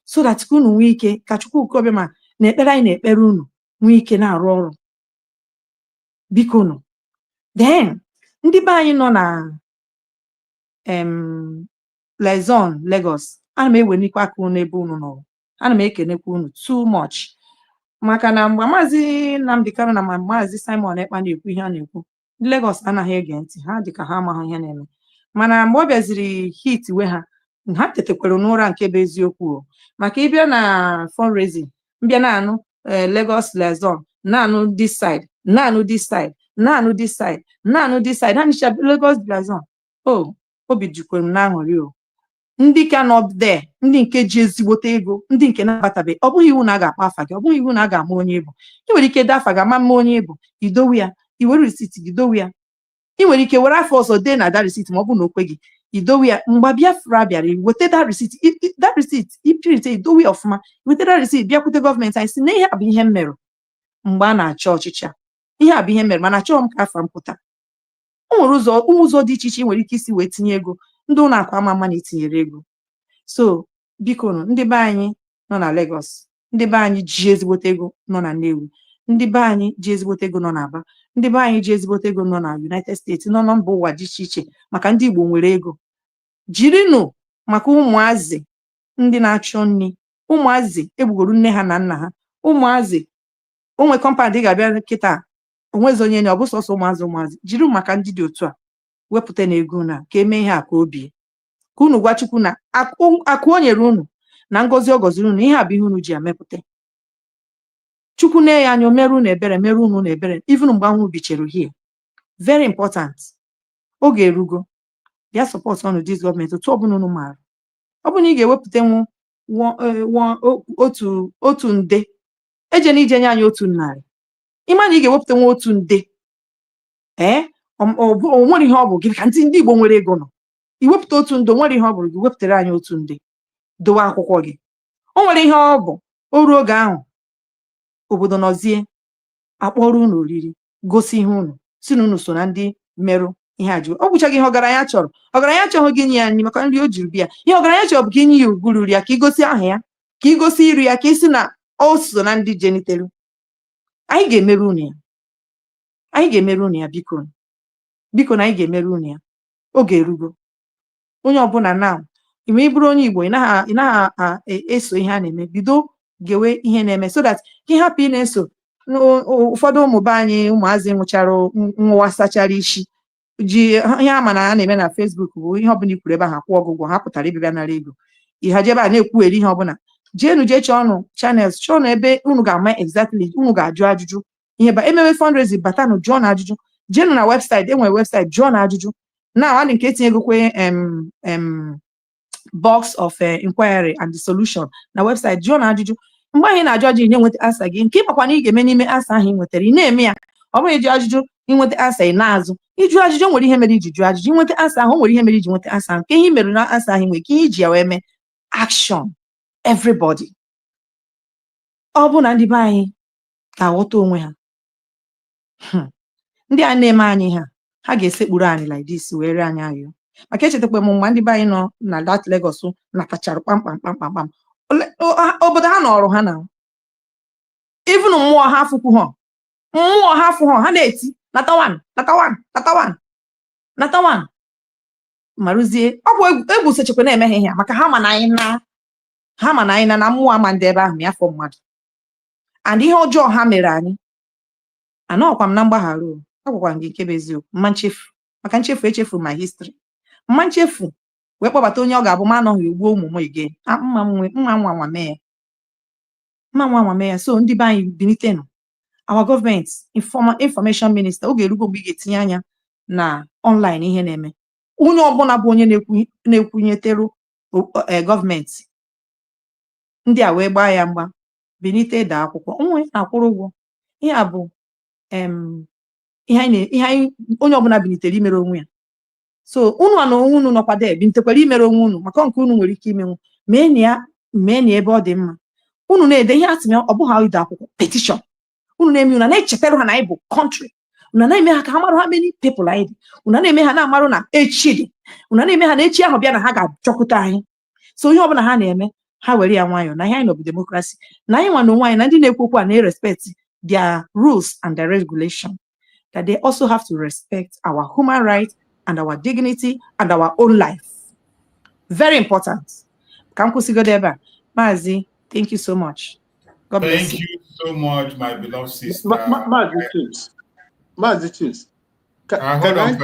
so that unu nwee ike ka Chukwu obi ma na ekpere anyị na-ekpere unu nwee ike na-arụ ọrụ biko nụ. Then ndị be anyị nọ na Lezon Lagos, ana m ewenikwa aka unu ebe unu nọ, ana m ekenekwa unu too much maka na mgbe Maazị Nnamdi Kanu na Maazị Simon Ekpa na-ekwu ihe a na-ekwu ndị Lagos anaghị ege ntị, ha dịka ha amaghị ihe na-eme. Mana mgbe ọ bịaziri hit we ha tetekwara n'ụra nke bụ eziokwu maka ịbịa na fundraising mbịa na-anụ Lagos Lezon na-anụ this side na-anụ this side na-anụ this side na-anụ this side ha nịcha Lagos Lezon obi jukwere m na-aṅụrị ndị ka nọ there, ndị nke ji ezigbote ego, ndị nke na-abatabeghị. Ọ bụghị iwu na a ga-akpa afa gị, ọ bụghị iwu na a ga-ama onye ịbụ. Ị nwere ike dee afa gị ama mma onye ịbụ idowe ya, iwere risiti gị dowe ya. Ị nwere ike were afọ ọzọ dee na da risiti ma ọ bụ na okwe gị idowe ya. Mgbe Biafra bịara weta da risiti ipirite idowe ya ọfụma, weta da risiti bịakwute gọọmenti anyị si na ihe a bụ ihe m merụ mgbe a na-achọ ọchịchị ihe a bụ ihe mere mana achọghị m ka afa m pụta. O nwere ụzọ dị iche iche ị nwere ike isi wee tinye ego ndị ụlọ akụ ama na itinyere ego. So biko ndị be anyị nọ na Lagos, ndị be anyị ji ezigbote ego nọ na Nnewi, ndị be anyị ji ezigbote ego nọ na Aba, ndị be anyị ji ezigbote ego nọ na United States, nọ na mba ụwa dị iche iche maka ndị Igbo nwere ego. Jirinụ maka ụmụazị ndị na-achọ nri, ụmụazị egbugoro nne ha na nna ha, ụmụazị onwe kọmpandị ga-abịa kịta onwezi onye ọ bụ sọsọ ụmụazị jiri maka ndị dị otu a wepụta na ego na ka eme ihe a ka obi ka unu gwa Chukwu na akụ o nyere unu na ngọzi ọ gọziri unu ihe a bụ ihe unu ji amepụta. Chukwu na ya anya mere unu ebere, mere unu na ebere even mgbe ahụ bichere here. Very important. Oge erugo bịa support ọnụ dis gọọmenti otu ọbụla unu maara. Ọ bụ na ị ga-ewepụta otu nde eje na ije nye anyị otu narị, ịma na ị ga-ewepụta otu nde o nwere ihe ọ bụ gị ka ndị Igbo nwere ego nọ iwepụta otu nde, nwere ihe ọ bụrụ gị wepụtara anyị otu nde dowe akwụkwọ gị. O nwere ihe ọ bụ o ruo oge ahụ obodo nọzie akpọrọ unu oriri gosi ihe unu si na unu so na ndị merụ ihe a ji ọ bụcha gị ihe ọgaranya chọrọ. Ọgaranya chọghị gị nye ya nri maka nri o jiri bịa. Ihe ọgaranya chọrọ bụ ka inye ya ugwu ruru ya, ka igosi aha ya, ka igosi iru ya, ka isi na o so na ndị jenitelu. Anyị ga-emerụ unu ya, anyị ga-emerụ unu ya biko na anyị ga-emerụ unu ya. Oge erugo onye ọbụla na ime ịbụrụ onye Igbo ị naghị eso ihe a na-eme, bido gewe ihe na-eme so that ihe hapụ ị na-eso ụfọdụ ụmụ be anyị ụmụazị nwụchara nwa sachara isi ji ihe ama na a na-eme na Facebook bụ ihe ọbụla ikwuru ebe ha kwụ ọgụgwọ ha pụtara ịbịa nara ego. Ịhaji ebe a na-ekwugheri ihe ọbụla jeenu jee chọọ ọnụ channels, chọọ ọnụ ebe unu ga-ama exactly unu ga-ajụ ajụjụ ihe ba emewe fundraising batanụ jụọ na ajụjụ. Jeenu na webụsaịtị, enwere webụsaịtị jụọ na ajụjụ na adị nke etinyegokwe box of inquiry and the solution na webụsaịtị jụọ na ajụjụ. mgbe anyị na-ajụ ajụ nye nweta asa gị nke ịmakwa na ị ga-eme n'ime asa ahụ ị nwetara ị na-eme ya ọ bụghị ịjụ ajụjụ inweta asa ị na-azụ ịjụ ajụjụ nwere ihe mere iji jụọ ajụjụ inweta asa ahụ nwere ihe mere iji nweta asa ahụ nke ihe mere na asa ahụ nwere ka ihe iji ya wee mee action everybody. Ọ bụ na ndị be anyị ga-aghọta onwe ha ndị a na-eme anyị ha ga-esekpuru anyị like this wee ree anyị ayọ maka echetakwa m mgbe ndị be anyị nọ na dat Lagos natachara kpamkpam obodo ha nọrụ ha na even mmụọ ha afụkwụ ha na-eti natawan marụzie ọ bụ egwu sochekwa na-emeghe ihe maka ha ma na anyị na mmụọ ama ndị ebe ahụ ma afọ mmadụ and ihe ọjọọ ha mere anyị anọkwa m na mgbagharụ agwakwa m gị nke bụ eziokwu mma nchefu maka nchefu echefu ma history mma nchefu wee kpọbata onye ọ ga-abụ ma anọghị ugbo ụmụ m ige mma nwa mee ya so ndị be anyị bilitenụ our government information minister oge erugo mgbe ị ga-etinye anya na online ihe na-eme onye ọbụla bụ onye na-ekwunyeteru gọọmenti ndị a wee gbaa ya mgba bilite daa akwụkwọ onwe na-akwụrụ ụgwọ ihe a bụ ihe onye ọbụla bilitere imere onwe ya so unu na onwe unu nọkwa dee bilitekwara imere onwe unu maka nke unu nwere ike imenwu mee na ebe ọ dị mma unu na-ede ihe atị ọ bụghị ide akwụkwọ petition unu na-eme unu na-echetara ha na anyị bụ country unu na-eme ha ka ha marụ ha many people anyị dị unu na-eme ha na-amarụ na echi dị unu na-eme ha na echi ahụ bịa na ha ga-achọkwute anyị so onye ọbụla ha na-eme ha were ya nwayọọ na ihe anyị nọbụ demokrasi na anyị nwa na onwe anyị na ndị na-ekwu okwu a na-respect their rules and their regulation that they also have to respect our human rights and our dignity and our own life. Very important. Ka m kwụsịgodo ebe a. Maazị, thank you so much. God bless you. Thank you so much, my beloved sister. Maazị Chiefs. Hold on.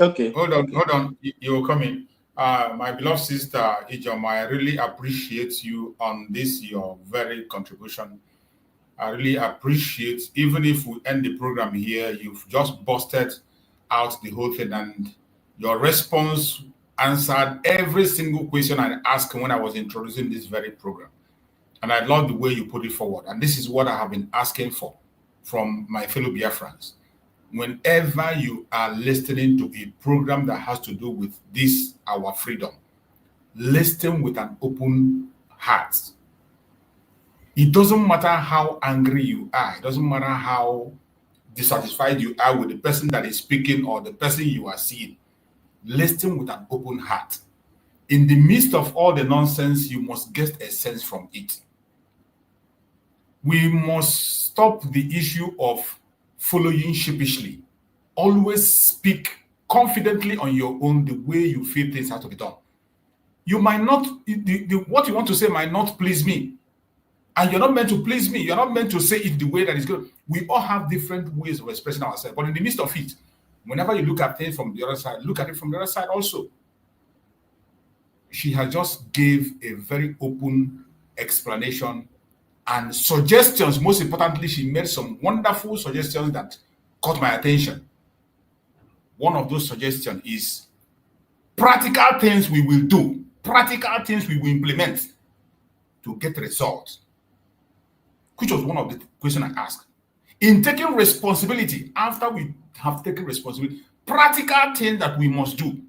Okay. Hold on. You're coming. My beloved sister, Ijoma, I really appreciate you on this, your very contribution. I really appreciate, even if we end the program here, you've just busted out the whole thing and your response answered every single question I asked when I was introducing this very program. And I love the way you put it forward. And this is what I have been asking for from my fellow Biafrans. Whenever you are listening to a program that has to do with this, our freedom, listen with an open heart. It doesn't matter how angry you are. It doesn't matter how dissatisfied you are with the person that is speaking or the person you are seeing. Listen with an open heart. In the midst of all the nonsense, you must get a sense from it. We must stop the issue of following sheepishly. Always speak confidently on your own the way you feel things have to be done. You might not, what you want to say might not please me. And you're not meant to please me. You're not meant to say it the way that is good. We all have different ways of expressing ourselves. But in the midst of it, whenever you look at things from the other side, look at it from the other side also. She has just gave a very open explanation and suggestions. Most importantly, she made some wonderful suggestions that caught my attention. One of those suggestions is practical things we will do, practical things we will implement to get results, which was one of the questions I asked. In taking responsibility, after we have taken responsibility, practical things that we must do.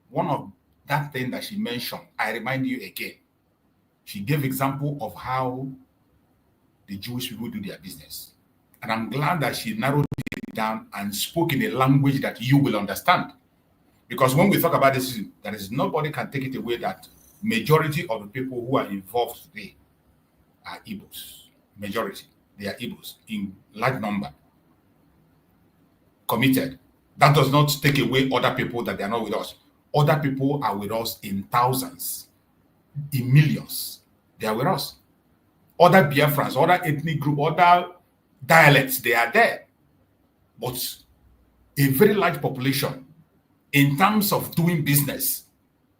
One of that thing that she mentioned, I remind you again, she gave example of how the Jewish people do their business. And I'm glad that she narrowed it down and spoke in a language that you will understand. Because when we talk about this, there is nobody can take it away that majority of the people who are involved today are Igbos. Majority, they are Igbos in large number. Committed. That does not take away other people that they are not with us. Other people are with us in thousands, in millions. They are with us. Other Biafrans, other ethnic group, other dialects, they are there. But a very large population, in terms of doing business,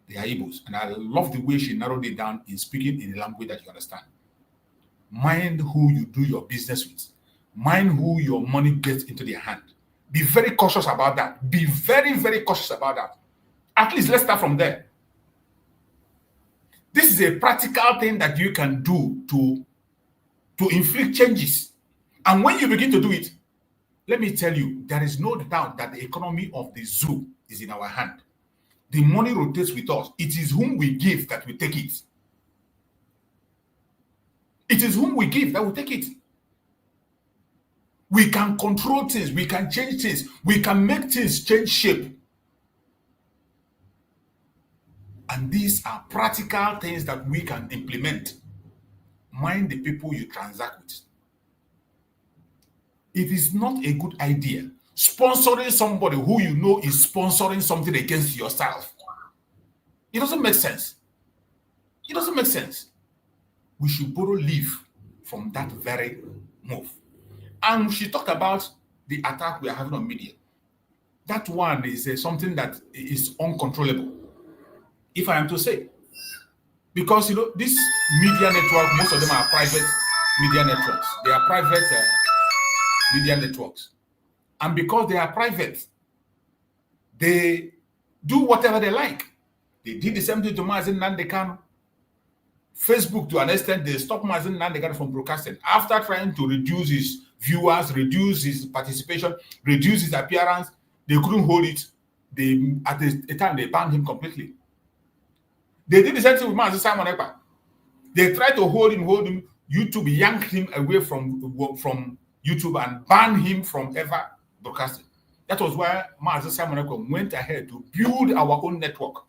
they are Igbos. And I love the way she narrowed it down in speaking in a language that you understand. Mind who you do your business with. Mind who your money gets into their hand. Be very cautious about that. Be very, very cautious about that. At least let's start from there. This is a practical thing that you can do to inflict changes. And when you begin to do it, let me tell you, there is no doubt that the economy of the zoo is in our hand. The money rotates with us. It is whom we give that we take it. It is whom we give that we take it. We can control things. We can change things. We can make things change shape. And these are practical things that we can implement. Mind the people you transact with. It is not a good idea sponsoring somebody who you know is sponsoring something against yourself. It doesn't make sense. It doesn't make sense. We should borrow leave from that very move. And she talked about the attack we are having on media. That one is something that is uncontrollable, if I am to say. Because, you know, this media network, most of them are private media networks. They are private media networks. And because they are private, they do whatever they like. They did the same thing to Mazen Nandekano. Facebook, to an extent, they stopped Mazen Nandekano from broadcasting. After trying to reduce his viewers, reduce his participation, reduce his appearance, they couldn't hold it. At the time, they banned him completely. They did the same thing with Mazen Simon Ekpa. They tried to hold him. YouTube yanked him away from YouTube and banned him from ever broadcasting. That was why Mazen Simon Ekpa went ahead to build our own network.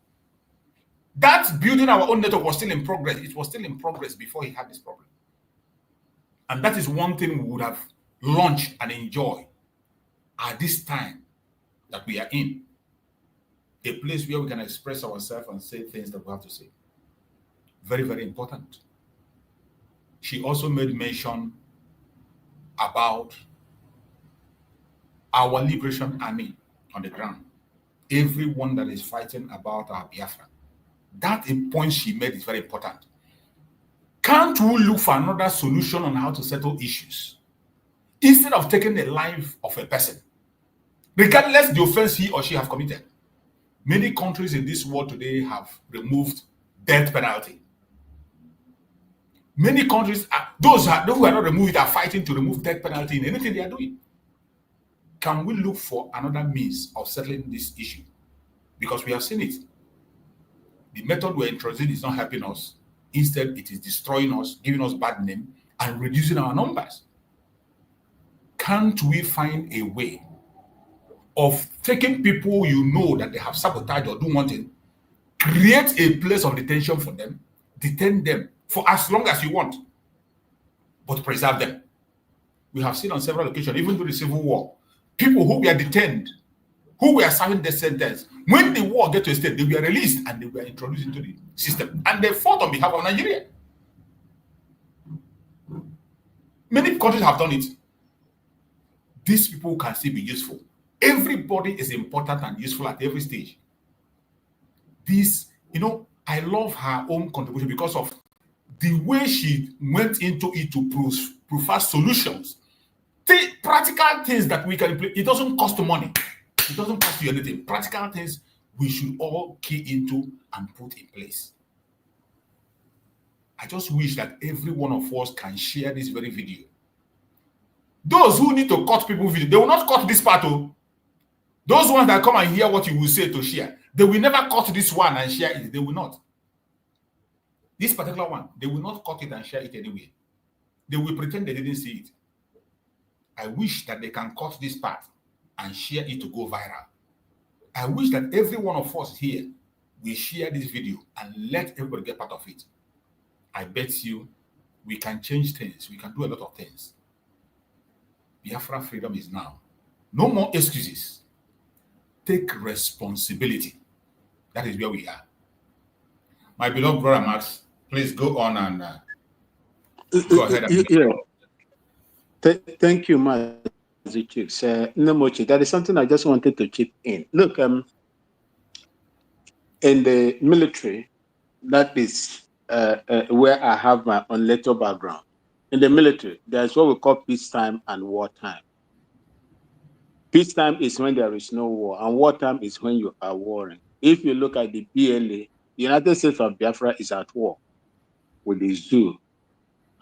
That building our own network was still in progress. It was still in progress before he had this problem. And that is one thing we would have launched and enjoyed at this time that we are in. A place where we can express ourselves and say things that we have to say. Very, very important. She also made mention about our liberation army on the ground. Everyone that is fighting about our Biafra. That point she made is very important. Can't we look for another solution on how to settle issues instead of taking the life of a person, regardless the offense he or she have committed? Many countries in this world today have removed death penalty. Many countries, those who are not removed, are fighting to remove death penalty in anything they are doing. Can we look for another means of settling this issue? Because we have seen it. The method we're introducing is not helping us. Instead, it is destroying us, giving us bad name, and reducing our numbers. Can't we find a way of taking people you know that they have sabotaged or do one thing, create a place of detention for them, detain them for as long as you want, but preserve them? We have seen on several occasions, even during the Civil War, people who were detained, who were serving death sentence, when the war get to a state, they were released and they were introduced into the system. And they fought on behalf of Nigeria. Many countries have done it. These people can still be useful. Everybody is important and useful at every stage. This, you know, I love her own contribution because of the way she went into it to provide solutions. Practical things that we can implement. It doesn't cost money. It doesn't cost you anything. Practical things we should all key into and put in place. I just wish that every one of us can share this very video. Those who need to cut people's video, they will not cut this part. Those ones that come and hear what you will say to share, they will never cut this one and share it. They will not. This particular one, they will not cut it and share it anyway. They will pretend they didn't see it. I wish that they can cut this part and share it to go viral. I wish that every one of us here will share this video and let everybody get part of it. I bet you we can change things. We can do a lot of things. Biafra freedom is now. No more excuses. Take responsibility. That is where we are. My beloved brother Max, please go on and go ahead. Thank you, Max. Nemochi, that is something I just wanted to chip in. Look, in the military, that is where I have my own little background. In the military, there's what we call peacetime and wartime. Peacetime is when there is no war, and wartime is when you are warring. If you look at the BLA, United States of Biafra is at war with the zoo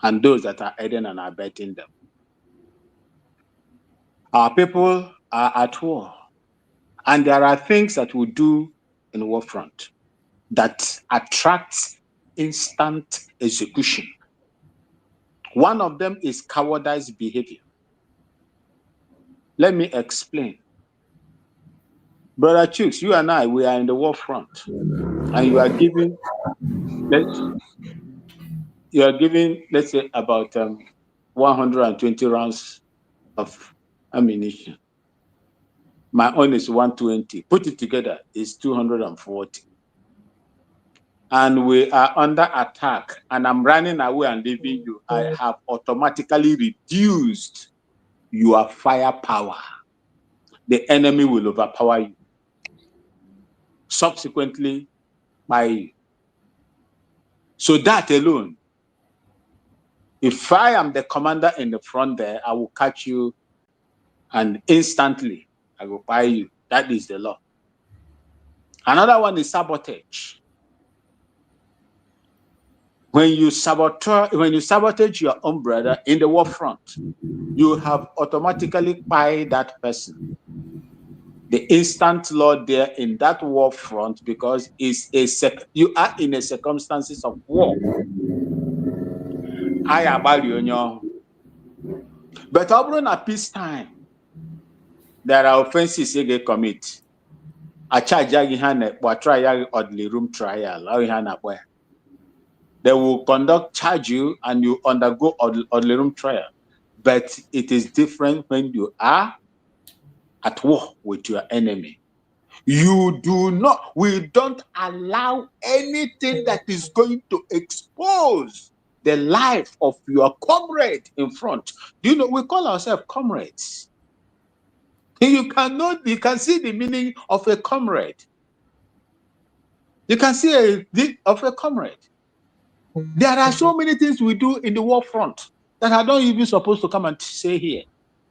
and those that are aiding and abetting them. Our people are at war, and there are things that we do in war front that attracts instant execution. One of them is cowardice behavior. Let me explain. Brother Chooks, you and I, we are in the war front, and you are giving, let's say, about 120 rounds of ammunition. My own is 120. Put it together, it's 240. And we are under attack, and I'm running away and leaving you. I have automatically reduced your firepower. The enemy will overpower you. Subsequently, by you. So that alone, if I am the commander in the front there, I will catch you and instantly I will buy you. That is the law. Another one is sabotage. When you sabotage your own brother in the war front, you have automatically buy that person. The instant law there in that war front, because you are in a circumstances of war. I about you. But over at peacetime, there are offenses you get commit. I charge you but try oddly room trial. They will charge you and you undergo oddly room trial. But it is different when you are at war with your enemy. We don't allow anything that is going to expose the life of your comrade in front. You know, we call ourselves comrades. You can see the meaning of a comrade. You can see of a comrade. There are so many things we do in the war front that I don't even supposed to come and say here,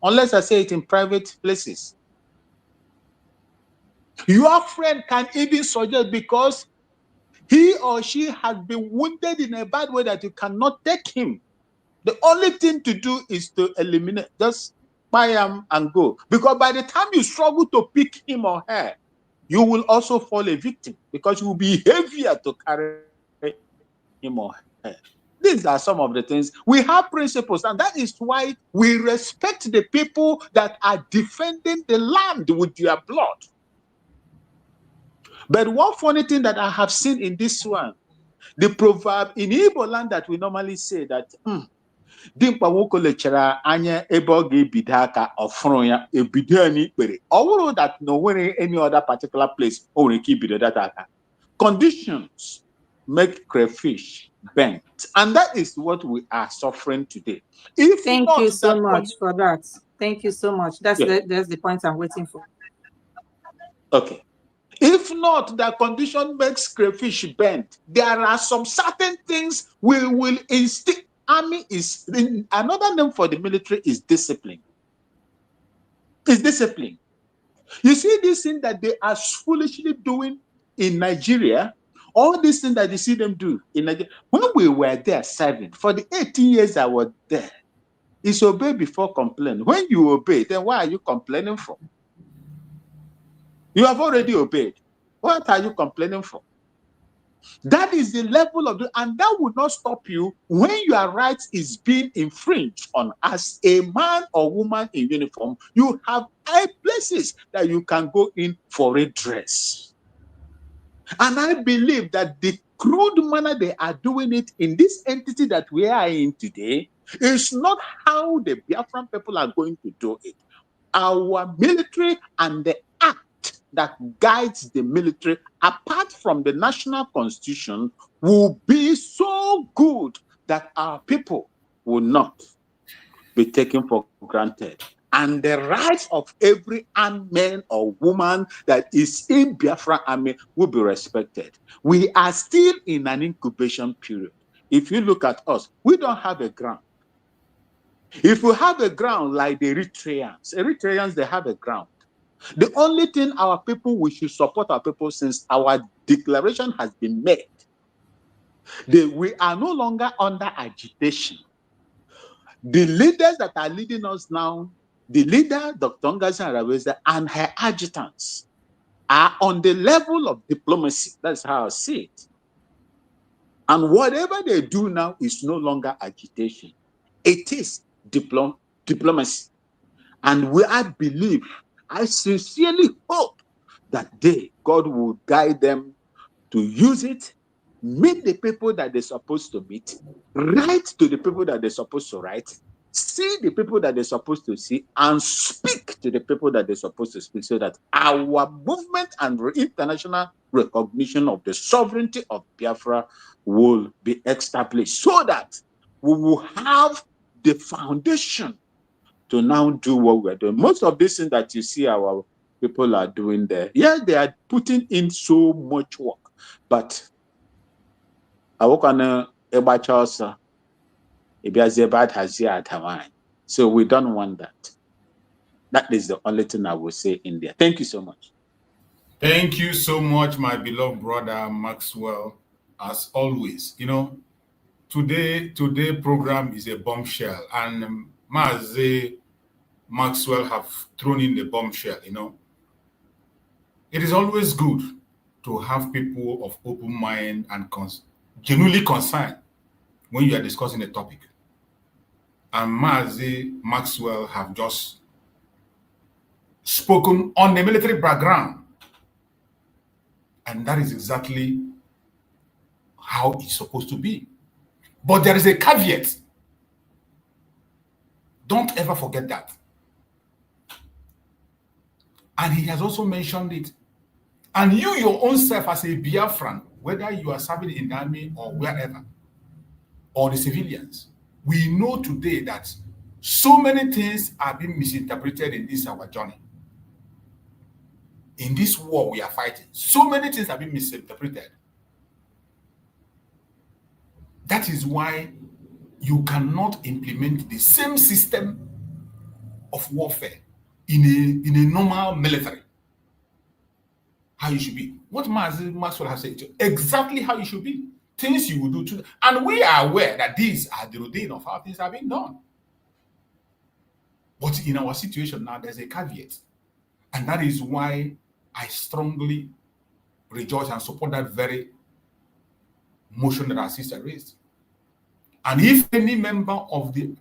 unless I say it in private places. Your friend can even suggest, because he or she has been wounded in a bad way that you cannot take him. The only thing to do is to eliminate, just buy him and go. Because by the time you struggle to pick him or her, you will also fall a victim, because you will be heavier to carry him or her. These are some of the things. We have principles, and that is why we respect the people that are defending the land with their blood. But one funny thing that I have seen in this one, the proverb in Igbo land that we normally say that dimkpa nwoke lechara anya ebe ọ ga-ebido aka ọfụrụ ya ebido n'ikpere. Ọ bụrụ that no nwere any other particular place o nwere ike ibido that aka. Conditions make crayfish bent, and that is what we are suffering today. Thank you so much for that. Thank you so much. That's the point I'm waiting for. Okay. If not, the condition makes crayfish bend. There are some certain things we will instill. Army is another name for the military is discipline. It's discipline. You see this thing that they are foolishly doing in Nigeria, all these things that you see them do in Nigeria. When we were there serving, for the 18 years I was there, it's obey before complain. When you obey, then why are you complaining for? You have already obeyed. What are you complaining for? That is the level of and that would not stop you when your rights is being infringed on. As a man or woman in uniform, you have places that you can go in for redress. And I believe that the crude manner they are doing it in this entity that we are in today is not how the Biafran people are going to do it. Our military and the act that guides the military, apart from the national constitution, will be so good that our people will not be taken for granted. And the rights of every armed man or woman that is in Biafra army will be respected. We are still in an incubation period. If you look at us, we don't have a ground. If we have a ground like the Eritreans, they have a ground. The only thing our people, we should support our people since our declaration has been made. We are no longer under agitation. The leaders that are leading us now, the leader, Dr. Ngozi Arabeza, and her adjutants are on the level of diplomacy. That's how I see it. And whatever they do now is no longer agitation. It is diplomacy. And I sincerely hope that God will guide them to use it, meet the people that they're supposed to meet, write to the people that they're supposed to write, see the people that they're supposed to see, and speak to the people that they're supposed to speak, so that our movement and international recognition of the sovereignty of Biafra will be established, so that we will have the foundation to now do what we're doing. Most of these things that you see our people are doing there, yeah, they are putting in so much work, but I work on a also. So we don't want that. That is the only thing I will say in there. Thank you so much. Thank you so much, my beloved brother Maxwell. As always, today program is a bombshell, and Maxwell have thrown in the bombshell. It is always good to have people of open mind and genuinely concerned when you are discussing a topic. And Maxwell have just spoken on the military background. And that is exactly how it's supposed to be. But there is a caveat. Don't ever forget that. And he has also mentioned it. And you, your own self as a Biafran, whether you are serving in the army or wherever, or the civilians, we know today that so many things are being misinterpreted in this our journey. In this war we are fighting, so many things are being misinterpreted. That is why you cannot implement the same system of warfare in a normal military. How you should be. What Maxwell has said, exactly how you should be. Things you will do to them. And we are aware that these are the routine of how things are being done. But in our situation now, there's a caveat. And that is why I strongly rejoice and support that very motion that our sister raised. And if any member of the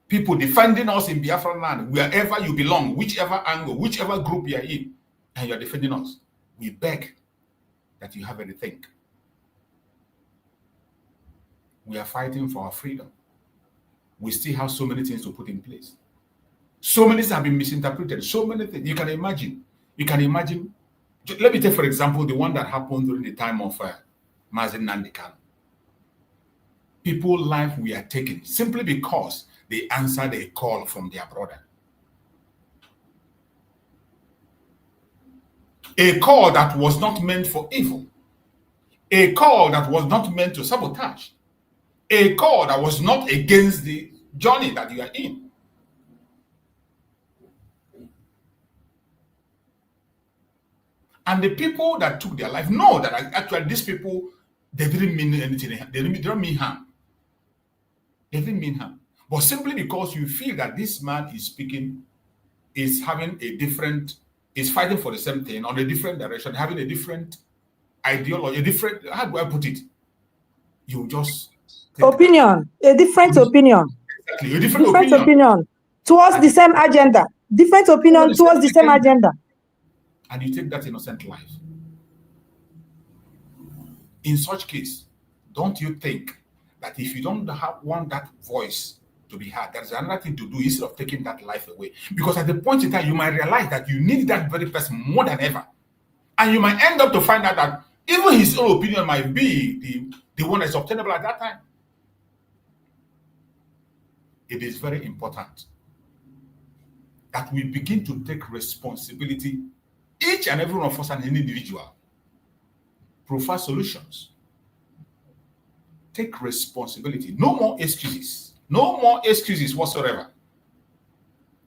people defending us in Biafra land, wherever you belong, whichever angle, whichever group you are in, and you are defending us, we beg that you have a rethink. We are fighting for our freedom. We still have so many things to put in place. So many things have been misinterpreted. So many things. You can imagine. Let me take, for example, the one that happened during the time of Mazen Nandikan. People's life we are taking simply because they answered a call from their brother. A call that was not meant for evil. A call that was not meant to sabotage. A call that was not against the journey that you are in. And the people that took their life know that actually these people, they didn't mean anything. They didn't mean harm. They didn't mean harm. But simply because you feel that this man is speaking, is having a different, is fighting for the same thing on a different direction, having a different ideology, a different, how do I put it? You just... Opinion, a different opinion. Exactly, a different opinion towards the same agenda. Different opinion towards the same agenda. And you take that innocent life. In such case, don't you think that if you don't want that voice to be heard, there's another thing to do instead of taking that life away? Because at the point in time, you might realize that you need that very person more than ever. And you might end up to find out that even his own opinion might be the one that's obtainable at that time. It is very important that we begin to take responsibility, each and every one of us as an individual. Provide solutions. Take responsibility. No more excuses. No more excuses whatsoever.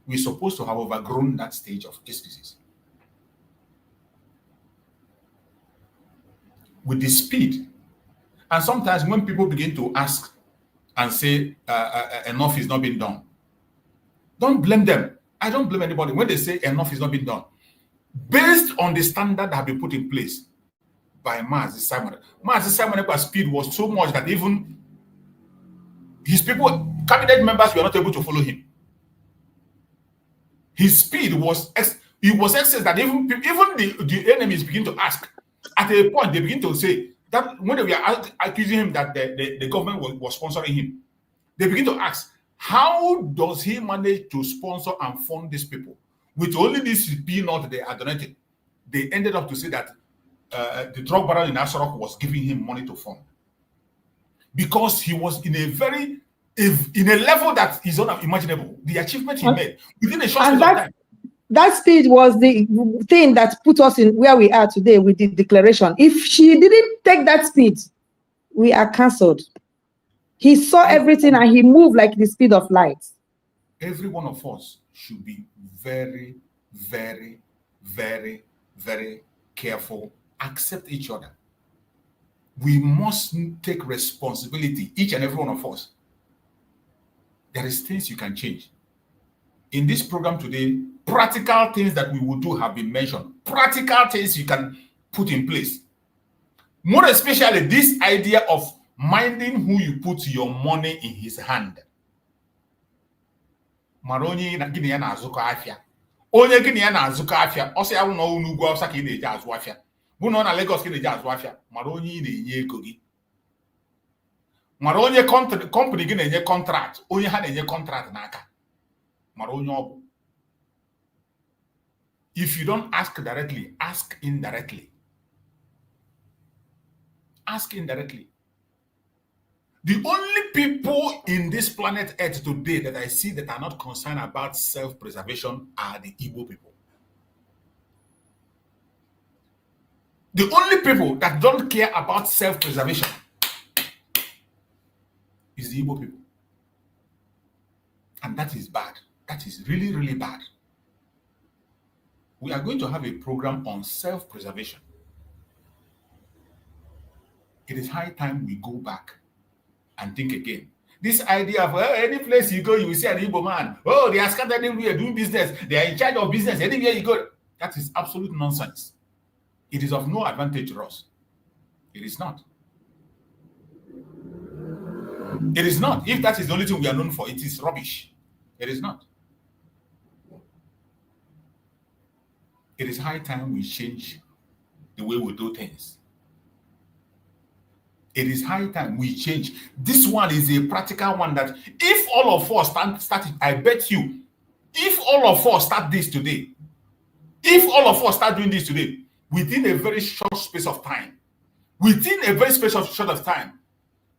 We're supposed to have overgrown that stage of excuses. with the speed. And sometimes when people begin to ask and say enough is not being done, don't blame them. I don't blame anybody when they say enough is not being done. Based on the standard that have been put in place by Mazi Simon. Mazi Simon's speed was so much that even his people, cabinet members, were not able to follow him. His speed was excess that even the enemies begin to ask. At a point, they begin to say that when they were accusing him that the government was sponsoring him, they begin to ask, how does he manage to sponsor and fund these people? With only this peanut they are donating, they ended up to say that the drug baron in Asarok was giving him money to fund. Because he was in a level that is unimaginable. The achievement he made within a short space of time. That speed was the thing that put us in where we are today with the declaration. If she didn't take that speed, we are cancelled. He saw everything and he moved like the speed of light. Every one of us should be very, very, very, very careful. Accept each other. We must take responsibility, each and every one of us. There is things you can change. In this program today, practical things that we will do have been mentioned. Practical things you can put in place. More especially this idea of minding who you put your money in his hand. Maroni na gini ya na azuko afia. Onye gini ya na azuko afia. Ose ya no unugwa osa ka ị na-eje azụ afia. Bụ na na Lagos ka ị na-eje azụ afia. Mara onye ị na-enye ego gị. Mara onye company gị na-enye contract. Onye ha na-enye contract n'aka. Mara onye ọ bụ. If you don't ask directly, ask indirectly. Ask indirectly. The only people in this planet Earth today that I see that are not concerned about self-preservation are the Igbo people. The only people that don't care about self-preservation is the Igbo people. And that is bad. That is really, really bad. We are going to have a program on self-preservation. It is high time we go back and think again. This idea of any place you go, you will see an Igbo man. Oh, they are scattered everywhere doing business. They are in charge of business. Anywhere you go. That is absolute nonsense. It is of no advantage to us. It is not. It is not. If that is the only thing we are known for, it is rubbish. It is not. It is high time we change the way we do things. It is high time we change. This one is a practical one that if all of us start it, I bet you, if all of us start this today, if all of us start doing this today, within a very short space of time,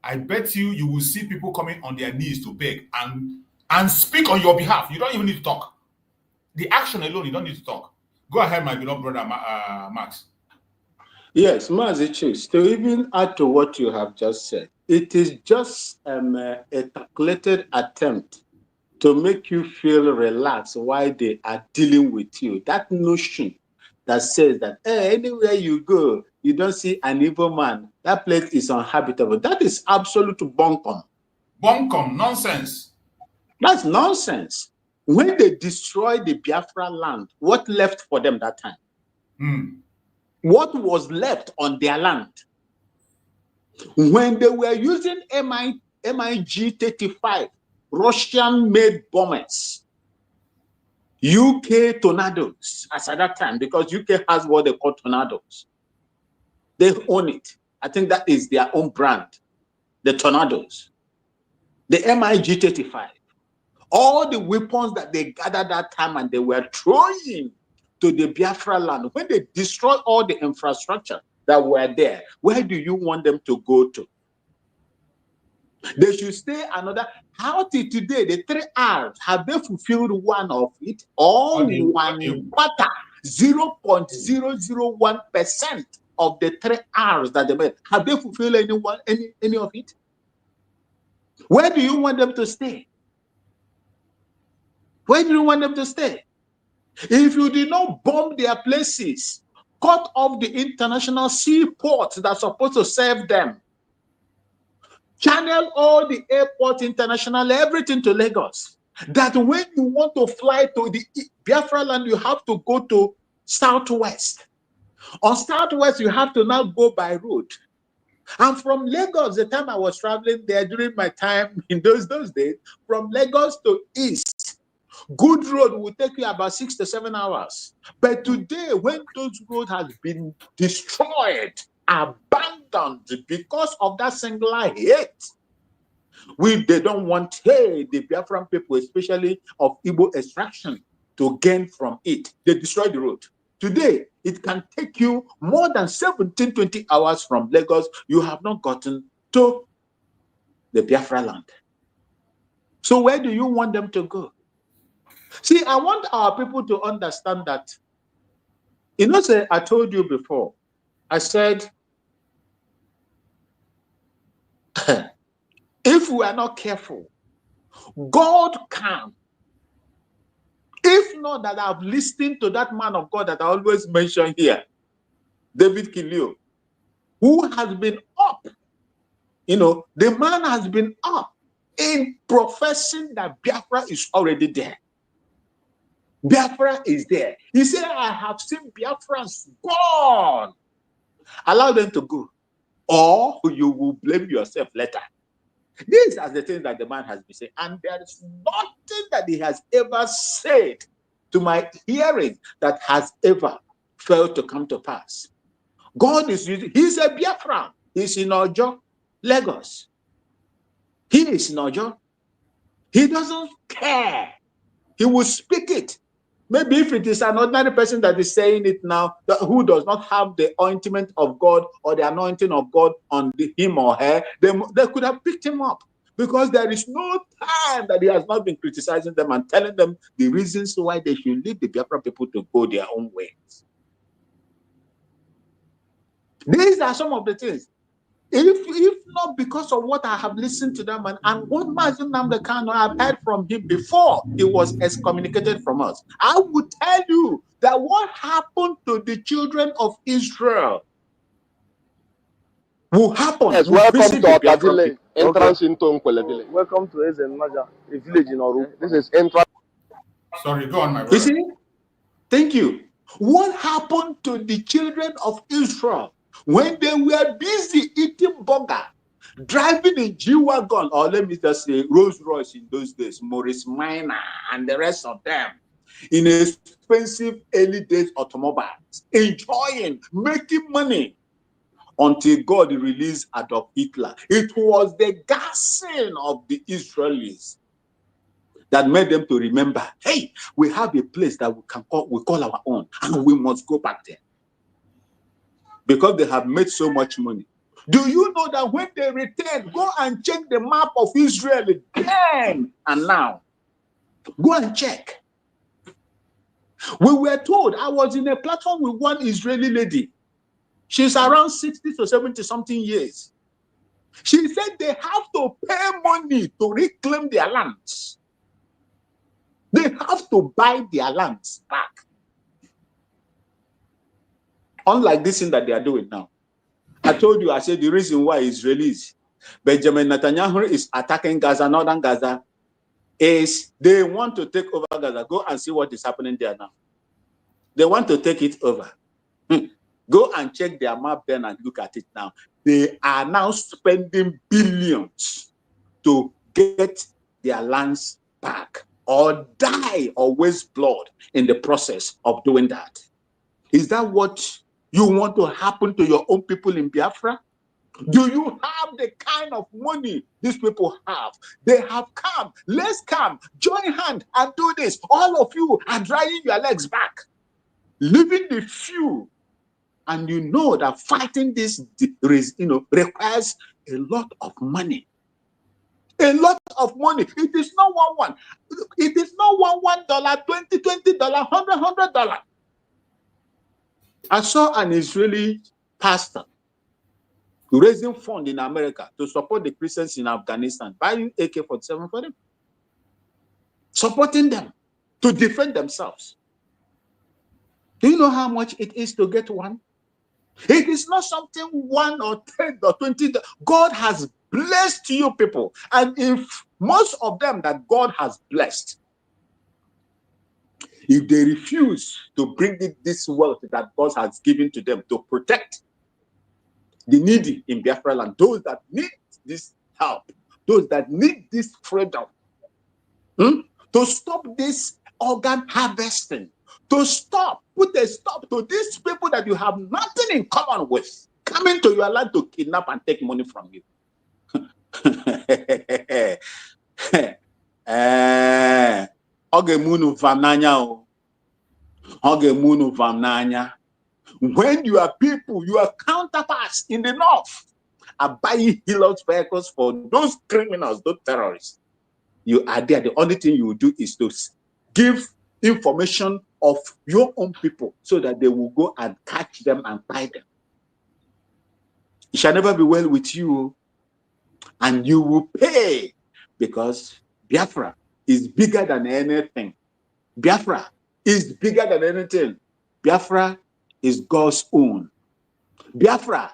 I bet you will see people coming on their knees to beg and speak on your behalf. You don't even need to talk. The action alone, you don't need to talk. Go ahead, my beloved brother, Max. Yes, Mazichus, to even add to what you have just said, it is just a calculated attempt to make you feel relaxed while they are dealing with you. That notion that says that anywhere you go, you don't see an evil man, that place is uninhabitable. That is absolute bunkum. Bunkum, nonsense. That's nonsense. When they destroyed the Biafra land, what left for them that time? What was left on their land? When they were using MiG-35, Russian-made bombers, UK tornadoes, as at that time, because UK has what they call tornadoes. They own it. I think that is their own brand, the tornadoes. The MiG-35. All the weapons that they gathered that time and they were throwing to the Biafra land, when they destroy all the infrastructure that were there, where do you want them to go to? They should stay another. How till today, the 3 R's, have they fulfilled one of it? All one quarter, 0.001% of the 3 R's that they made. Have they fulfilled any of it? Where do you want them to stay? Where do you want them to stay? If you did not bomb their places, cut off the international seaports that's supposed to serve them. Channel all the airports, international, everything to Lagos. That when you want to fly to the Biafra land, you have to go to Southwest. On Southwest, you have to now go by road. And from Lagos, the time I was traveling there during my time in those days, from Lagos to East, good road will take you about 6 to 7 hours. But today, when those roads have been destroyed, abandoned because of that singular hate, they don't want the Biafran people, especially of Igbo extraction, to gain from it. They destroy the road. Today, it can take you more than 17, 20 hours from Lagos. You have not gotten to the Biafra land. So where do you want them to go? See, I want our people to understand that, you know, I told you before, I said, if we are not careful, God can. If not that I've listened to that man of God that I always mention here, David Kilio, who has been up, you know, the man has been up in professing that Biafra is already there. Biafra is there. He said, I have seen Biafrans gone. Allow them to go, or you will blame yourself later. These are the things that the man has been saying. And there is nothing that he has ever said to my hearing that has ever failed to come to pass. God is using, he's a Biafran. He's in Ojo, Lagos. He is in Ojo. He doesn't care. He will speak it. Maybe if it is an ordinary person that is saying it now, who does not have the ointment of God or the anointing of God on him or her, they could have picked him up, because there is no time that he has not been criticizing them and telling them the reasons why they should leave the Biafra people to go their own ways. These are some of the things. If not because of what I have listened to them and what Mazin Namdekano I've heard from him before he was excommunicated from us, I would tell you that what happened to the children of Israel will happen. Yes, welcome to Otadile, entrance into Nkwele village. Welcome to Ezenaja, a village in Oru. This is entrance. Sorry, go on, my brother. You see? Thank you. What happened to the children of Israel when they were busy eating burger, driving a G-Wagon, or let me just say Rolls Royce in those days, Morris Minor and the rest of them, in expensive early days automobiles, enjoying, making money, until God released Adolf Hitler. It was the gassing of the Israelis that made them to remember, hey, we have a place that we call our own, and we must go back there. Because they have made so much money. Do you know that when they return, go and check the map of Israel then and now. Go and check. We were told, I was in a platform with one Israeli lady. She's around 60 to 70 something years. She said they have to pay money to reclaim their lands. They have to buy their lands back. Unlike this thing that they are doing now. I told you, I said the reason why Israelis, Benjamin Netanyahu is attacking Gaza, northern Gaza, is they want to take over Gaza. Go and see what is happening there now. They want to take it over. Go and check their map then and look at it now. They are now spending billions to get their lands back, or die or waste blood in the process of doing that. Is that what you want to happen to your own people in Biafra? Do you have the kind of money these people have? They have come. Let's come, join hand and do this. All of you are dragging your legs back, leaving the few. And you know that fighting this, requires a lot of money. A lot of money. It is not one. It is not $1, $20, $100. I saw an Israeli pastor raising funds in America to support the Christians in Afghanistan, buying AK-47 for them, supporting them to defend themselves. Do you know how much it is to get one? It is not something 1 or 10 or 20. God has blessed you people. And if most of them that God has blessed, if they refuse to bring in this wealth that God has given to them to protect the needy in Biafra land, those that need this help, those that need this freedom, to stop this organ harvesting, to put a stop to these people that you have nothing in common with, coming to your land to kidnap and take money from you. When your people, your counterparts in the north are buying Hilux vehicles for those criminals, those terrorists, you are there. The only thing you will do is to give information of your own people so that they will go and catch them and buy them. It shall never be well with you, and you will pay, because Biafra is bigger than anything. Biafra is bigger than anything. Biafra is God's own. Biafra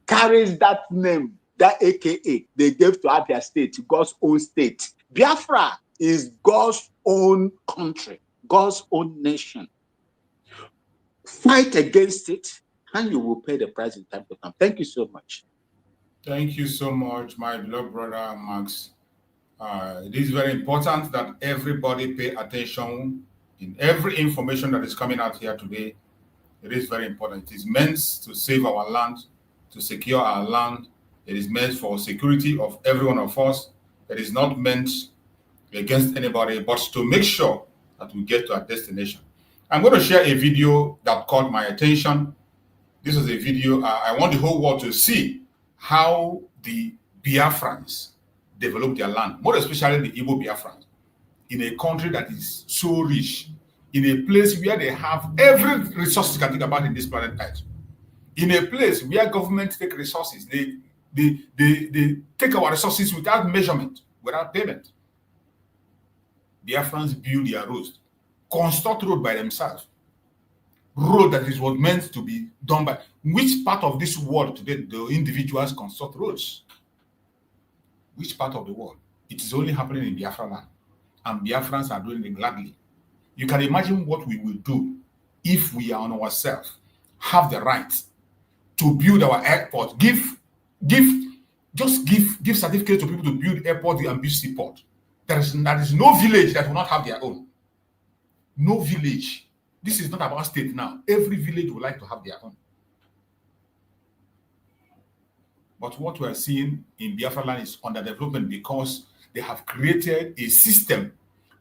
carries that name, that AKA they gave to Abia State, God's own state. Biafra is God's own country, God's own nation. Fight against it, and you will pay the price in time to come. Thank you so much. Thank you so much, my beloved brother Max. It is very important that everybody pay attention in every information that is coming out here today. It is very important. It is meant to save our land, to secure our land. It is meant for security of every one of us. It is not meant against anybody, but to make sure that we get to our destination. I'm going to share a video that caught my attention. This is a video. I want the whole world to see how the Biafrans develop their land, more especially the Igbo Biafrans, in a country that is so rich, in a place where they have every resource you can think about in this planet Earth, in a place where government take resources, they take our resources without measurement, without payment. Biafrans build their roads, construct road by themselves. Road that was meant to be done by which part of this world today the individuals construct roads? Which part of the world? It is only happening in Biafra land, and Biafrans are doing it gladly. You can imagine what we will do if we are on ourselves, have the right to build our airport, give certificates to people to build airport and build seaport. There is no village that will not have their own. No village. This is not about state now. Every village would like to have their own. But what we are seeing in Biafra land is underdevelopment because they have created a system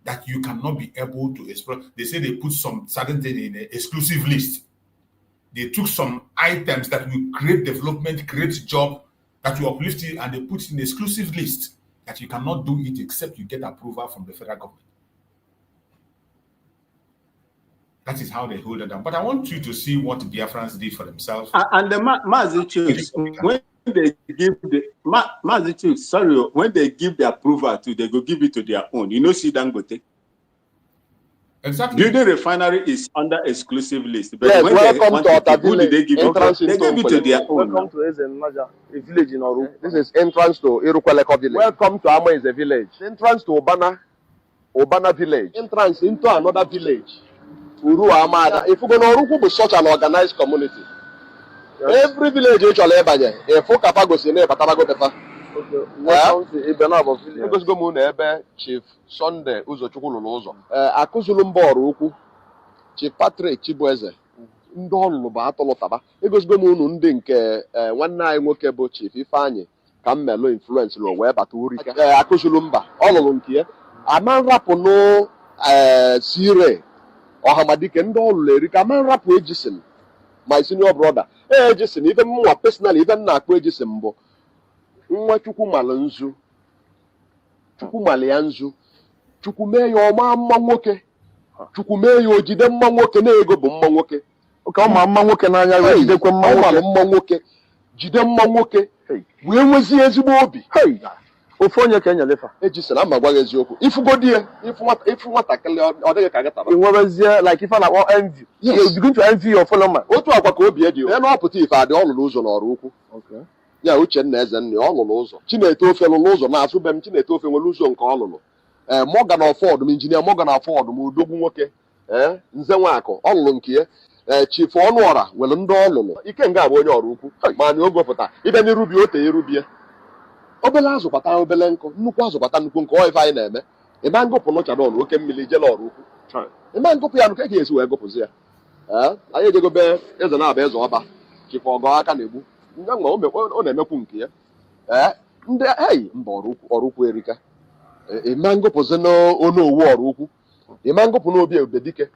that you cannot be able to explore. They say they put some certain thing in an exclusive list. They took some items that will create development, create job, that will uplift it, and they put it in an exclusive list that you cannot do it except you get approval from the federal government. That is how they hold it down. But I want you to see what the Biafrans did for themselves. And the Mazichus, when they give when they give the approval to, they go give it to their own. You know, see Dangote. Exactly. Building refinery is under exclusive list. But yes, when welcome to Ota village. They give it to their own. Welcome to Ezenaja, a village in Oru. This is entrance to Irukweleko village. Welcome to Ama is a village. Entrance to Obana village. Entrance into another village. Uru Amada. If you go to Oru, be such an organized community. Yes. Every village you shall ever get. If you go to Batabago, welcome to Ibenabo village. Because go moon ebe Chief Sunday Uzochukwu Luluzo. Akuzulumbo Oruku. Chief Patrick Chibueze. Ndị ọlụlụ bụ atọlọtaba. Egosigo m unu ndị nke nwanne anyị nwoke bụ Chief Ifeanyi ka m melụ influence lo wee bata uri akụzulu mba ọlụlụ nke ya ama nrapụ no sire ọhamadike ndị ọlụlụ eri ka ama nrapụ Ejisin my senior brother Ejisin ife mwa personally ife nna akpọ Ejisin bụ nwa Chukwu malụ nzu Chukwu malụ ya nzu Chukwu mee ya ọma mma nwoke Chukwu mee ya ojide mma nwoke na ego bụ mma nwoke ka ọ ma mma nwoke n'anya ya jidekwe mma nwoke jide mma nwoke wee nwezie ezigbo obi Ofonye Kenya lefa. Ejisela ma gwa eziokwu. Ifugodie, ifu nwatakịrị ọ dịghị ka gị tara. Inwebezie like if na envy. You begin to envy your fellow man. Otu akwa ka obi dị. Ya na ọpụta ife adị ọlụlụ ụzọ n'ọrụ ukwu. Okay. Ya Uchenna Ezenni ọlụlụ ụzọ. Chineto ofe lụlụ ụzọ na-asụ be m Chineto ofe nwere ụzọ nke ọlụlụ. Morgan Ford m injinia Morgan Ford m odogwu nwoke. Nze Nwakọ ọlụlụ nke ya. Chief Ọnụọra nwere ndị ọlụlụ. Ike nga abụ onye ọrụ ukwu. Ma na oge pụta ibe n'irubi ote irubie. Obele azụ bata obele nkụ, nnukwu azụ bata nnukwu nke ife anyị na-eme. Ịma ngụpụ nụchara ọnụ oke mmiri jele ọrụ ukwu. Ịma ngụpụ ya nke ga-esi wee gụpụzi ya. Anyị ejegobe eze na-aba eze ọba chịkwa ọgọ aka na-egbu. Nga mgbe ọ na-emekwu nke ya. Ndị mba ọrụ ukwu erika. Ịma ngụpụzi n'onu owu ọrụ ukwu. Ịma ngụpụ n'obi Ebedike.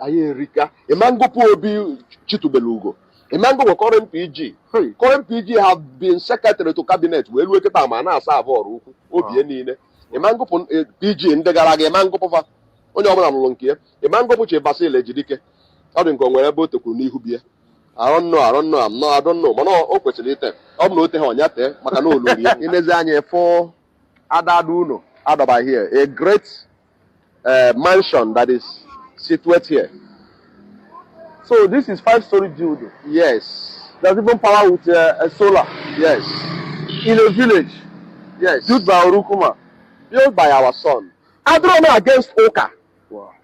Anyị erika. Ịma ngụpụ obi Chitubelu Imango current PG. Current PG have been secretary to cabinet. Well, we get a man as a voru. Obi niile. Imango PG in the garage. Imango pova. Only one along here. Imango puche Basile Jidike. I don't go wherever to Kuni Hubia. I don't know. I don't know. Mano, question it. I'm not on yate. Macano in the Zanya for Adaduno. Adaba here. A great mansion that is situated here. So this is 5-story building. Yes. There's even power with a solar. Yes. In a village. Yes. Built by Orukuma. Built by our son. I don't know against Oka. Wow.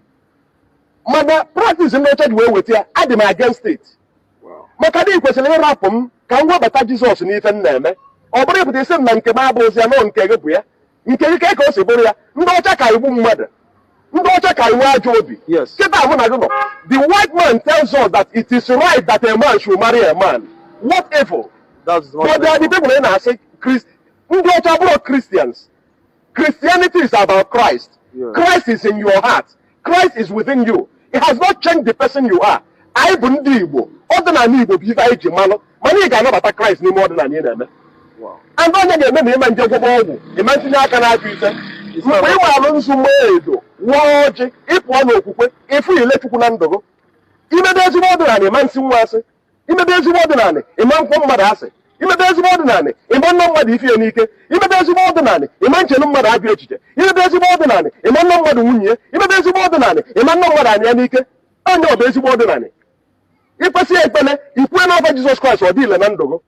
Mother practice in the way with you. I am against it. Wow. Makadi question rapum. Can we better Jesus in even name? Or but they say man kebabos ya no nkegebuya. Nkeke ko seboria. Ndo chaka ibu mother. Yes. The white man tells us that it is right that a man should marry a man. What evil? But there are the people in our say Christians. Christianity is about Christ. Yeah. Christ is in your heart. Christ is within you. It has not changed the person you are. I believe Igbo. Other than Igbo, be very Jimalo. Money cannot about Christ any more than any other. Wow. And don't get me, man, imagine I can have you. If we let you go, imediately more than a man sing was imediately more than a man from Madase, imediately more than a man no mother if you need it, imediately more than a man can no mother abiated, imediately more than a man no mother win, imediately more than a man no mother Yanike, and no basic more than any. If I say a penny, if we know Jesus Christ or deal and Andogo.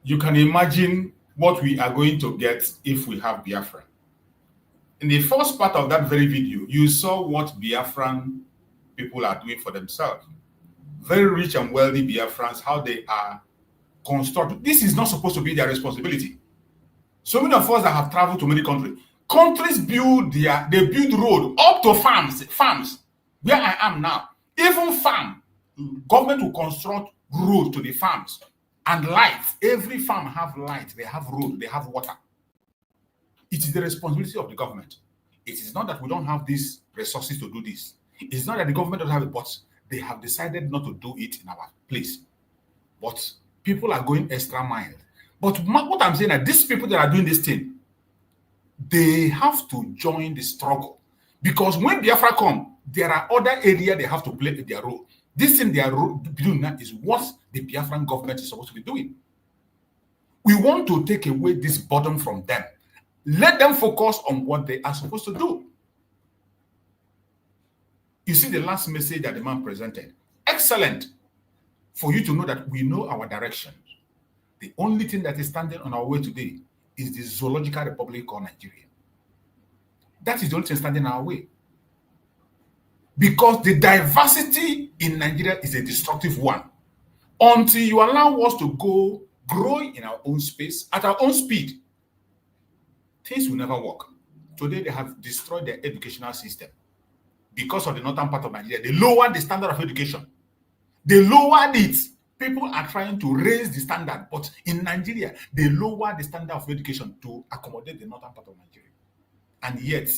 You can imagine what we are going to get if we have Biafra. In the first part of that very video, you saw what Biafran people are doing for themselves. Very rich and wealthy Biafrans, how they are constructed. This is not supposed to be their responsibility. So many of us that have traveled to many countries build road up to farms. Where I am now, even farm, government will construct road to the farms. And lights, every farm have light, they have road, they have water. It is the responsibility of the government. It is not that we don't have these resources to do this. It's not that the government doesn't have it, but they have decided not to do it in our place. But people are going extra mile. But what I'm saying is these people that are doing this thing, they have to join the struggle. Because when Biafra come, there are other areas they have to play their role. This thing they are doing now is what the Biafran government is supposed to be doing. We want to take away this burden from them. Let them focus on what they are supposed to do. You see the last message that the man presented. Excellent. For you to know that we know our direction. The only thing that is standing on our way today is the Zoological Republic called Nigeria. That is the only thing standing in our way. Because the diversity in Nigeria is a destructive one. Until you allow us to grow in our own space, at our own speed, things will never work. Today, they have destroyed their educational system. Because of the northern part of Nigeria, they lowered the standard of education. They lowered it. People are trying to raise the standard, but in Nigeria, they lowered the standard of education to accommodate the northern part of Nigeria. And yet,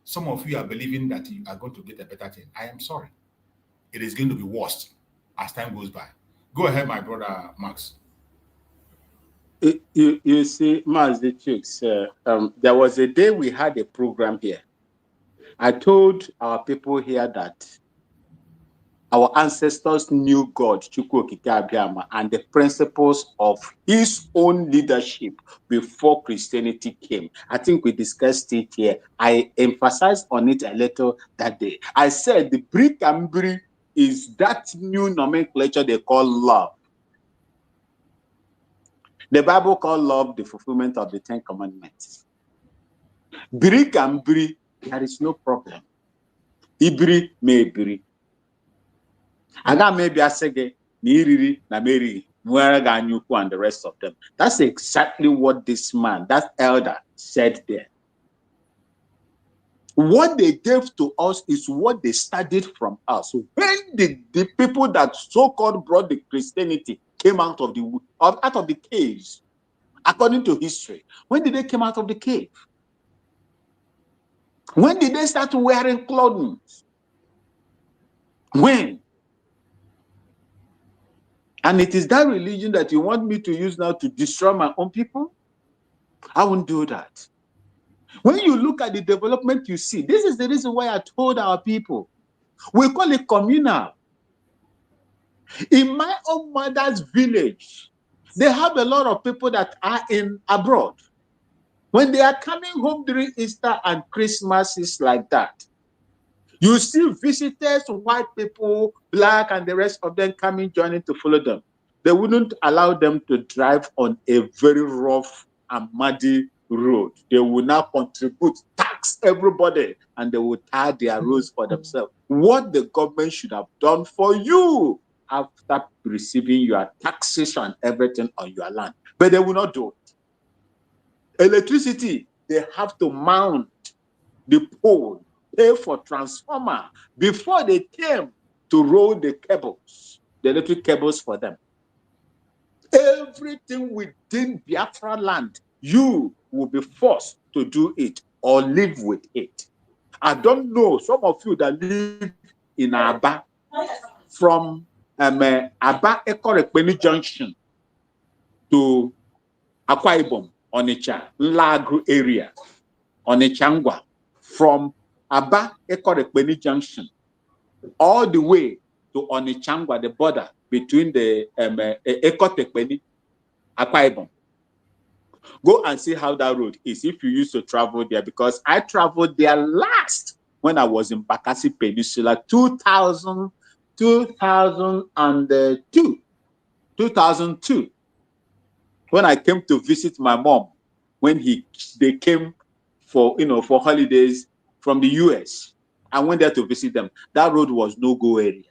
some of you are believing that you are going to get a better thing. I am sorry. It is going to be worse as time goes by. Go ahead, my brother Max. You see, Max the Chicks, there was a day we had a program here. I told our people here that Our ancestors knew God, Chukwu Okike Abiama, and the principles of his own leadership before Christianity came. I think we discussed it here. I emphasized on it a little that day. I said the brick and brick is that new nomenclature they call love. The Bible calls love the fulfillment of the 10 Commandments. Brick and brick, there is no problem. Ibri may bri. Aga maybe asege ni na meri and the rest of them. That's exactly what this man, that elder, said there. What they gave to us is what they studied from us. When did the people that so-called brought the Christianity came out of the caves, according to history? When did they come out of the cave? When did they start wearing clothing? When? And it is that religion that you want me to use now to destroy my own people? I won't do that. When you look at the development you see, this is the reason why I told our people, we call it communal. In my own mother's village, they have a lot of people that are abroad. When they are coming home during Easter and Christmas, it's like that. You see visitors, white people, black, and the rest of them coming, joining to follow them. They wouldn't allow them to drive on a very rough and muddy road. They will now contribute, tax everybody, and they will tar their roads for themselves. What the government should have done for you after receiving your taxes and everything on your land. But they will not do it. Electricity, they have to mount the pole, pay for transformer before they came to roll the cables, the electric cables for them. Everything within Biafra land, you will be forced to do it or live with it. I don't know, some of you that live in Aba, from Aba Ekorekpeni Junction to Akwa Ibom, Onitsha, Lagru area, Onitsha, from Aba Ekorekpeni Junction all the way to Onitsha, the border between the Ekotekpeni, Akwa Ibom. Go and see how that road is if you used to travel there, because I traveled there last when I was in Bakassi Peninsula, 2002. When I came to visit my mom, when they came for holidays from the US. I went there to visit them. That road was no-go area.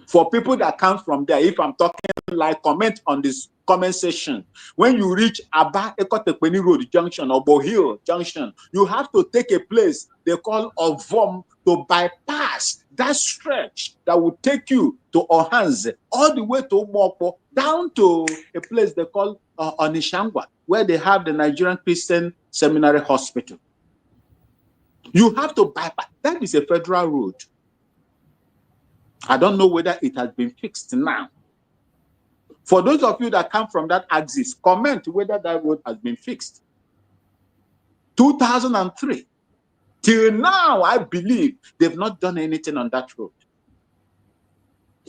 For people that come from there, if I'm talking like, comment on this comment section. When you reach Aba Ekotekpeni Road Junction or Bohill Junction, you have to take a place they call Ovom to bypass that stretch that will take you to Ohanze, all the way to Mokpo, down to a place they call Onishangwa, where they have the Nigerian Christian Seminary Hospital. You have to bypass. That is a federal road. I don't know whether it has been fixed now. For those of you that come from that axis, comment whether that road has been fixed. 2003. Till now, I believe they've not done anything on that road.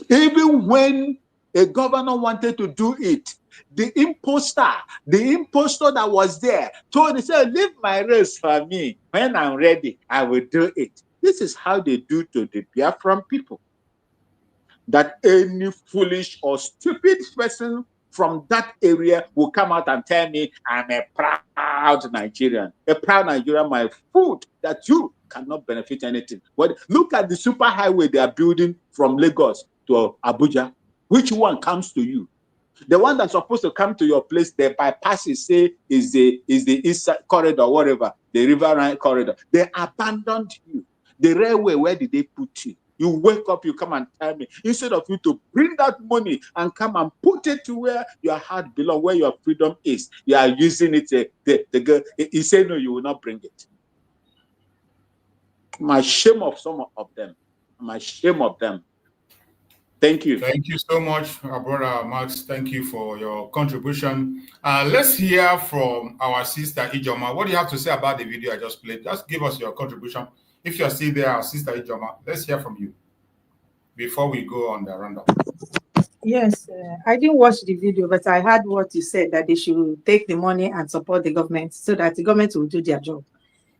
Even when a governor wanted to do it, the imposter that was there told, he said, leave my race for me. When I'm ready, I will do it. This is how they do to the Biafran people. That any foolish or stupid person from that area will come out and tell me I'm a proud Nigerian. A proud Nigerian, my food, that you cannot benefit anything. But look at the super highway they are building from Lagos to Abuja. Which one comes to you? The one that's supposed to come to your place, the bypasses say is the east side corridor, whatever, the riverine corridor. They abandoned you. The railway, where did they put you? You wake up, you come and tell me, instead of you to bring that money and come and put it to where your heart belongs, where your freedom is, you are using it. The girl, he said, no, you will not bring it. I'm ashamed of some of them. I'm ashamed of them. Thank you. Thank you so much, brother Max. Thank you for your contribution. Let's hear from our sister Ijoma. What do you have to say about the video I just played? Just give us your contribution. If you're still there, our sister Ijoma, let's hear from you. before we go on the roundup? Yes, I didn't watch the video, but I heard what you said, that they should take the money and support the government so that the government will do their job.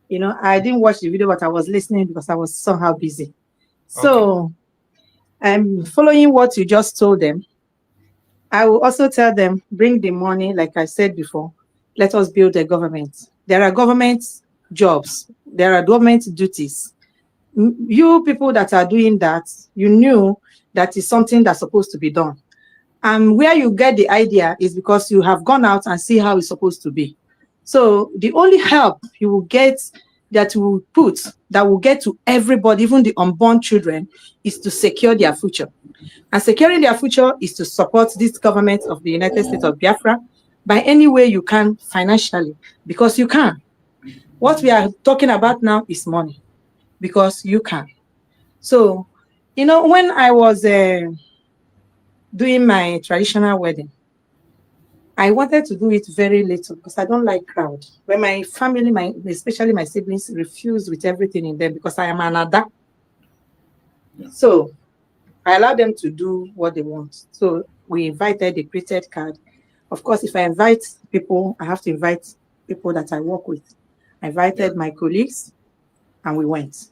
You know, I didn't watch the video, but I was listening because I was somehow busy. So I'm following what you just told them. I will also tell them, bring the money, like I said before, let us build a government. There are government jobs, there are government duties. You people that are doing that, you knew that is something that's supposed to be done. And where you get the idea is because you have gone out and see how it's supposed to be. So the only help you will get, that will put, that will get to everybody, even the unborn children, is to secure their future. And securing their future is to support this government of the United States of Biafra by any way you can financially, because you can. What we are talking about now is money, because you can. So, you know, when I was doing my traditional wedding, I wanted to do it very little because I don't like crowd. When my family, especially my siblings, refused with everything in them because I am an Ada. Yeah. So I allowed them to do what they want. So we invited a printed card. Of course, if I invite people, I have to invite people that I work with. I invited my colleagues and we went.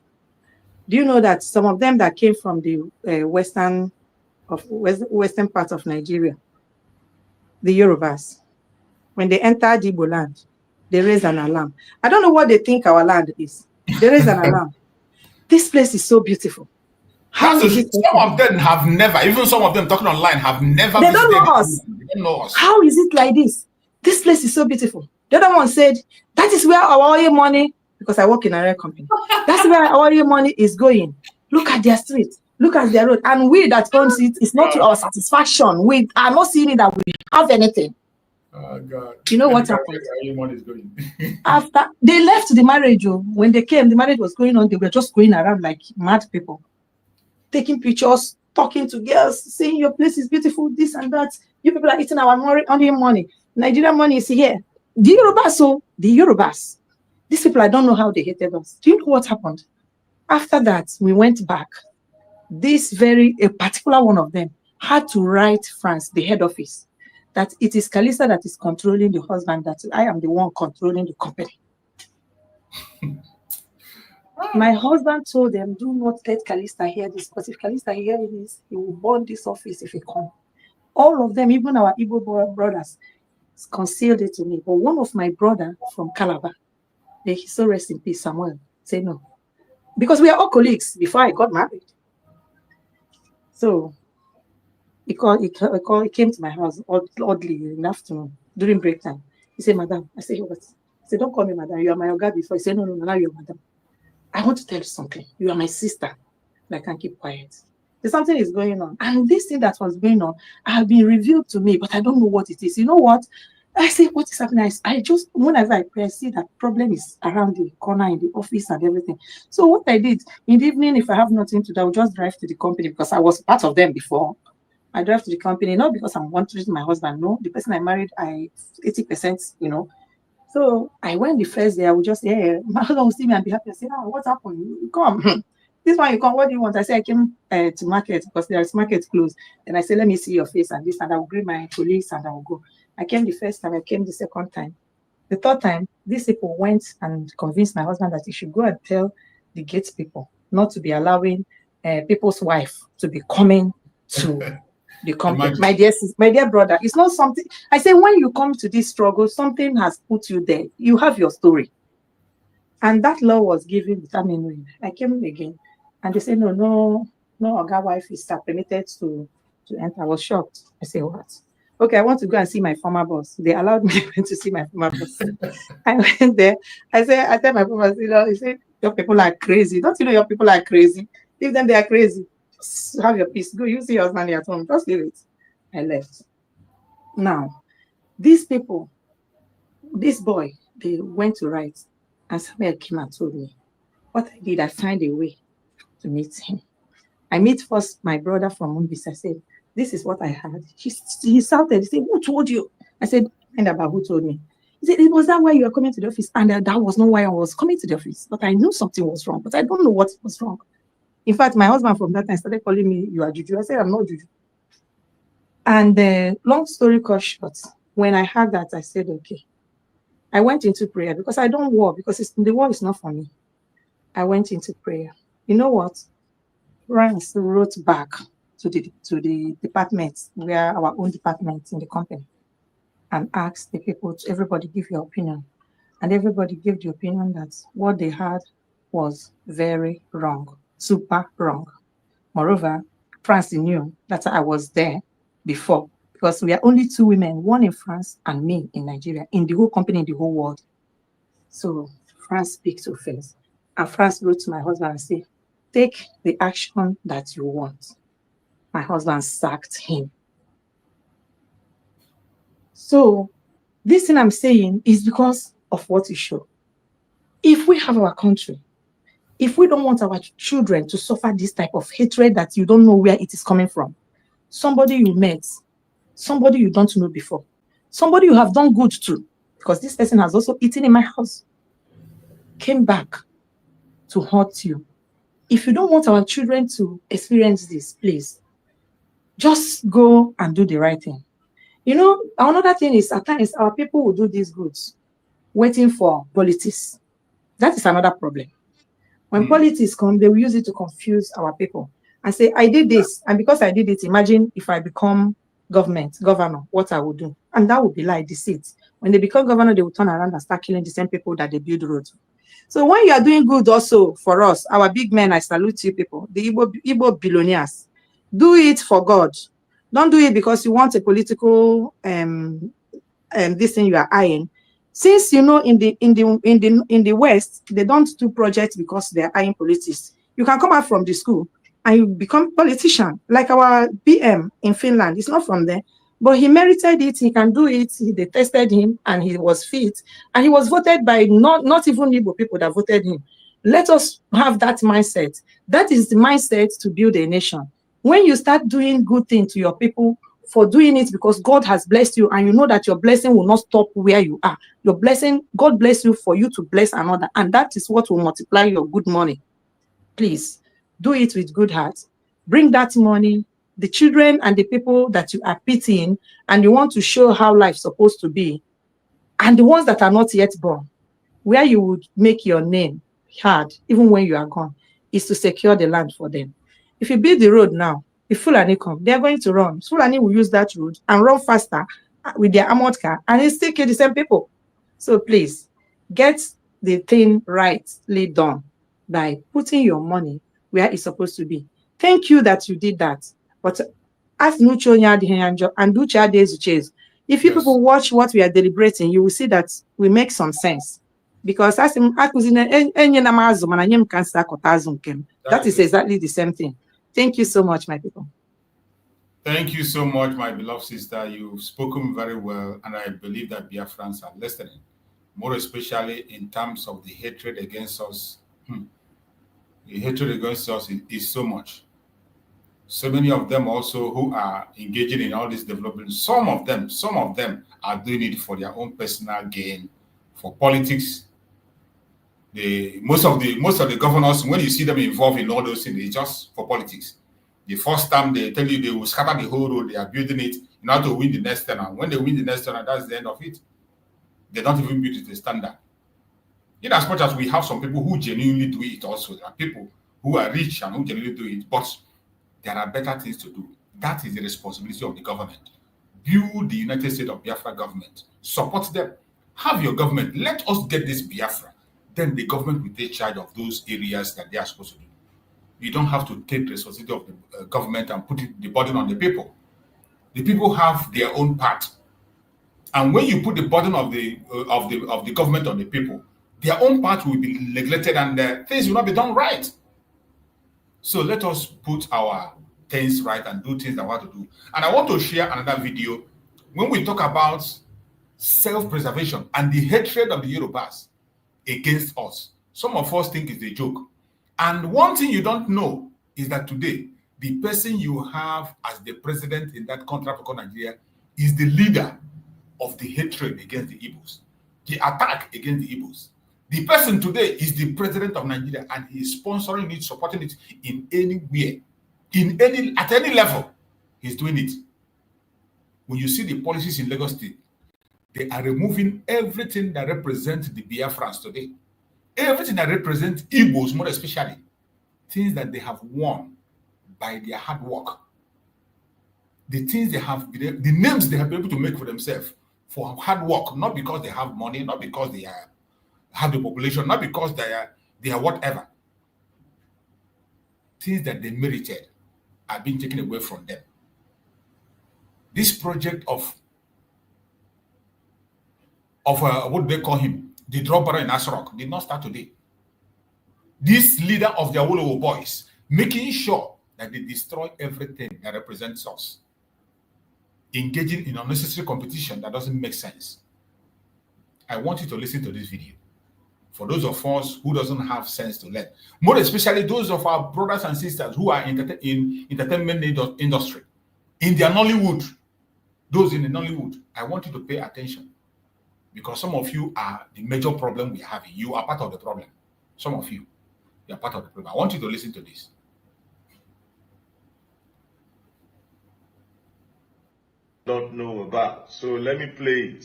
Do you know that some of them that came from the western part of Nigeria, the Yorubas, when they enter Igbo land, they raise an alarm. I don't know what they think our land is. They raise an alarm. This place is so beautiful. Some of them have never, even some of them talking online, have never They don't know us. They don't know us. How is it like this? This place is so beautiful. The other one said, that is where our oil money, because I work in a rail company, that's where our oil money is going. Look at their street. Look at their road. And we that owns it, it's not to our satisfaction. We are not seeing it that we have anything. Oh, God. You know what happened? After they left the marriage, when they came, the marriage was going on. They were just going around like mad people, taking pictures, talking to girls, saying your place is beautiful, this and that. You people are eating our money. Nigerian money is here. The Yorubas, these people, I don't know how they hated us. Do you know what happened? After that, we went back. A particular one of them had to write France, the head office, that it is Kalisa that is controlling the husband, that I am the one controlling the company. My husband told them, do not let Kalista hear this, because if Kalista hears this, he will burn this office if he comes. All of them, even our Igbo brothers, concealed it to me. But one of my brother from Calabar, may he so rest in peace, Samuel, say no. Because we are all colleagues before I got married. So he came to my house oddly in the afternoon during break time. He said, Madam. I said, what? He said, don't call me Madam. You are my Oga before. He said, no, now you're Madam. I want to tell you something. You are my sister. I can't keep quiet. There's something is going on. And this thing that was going on have been revealed to me, but I don't know what it is. You know what? I say, what is happening? I just, whenever I pray, I see that problem is around the corner in the office and everything. So what I did, in the evening, if I have nothing to do, I will just drive to the company, because I was part of them before. I drive to the company, not because I'm wanting my husband, no. The person I married, 80%, you know. So I went the first day, I would just say, my husband will see me and be happy. I say, oh, what happened? You come. This one you come, what do you want? I say, I came to market because there is market closed. And I say, let me see your face and this, and I will greet my colleagues and I will go. I came the first time, I came the second time. The third time, these people went and convinced my husband that he should go and tell the gate people not to be allowing people's wife to be coming to the company. My dear brother, it's not something. I say, when you come to this struggle, something has put you there. You have your story. And that law was given without me knowing. I came again. And they said, no, Oga wife is permitted to enter. I was shocked. I said, what? Okay, I want to go and see my former boss. They allowed me to see my former boss. I went there. I tell my former boss, he said, your people are crazy. Don't you know your people are crazy? Leave them, they are crazy. Just have your peace. Go, you see your husband at home. Just leave it. I left. Now, these people, this boy, they went to write. And Samuel came and told me. What I did, I found a way to meet him. I meet first my brother from Umbis. I said, this is what I had. He shouted. He said, who told you? I said, and about who told me? He said, was that why you were coming to the office? And that was not why I was coming to the office. But I knew something was wrong. But I don't know what was wrong. In fact, my husband from that time started calling me, "You are Juju." I said, "I'm not Juju." And long story cut short, when I heard that, I said, okay. I went into prayer because I don't war, because the war is not for me. I went into prayer. You know what? France wrote back to the department, where our own department in the company, and asked the people to everybody give your opinion. And everybody gave the opinion that what they had was very wrong, super wrong. Moreover, France knew that I was there before, because we are only 2 women, one in France and me in Nigeria, in the whole company, in the whole world. So France speaks to face. And France wrote to my husband and said, take the action that you want. My husband sacked him. So this thing I'm saying is because of what you show. If we have our country, if we don't want our children to suffer this type of hatred that you don't know where it is coming from, somebody you met, somebody you don't know before, somebody you have done good to, because this person has also eaten in my house, came back to hurt you. If you don't want our children to experience this, please, just go and do the right thing. You know, another thing is, at times, our people will do these goods, waiting for politics. That is another problem. When politics come, they will use it to confuse our people and say, I did this, and because I did it, imagine if I become governor, what I will do. And that would be like deceit. When they become governor, they will turn around and start killing the same people that they build roads. So when you are doing good also for us, our big men, I salute you people, the Igbo billionaires, do it for God. Don't do it because you want a political this thing you are eyeing. Since you know in the West, they don't do projects because they're eyeing politics. You can come out from the school and you become politician, like our PM in Finland. It's not from there, but he merited it. He can do it. They tested him and he was fit, and he was voted by not even Igbo people that voted him. Let us have that mindset. That is the mindset to build a nation. When you start doing good things to your people, for doing it because God has blessed you, and you know that your blessing will not stop where you are. Your blessing, God bless you for you to bless another, and that is what will multiply your good money. Please do it with good heart. Bring that money, the children and the people that you are pitying, and you want to show how life's supposed to be, and the ones that are not yet born, where you would make your name hard, even when you are gone, is to secure the land for them. If you build the road now, if Fulani come, they're going to run. Fulani will use that road and run faster with their armored car, and it still kill the same people. So please, get the thing rightly done by putting your money where it's supposed to be. Thank you that you did that. But as and do chase. If you people watch what we are deliberating, you will see that we make some sense. Because that is exactly the same thing. Thank you so much, my people. Thank you so much, my beloved sister. You've spoken very well, and I believe that Biafrans are listening, more especially in terms of the hatred against us. The hatred against us is so much. So many of them also who are engaging in all this development, some of them are doing it for their own personal gain, for politics. Most of the governors, when you see them involved in all those things, it's just for politics. The first time they tell you they will scatter the whole road, they are building it in order to win the next turn. And when they win the next turn, that's the end of it. They don't even build it to standard. In as much as we have some people who genuinely do it also, there are people who are rich and who genuinely do it, but there are better things to do. That is the responsibility of the government. Build the United States of Biafra government. Support them. Have your government. Let us get this Biafra. Then the government will take charge of those areas that they are supposed to do. You don't have to take the responsibility of the government and put the burden on the people. The people have their own part, and when you put the burden of the government on the people, their own part will be neglected, and things will not be done right. So let us put our things right and do things that we want to do. And I want to share another video when we talk about self-preservation and the hatred of the Yorubas against us. Some of us think it's a joke. And one thing you don't know is that today, the person you have as the president in that country, Africa, Nigeria, is the leader of the hatred against the Igbos, the attack against the Igbos, The person today is the president of Nigeria, and he is sponsoring it, supporting it in anywhere, at any level. He's doing it. When you see the policies in Lagos State, they are removing everything that represents the Biafrans today. Everything that represents Igbos, more especially. Things that they have won by their hard work. The things they have, the names they have been able to make for themselves for hard work, not because they have money, not because they have the population, not because they are whatever. Things that they merited are being taken away from them. This project of what they call him, the drug baron in Asrock, did not start today. This leader of the Awolowo boys, making sure that they destroy everything that represents us, engaging in unnecessary competition that doesn't make sense. I want you to listen to this video. For those of us who doesn't have sense to learn, more especially those of our brothers and sisters who are in entertainment industry, in their Nollywood, those in the Nollywood, I want you to pay attention, because some of you are the major problem we have. You are part of the problem. Some of you are part of the problem. I want you to listen to this. Don't know about. So let me play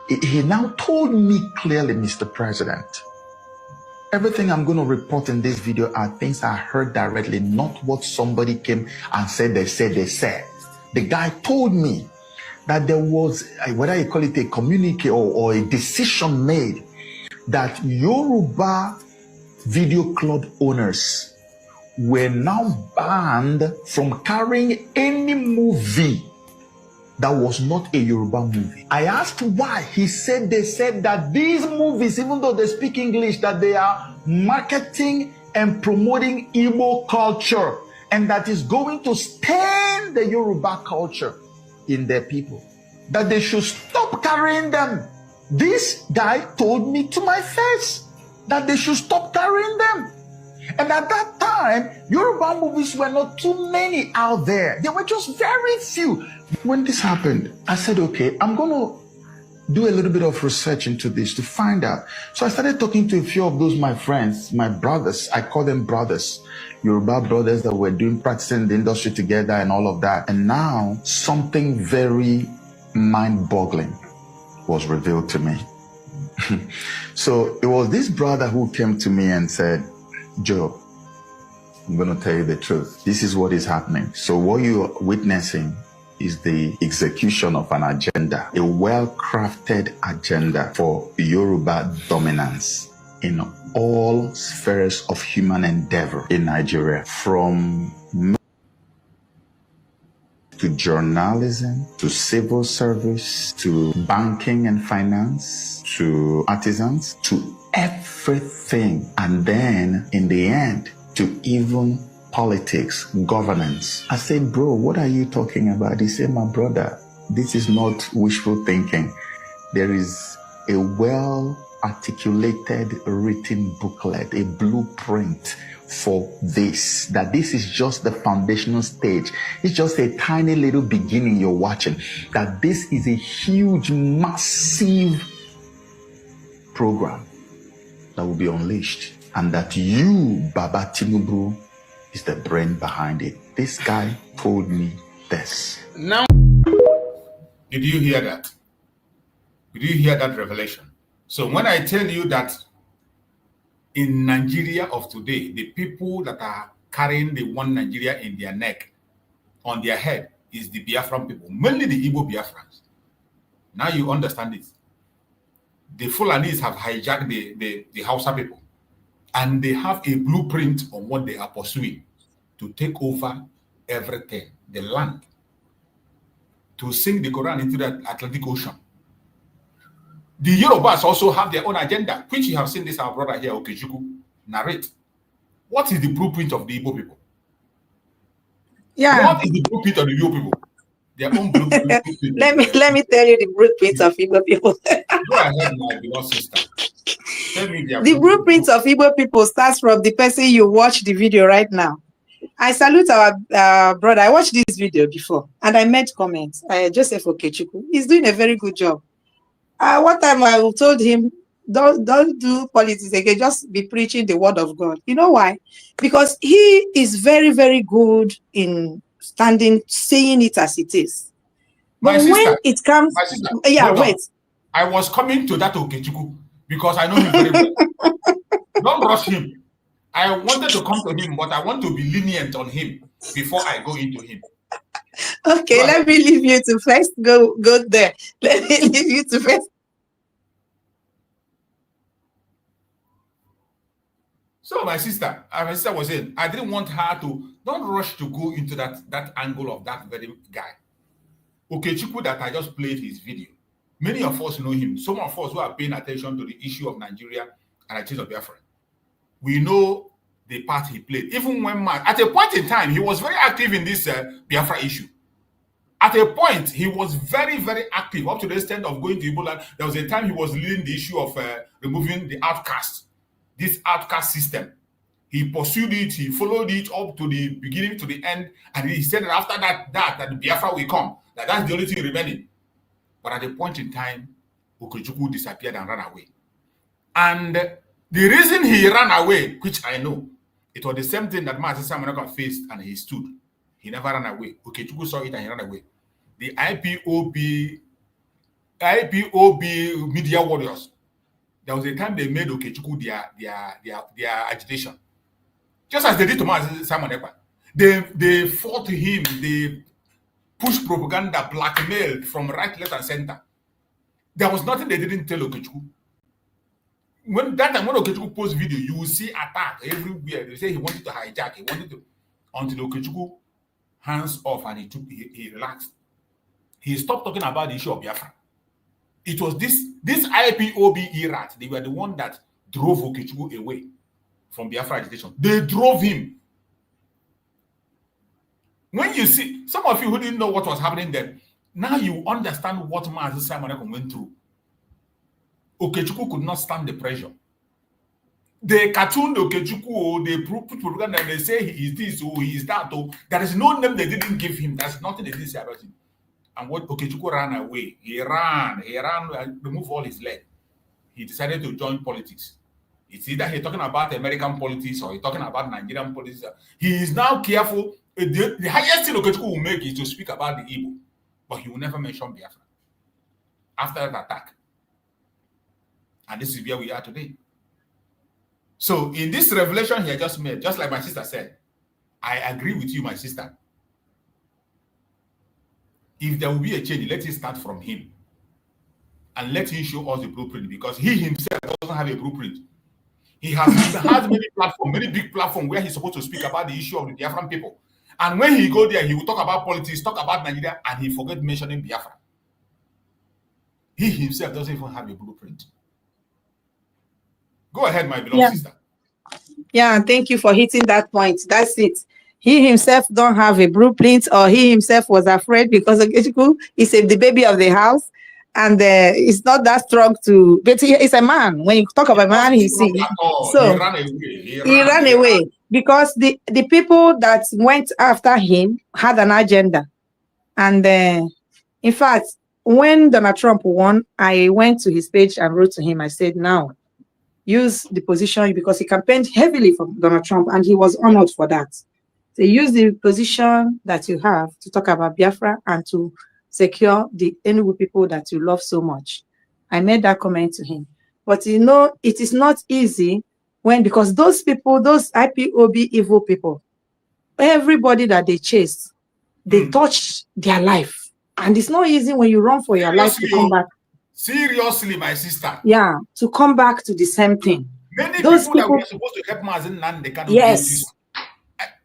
it. He now told me clearly, Mr. President, everything I'm going to report in this video are things I heard directly, not what somebody came and said they said. The guy told me that there was, whether you call it a communique or a decision made, that Yoruba video club owners were now banned from carrying any movie that was not a Yoruba movie. I asked why. He said they said that these movies, even though they speak English, that they are marketing and promoting Igbo culture, and that is going to stain the Yoruba culture in their people, that they should stop carrying them. This guy told me to my face that they should stop carrying them. And at that time, Yoruba movies were not too many out there. There were just very few. When this happened, I said, okay, I'm going to do a little bit of research into this to find out. So I started talking to a few of those, my friends, my brothers. I call them brothers, Yoruba brothers that were practicing in the industry together and all of that. And now something very mind-boggling was revealed to me. So it was this brother who came to me and said, Joe, I'm going to tell you the truth. This is what is happening. So what you're witnessing is the execution of an agenda, a well-crafted agenda for Yoruba dominance in all spheres of human endeavor in Nigeria, from to journalism, to civil service, to banking and finance, to artisans, to everything. And then in the end, to even politics, governance. I said, bro, what are you talking about? He said, my brother, this is not wishful thinking. There is a well-articulated written booklet, a blueprint for this, that this is just the foundational stage. It's just a tiny little beginning you're watching, that this is a huge, massive program that will be unleashed, and that you, Baba Tinubu, is the brain behind it. This guy told me this. Now, did you hear that? Did you hear that revelation? So when I tell you that in Nigeria of today, the people that are carrying the one Nigeria in their neck, on their head, is the Biafran people, mainly the Igbo Biafrans. Now you understand it. The Fulanis have hijacked the Hausa people, and they have a blueprint on what they are pursuing to take over everything, the land, to sink the Quran into the Atlantic Ocean. The Yorubas also have their own agenda, which you have seen this our brother here, Okechukwu, narrate. What is the blueprint of the Igbo people? Yeah. What is the blueprint of the Igbo people? Their own blueprint. let me tell you the blueprint of Igbo people. Go ahead, my beloved sister. Tell me the blueprint of Igbo people starts from the person you watch the video right now. I salute our brother. I watched this video before and I made comments. Joseph Okechukwu, he's doing a very good job. One time I told him, don't do politics again. Just be preaching the word of God. You know why? Because he is very, very good in saying it as it is. But when it comes, yeah, wait. I was coming to that Okechukwu because I know him very well. Don't rush him. I wanted to come to him, but I want to be lenient on him before I go into him. Okay, let me leave you to first go there. Let me leave you to first. So my sister was saying, I didn't want her to, don't rush to go into that angle of that very guy. Okechukwu that I just played his video. Many of us know him. Some of us who are paying attention to the issue of Nigeria and Agitation of Biafra, we know the part he played. Even when at a point in time, he was very active in this Biafra issue. At a point, he was very, very active, up to the extent of going to Ebola. There was a time he was leading the issue of removing the outcast, this outcast system. He pursued it, he followed it up to the beginning, to the end, and he said that after that the Biafra will come, that's the only thing remaining. But at a point in time, Okechukwu disappeared and ran away. And the reason he ran away, which I know, it was the same thing that Mazi Samanaka faced and he stood. He never ran away. Okechukwu saw it and he ran away. The IPOB media warriors, there was a time they made Okechukwu their agitation. Just as they did to Mazi Samanaka. They fought him, they pushed propaganda, blackmailed from right, left, and center. There was nothing they didn't tell Okechukwu. When Okechukwu post video, you will see attack everywhere. They say he wanted to hijack, until Okechukwu hands off and he relaxed. He stopped talking about the issue of Biafra. It was this IPOB erat. They were the one that drove Okechukwu away from Biafra agitation. They drove him. When you see, some of you who didn't know what was happening then, now you understand what Mazi Simon went through. Okechukwu could not stand the pressure. They cartooned Okechukwu, they put propaganda, and they say he is this, or he is that, or there is no name they didn't give him. There's nothing they didn't say about him. And what Okechukwu ran away. He ran, removed all his leg. He decided to join politics. It's either he's talking about American politics or he's talking about Nigerian politics. He is now careful. The highest thing Okechukwu will make is to speak about the Igbo, but he will never mention Biafra after that attack. And this is where we are today. So in this revelation he just made, just like my sister said, I agree with you, my sister. If there will be a change, let it start from him. And let him show us the blueprint, because he himself doesn't have a blueprint. He has many big platforms where he's supposed to speak about the issue of the Biafran people. And when he go there, he will talk about politics, talk about Nigeria, and he forget mentioning Biafra. He himself doesn't even have a blueprint. Go ahead, my beloved sister. Yeah, thank you for hitting that point. That's it. He himself don't have a blueprint, or he himself was afraid because Okechukwu is the baby of the house, and it's not that strong to. But he's a man. When you talk about a man, he's so he ran away. He ran away because the people that went after him had an agenda, and in fact, when Donald Trump won, I went to his page and wrote to him. I said, now use the position, because he campaigned heavily for Donald Trump, and he was honored for that. So use the position that you have to talk about Biafra and to secure the Enugu people that you love so much. I made that comment to him. But you know, it is not easy because those people, those IPOB evil people, everybody that they chase, they touch their life. And it's not easy when you run for your life to come back. Seriously, my sister. Yeah, to come back to the same thing. Many people that were supposed to help Mazi Nnamdi, they cannot. Yes.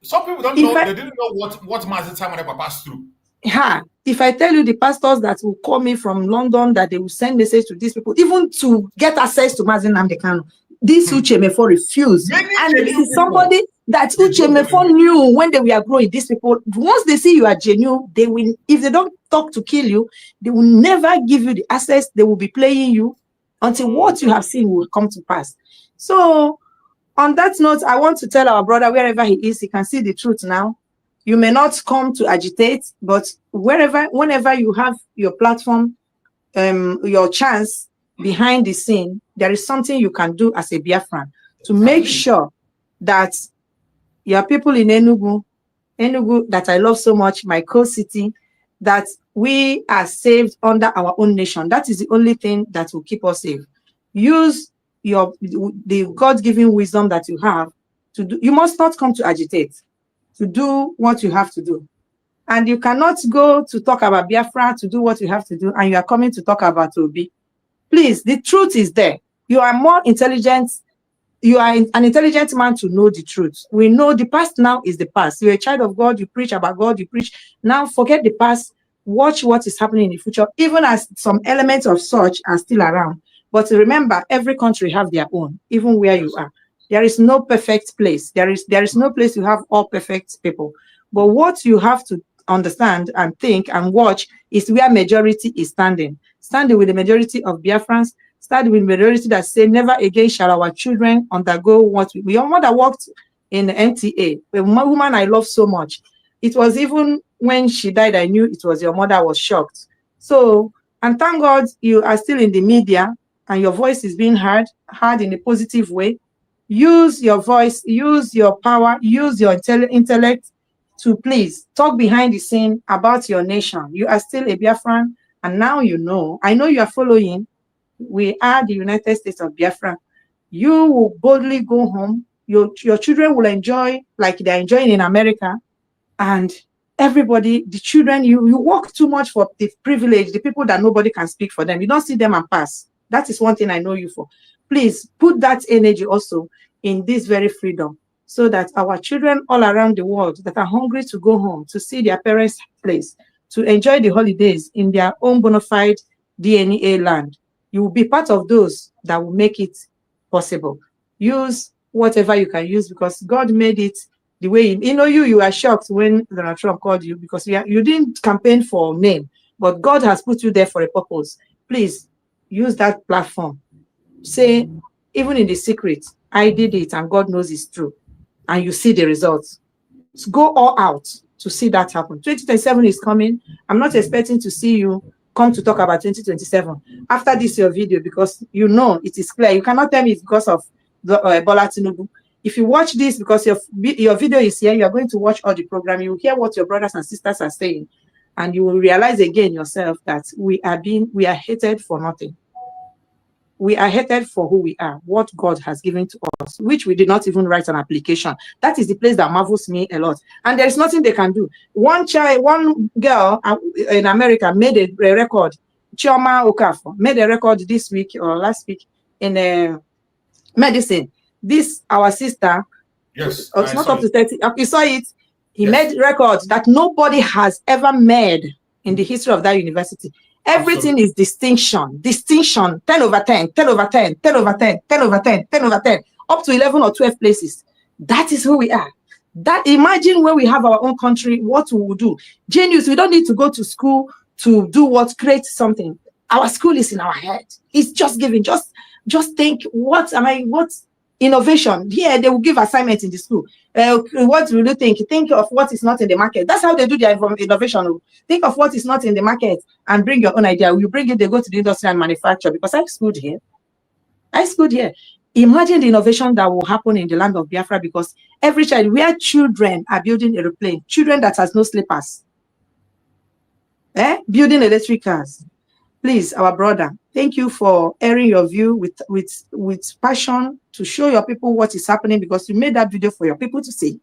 Some people don't know, they didn't know what Mazi Simon passed through. Yeah. If I tell you the pastors that will call me from London, that they will send message to these people, even to get access to Mazi Nnamdi, this Uche Mefo refused. And this is somebody that Uche Mefo knew when they were growing. These people, once they see you are genuine, they will, if they don't talk to kill you, they will never give you the access. They will be playing you until what you have seen will come to pass. So on that note, I want to tell our brother, wherever he is, he can see the truth now. You may not come to agitate, but whenever you have your platform, your chance behind the scene, there is something you can do as a Biafran to make sure that your people in Enugu that I love so much, my co-city, that we are saved under our own nation. That is the only thing that will keep us safe. Use the God-given wisdom that you have to do. You must not come to agitate, to do what you have to do. And you cannot go to talk about Biafra to do what you have to do, and you are coming to talk about Obi. Please, the truth is there. You are more intelligent. You are an intelligent man to know the truth. We know the past now is the past. You're a child of God. You preach about God. You preach. Now forget the past. Watch what is happening in the future, even as some elements of such are still around. But remember, every country have their own, even where you are. There is no perfect place. There is no place you have all perfect people. But what you have to understand and think and watch is where majority is standing. Standing with the majority of Biafrans, start with majority that say never again shall our children undergo what we. Your mother worked in the NTA, a woman I love so much. It was even when she died, I knew it was your mother. I was shocked. So, and thank God you are still in the media and your voice is being heard in a positive way. Use your voice, use your power, use your intellect to please talk behind the scene about your nation. You are still a Biafran, and now you know. I know you are following. We are the United States of Biafra. You will boldly go home. Your children will enjoy like they're enjoying in America. And everybody, the children, you work too much for the privilege, the people that nobody can speak for them. You don't see them and pass. That is one thing I know you for. Please put that energy also in this very freedom, so that our children all around the world that are hungry to go home, to see their parents' place, to enjoy the holidays in their own bona fide DNA land, you will be part of those that will make it possible. Use whatever you can use, because God made it the way, you are shocked when Donald Trump called you, because you didn't campaign for name, but God has put you there for a purpose. Please use that platform. Say, even in the secret, I did it and God knows it's true. And you see the results. So go all out to see that happen. 2027 is coming. I'm not expecting to see you come to talk about 2027 after this your video, because you know it is clear. You cannot tell me it's because of the Bola Tinubu. If you watch this because your video is here, you are going to watch all the program. You will hear what your brothers and sisters are saying, and you will realize again yourself that we are hated for nothing. We are hated for who we are, what God has given to us, which we did not even write an application. That is the place that marvels me a lot. And there is nothing they can do. One girl in America made a record. Chioma Okafor made a record this week or last week in medicine. This, our sister, yes, it's not up to 30. You saw it. He made records that nobody has ever made in the history of that university. Everything is distinction, 10 over 10, 10 over 10, 10 over 10, 10 over 10, 10 over 10, up to 11 or 12 places. That is who we are. That, imagine when we have our own country, what we will do. Genius, we don't need to go to school to do what, create something. Our school is in our head. It's just giving, just think, what innovation? Here, they will give assignments in the school. What will you think? Think of what is not in the market. That's how they do their innovation. Think of what is not in the market and bring your own idea. You bring it, they go to the industry and manufacture. Because I schooled here. Imagine the innovation that will happen in the land of Biafra, because every child, where children are building a plane, children that has no slippers, building electric cars. Please, our brother, thank you for airing your view with passion to show your people what is happening, because you made that video for your people to see.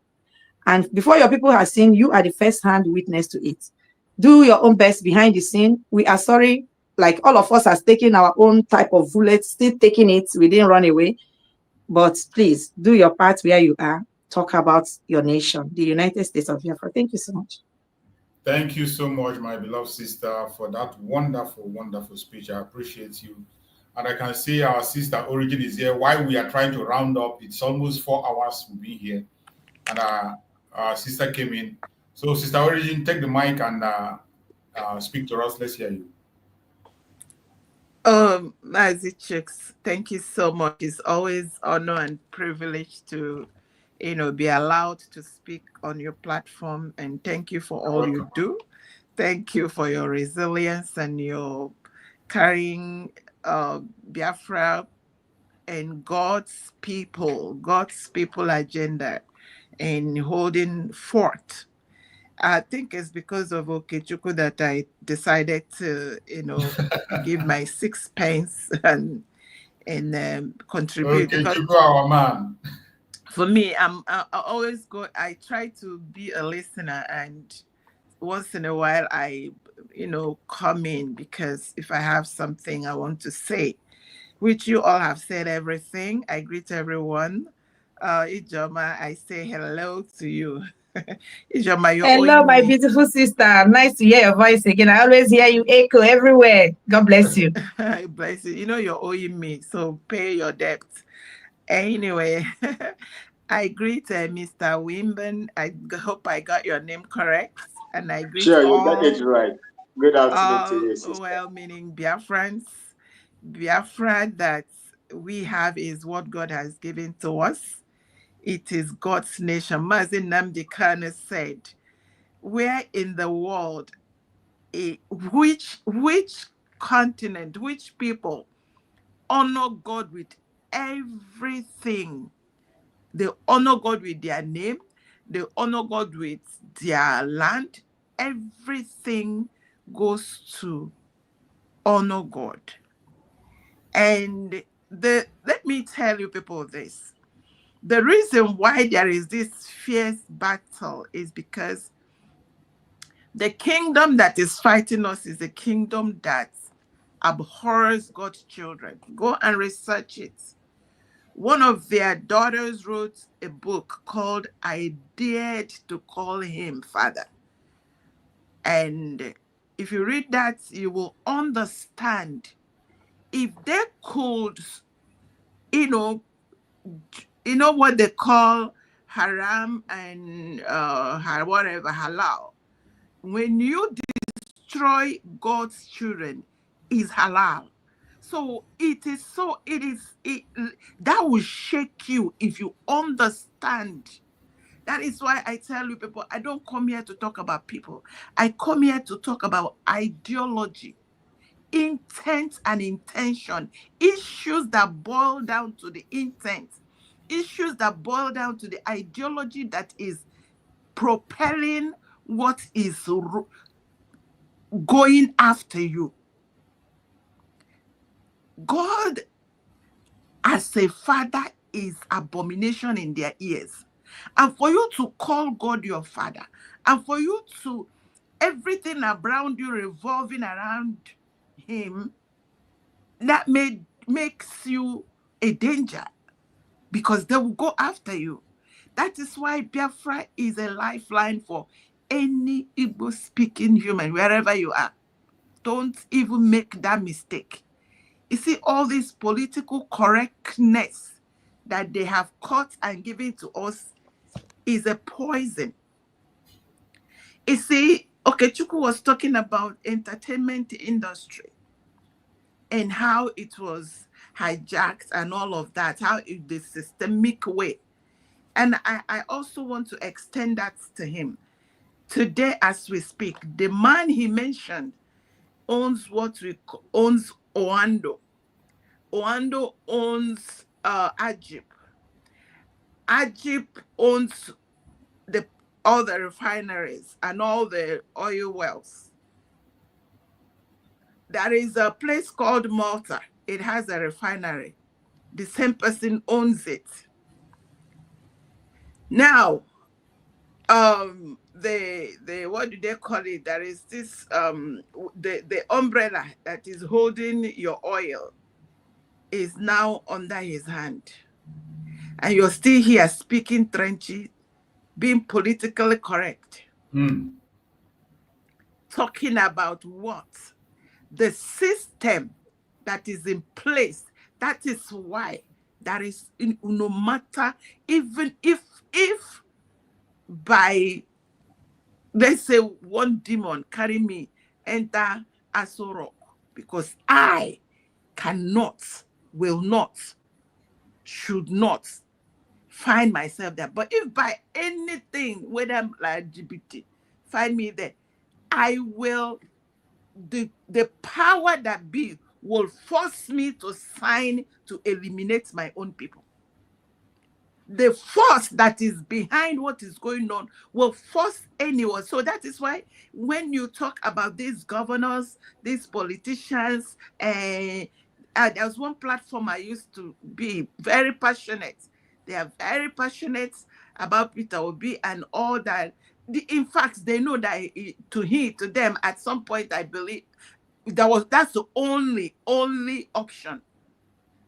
And before your people have seen, you are the first-hand witness to it. Do your own best behind the scene. We are sorry, like all of us has taken our own type of bullets, still taking it. We didn't run away. But please, do your part where you are. Talk about your nation, the United States of Biafra. Thank you so much. Thank you so much, my beloved sister, for that wonderful, wonderful speech. I appreciate you. And I can see our sister Origin is here. While we are trying to round up, it's almost 4 hours we'll be here. And our sister came in. So, Sister Origin, take the mic and speak to us. Let's hear you. Mazi Chicks, thank you so much. It's always honor and privilege to be allowed to speak on your platform, and thank you for all you do. Thank you for your resilience and your carrying Biafra and God's people agenda and holding forth. I think it's because of Okechukwu that I decided to, give my 6 pence and contribute. Okechukwu, our man. For me, I always go. I try to be a listener, and once in a while, I, come in, because if I have something I want to say, which you all have said everything. I greet everyone. Ijoma, I say hello to you. Ijoma, you're hello, my beautiful sister. Nice to hear your voice again. I always hear you echo everywhere. God bless you. Bless you. You're owing me, so pay your debt. Anyway, I greet Mr. Wimben. I hope I got your name correct. And I greet Sure, you all, got it right. Good afternoon to you, sister. well-meaning Biafrans. Biafra that we have is what God has given to us. It is God's nation. Mazin Nnamdi Kanu said, where in the world, which continent, which people honor God with everything? They honor God with their name. They honor God with their land. Everything goes to honor God. And let me tell you people this. The reason why there is this fierce battle is because the kingdom that is fighting us is a kingdom that abhors God's children. Go and research it. One of their daughters wrote a book called I Dared to Call Him Father. And if you read that, you will understand. If they could, what they call haram and whatever, halal. When you destroy God's children, is halal. So that will shake you if you understand. That is why I tell you people, I don't come here to talk about people. I come here to talk about ideology, intent and intention, issues that boil down to the intent, issues that boil down to the ideology that is propelling what is going after you. God as a father is abomination in their ears. And for you to call God your father, and for you to, everything around you revolving around him, that makes you a danger, because they will go after you. That is why Biafra is a lifeline for any Igbo-speaking human, wherever you are. Don't even make that mistake. You see, all this political correctness that they have caught and given to us is a poison. You see, Okechukwu was talking about entertainment industry and how it was hijacked and all of that, how in the systemic way. And I also want to extend that to him. Today, as we speak, the man he mentioned owns owns Oando. Oando owns Ajip. Ajip owns all the refineries and all the oil wells. There is a place called Malta. It has a refinery. The same person owns it. Now, the what do they call it? There is this the umbrella that is holding your oil is now under his hand. And you're still here speaking trenchy, being politically correct. Talking about what? The system that is in place. That is why there is, no matter, even if by, let's say, one demon carry me enter Aso Rock, because I cannot, will not, should not find myself there. But if by anything, whether I'm like LGBT, find me there, I will, the power that be will force me to sign to eliminate my own people. The force that is behind what is going on will force anyone. So that is why when you talk about these governors, these politicians, there's one platform I used to be very passionate. They are very passionate about Peter Obi and all that. In fact, they know that to them, at some point, I believe that's the only option.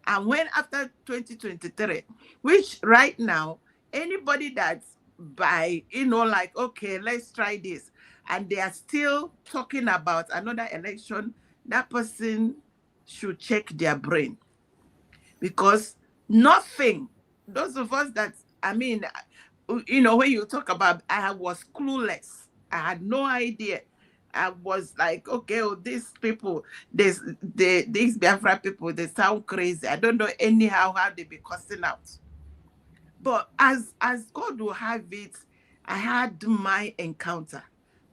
And when after 2023, which right now, anybody that's by, like, okay, let's try this, and they are still talking about another election, that person should check their brain. Because nothing, those of us that, when you talk about, I was clueless. I had no idea. I was like, okay, these people, these Biafra people, they sound crazy. I don't know anyhow how they be cussing out. But as God will have it, I had my encounter.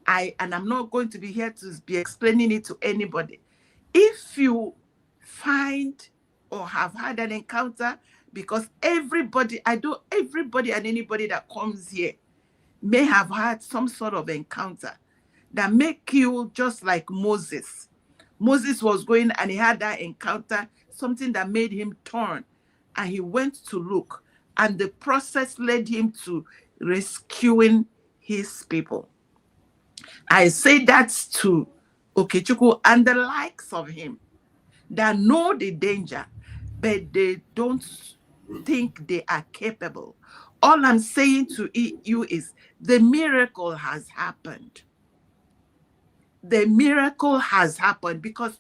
And I'm not going to be here to be explaining it to anybody. If you find or have had an encounter, because everybody and anybody that comes here may have had some sort of encounter that make you just like Moses. Moses was going and he had that encounter, something that made him turn, and he went to look, and the process led him to rescuing his people. I say that to Okechukwu and the likes of him that know the danger, but they don't think they are capable. All I'm saying to you is the miracle has happened. The miracle has happened because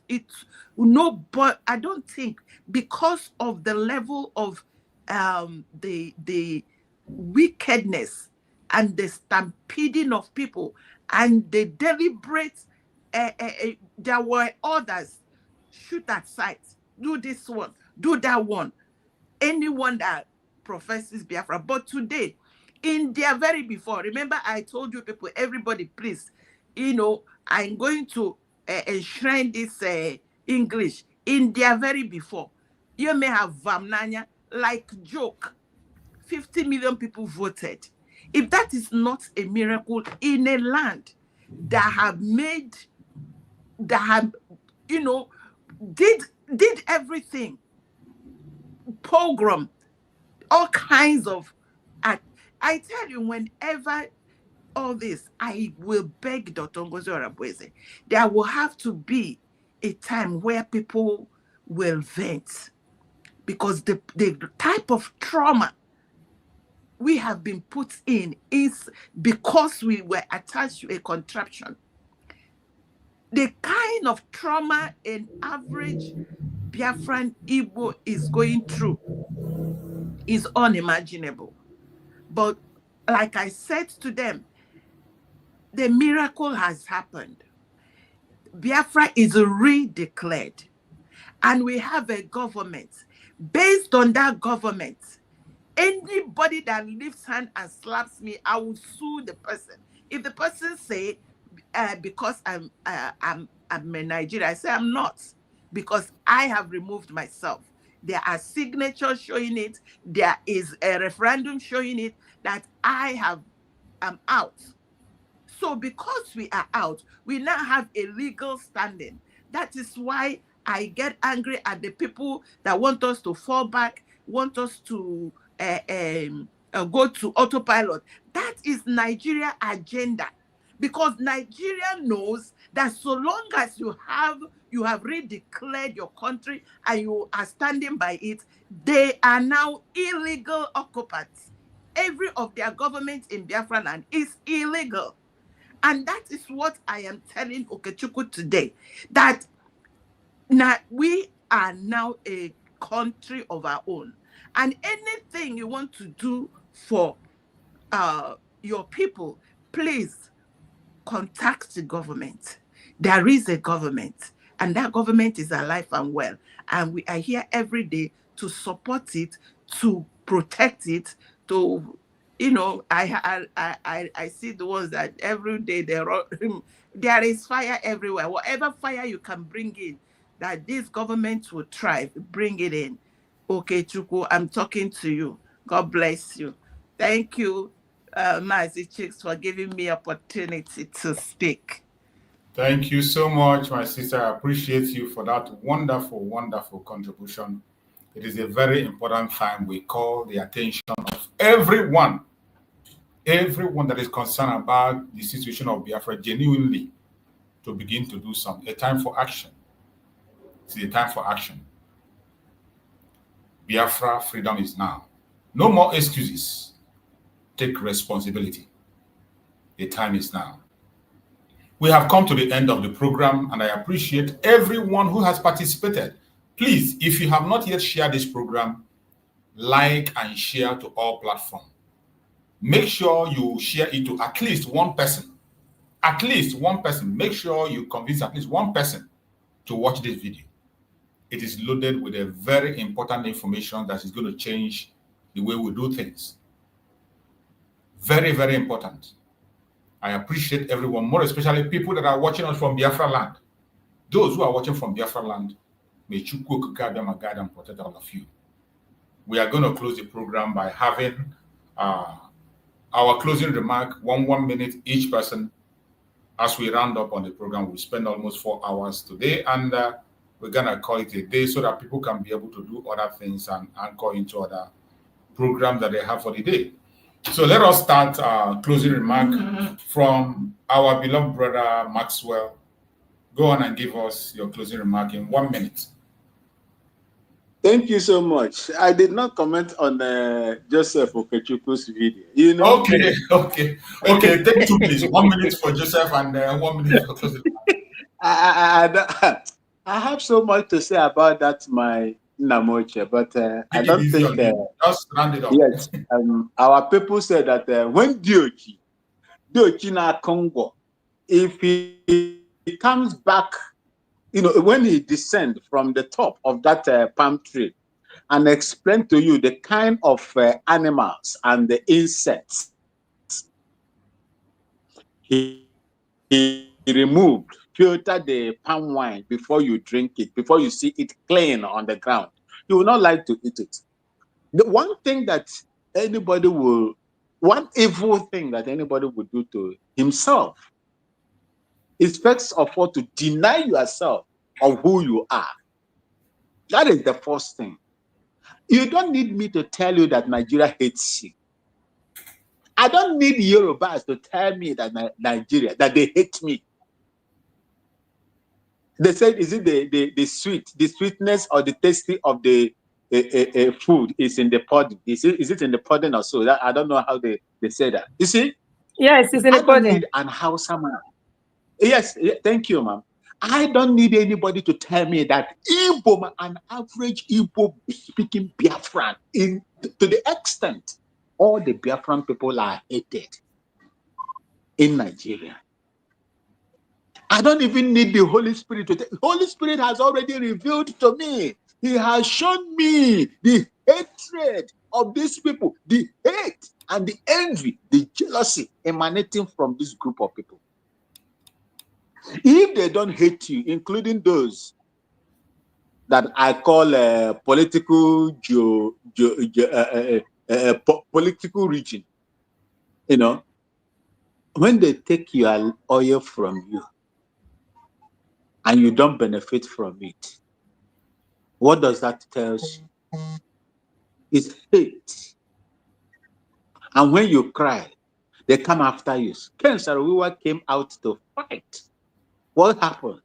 but I don't think, because of the level of the wickedness and the stampeding of people and the deliberate, there were others, shoot at sight, do this one, do that one, anyone that professes Biafra. But today, in their very before, remember I told you people, everybody, please, I'm going to enshrine this English. In their very before, you may have Vamnanya, like joke, 50 million people voted. If that is not a miracle in a land that did everything, pogrom, all kinds of, I tell you, whenever all this, I will beg Dr. Ngozi Orabweze, there will have to be a time where people will vent, because the type of trauma we have been put in is because we were attached to a contraption. The kind of trauma an average Biafran Igbo is going through is unimaginable. But like I said to them, the miracle has happened. Biafra is redeclared. And we have a government. Based on that government, anybody that lifts hand and slaps me, I will sue the person. If the person say, because I'm a Nigerian, I say I'm not, because I have removed myself. There are signatures showing it. There is a referendum showing it that I'm out. So because we are out, we now have a legal standing. That is why I get angry at the people that want us to fall back, want us to go to autopilot. That is Nigeria agenda. Because Nigeria knows that so long as you have redeclared your country and you are standing by it, they are now illegal occupants. Every of their government in Biafra land is illegal. And that is what I am telling Okechukwu today, that now we are now a country of our own. And anything you want to do for your people, please contact the government. There is a government, and that government is alive and well. And we are here every day to support it, to protect it, to, I see the ones that every day there is fire everywhere. Whatever fire you can bring in that this government will thrive. Bring it in. Okay, Chuku, I'm talking to you. God bless you. Thank you, Mazi Chicks, for giving me opportunity to speak. Thank you so much, my sister. I appreciate you for that wonderful, wonderful contribution. It is a very important time we call the attention of everyone that is concerned about the situation of Biafra genuinely to begin to do something. A time for action. It's a time for action. Biafra freedom is now. No more excuses. Take responsibility. The time is now. We have come to the end of the program, and I appreciate everyone who has participated. Please, if you have not yet shared this program, like and share to all platforms. Make sure you share it to at least one person. At least one person. Make sure you convince at least one person to watch this video. It is loaded with a very important information that is going to change the way we do things. Very, very important. I appreciate everyone, more especially people that are watching us from Biafra land. Those who are watching from Biafra land, may Chukwu guide them and guide and protect all of you. We are going to close the program by having our closing remark, 1 minute each person. As we round up on the program, we spend almost 4 hours today, and we're going to call it a day so that people can be able to do other things and anchor into other programs that they have for the day. So let us start our closing remark from our beloved brother Maxwell. Go on and give us your closing remark in 1 minute. Thank you so much. I did not comment on Joseph Okechukwu's video. You know. Okay. Take 2 please. 1 minute for Joseph and 1 minute for closing remark. I have so much to say about that, my Namoche, but I don't think. Just round it up. Yes, our people said that when Diochi na Congo, if he comes back, you know, when he descends from the top of that palm tree and explain to you the kind of animals and the insects he removed, filter the palm wine before you drink it, before you see it clean on the ground, you will not like to eat it. The one thing that one evil thing that anybody would do to himself is first of all to deny yourself of who you are. That is the first thing. You don't need me to tell you that Nigeria hates you. I don't need Yorubas to tell me that Nigeria, that they hate me. They said, is it the sweetness or the tasty of the food is in the pudding? Is it in the pudding or so? I don't know how they say that. You see? Yes, it's in the pudding. I don't need an Hausa man. Yes, thank you, ma'am. I don't need anybody to tell me that Igbo, an average Igbo speaking Biafran, to the extent all the Biafran people are hated in Nigeria. I don't even need the Holy Spirit to tell. Holy Spirit has already revealed to me. He has shown me the hatred of these people, the hate and the envy, the jealousy emanating from this group of people. If they don't hate you, including those that I call political region, you know, when they take your oil from you and you don't benefit from it, what does that tell you? It's hate. And when you cry, they come after you. Ken Saro-Wiwa came out to fight. What happened?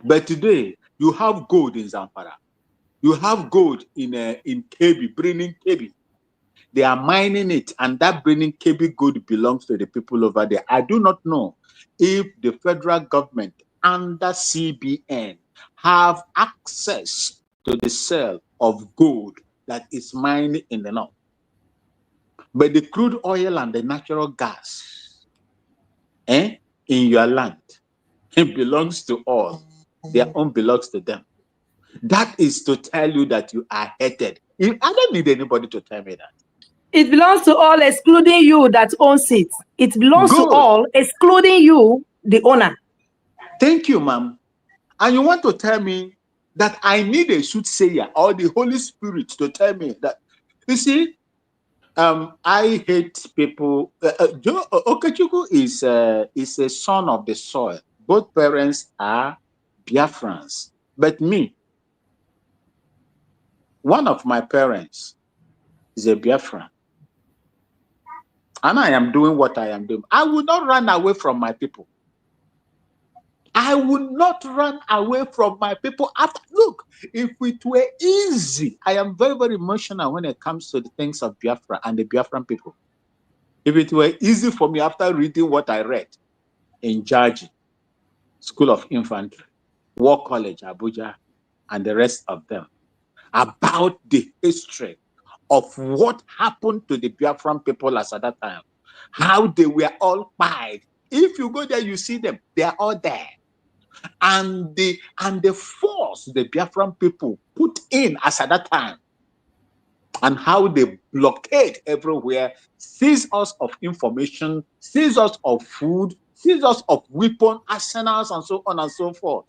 But today, you have gold in Zamfara. You have gold in Kebbi, Bringing Kebbi. They are mining it, and that Bringing Kebbi gold belongs to the people over there. I do not know if the federal government under CBN have access to the sale of gold that is mined in the north. But the crude oil and the natural gas in your land, it belongs to all. Their own belongs to them. That is to tell you that you are hated. I don't need anybody to tell me that. It belongs to all, excluding you that owns it. It belongs Good. to all, excluding you, the owner. Thank you, ma'am. And you want to tell me that I need a soothsayer or the Holy Spirit to tell me that, you see, I hate people. Joe Okechukwu is a son of the soil. Both parents are Biafrans. But me, one of my parents is a Biafran. And I am doing what I am doing. I will not run away from my people. I will not run away from my people. After, look, if it were easy, I am very, very emotional when it comes to the things of Biafra and the Biafran people. If it were easy for me after reading what I read in Jaji, School of Infantry, War College, Abuja, and the rest of them, about the history of what happened to the Biafran people at that time, how they were all pied. If you go there, you see them, they are all there. And the force the Biafran people put in as at that time, and how they blockade everywhere, seize us of information, seize us of food, seize us of weapon arsenals, and so on and so forth.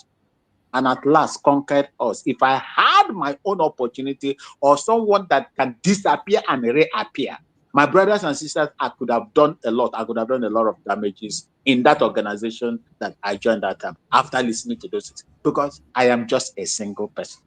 And at last conquered us. If I had my own opportunity or someone that can disappear and reappear, my brothers and sisters, I could have done a lot. I could have done a lot of damages in that organization that I joined that time after listening to those things, because I am just a single person.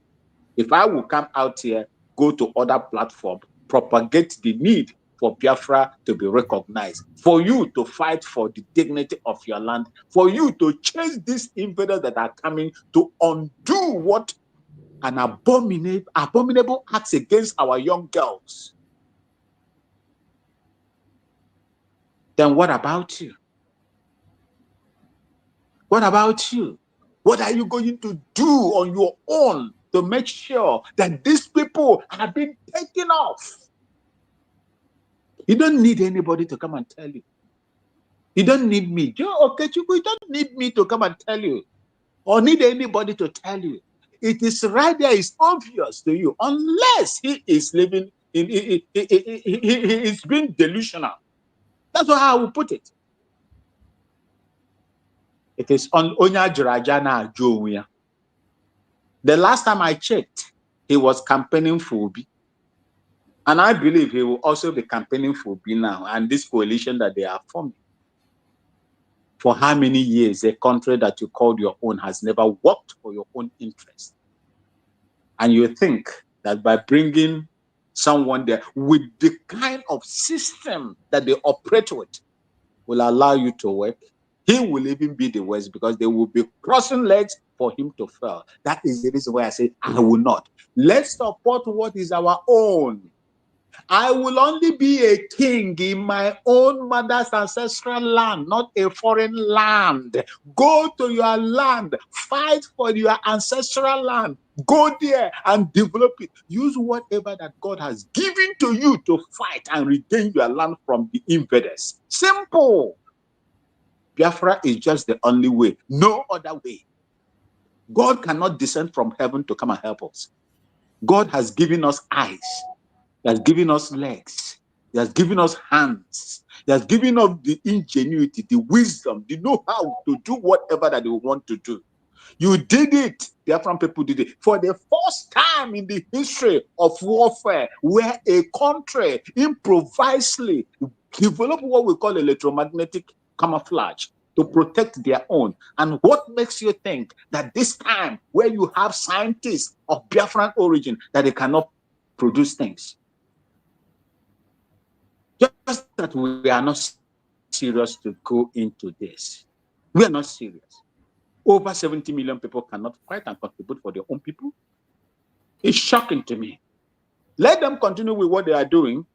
If I will come out here, go to other platforms, propagate the need for Biafra to be recognized, for you to fight for the dignity of your land, for you to chase these invaders that are coming to undo what an abominable acts against our young girls, then what about you? What about you? What are you going to do on your own to make sure that these people have been taken off? You don't need anybody to come and tell you. You don't need me. Joe Okechukwu, you don't need me to come and tell you, or need anybody to tell you. It is right there, it's obvious to you, unless he is living in, he is being delusional. That's how I will put it. It is on Onya Jirajana Jowiya. The last time I checked, he was campaigning for Obi. And I believe he will also be campaigning for Obi now, and this coalition that they are forming. For how many years a country that you called your own has never worked for your own interest? And you think that by bringing someone there with the kind of system that they operate with will allow you to work? He will even be the worst, because they will be crossing legs for him to fail. That is the reason why I say I will not. Let's support what is our own. I will only be a king in my own mother's ancestral land, not a foreign land. Go to your land, fight for your ancestral land. Go there and develop it. Use whatever that God has given to you to fight and regain your land from the invaders. Simple. Biafra is just the only way, no other way. God cannot descend from heaven to come and help us. God has given us eyes. He has given us legs. He has given us hands. He has given us the ingenuity, the wisdom, the know-how to do whatever that they want to do. You did it. The Biafran people did it. For the first time in the history of warfare, where a country improvisely developed what we call electromagnetic camouflage to protect their own. And what makes you think that this time, where you have scientists of Biafran origin, that they cannot produce things? Just that we are not serious to go into this. We are not serious. Over 70 million people cannot fight and contribute for their own people. It's shocking to me. Let them continue with what they are doing.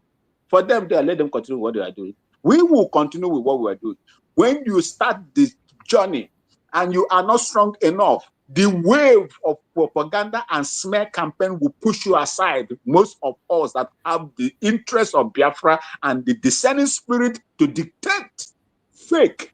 For them there, let them continue with what they are doing. We will continue with what we are doing. When you start this journey and you are not strong enough, the wave of propaganda and smear campaign will push you aside. Most of us that have the interest of Biafra and the discerning spirit to dictate fake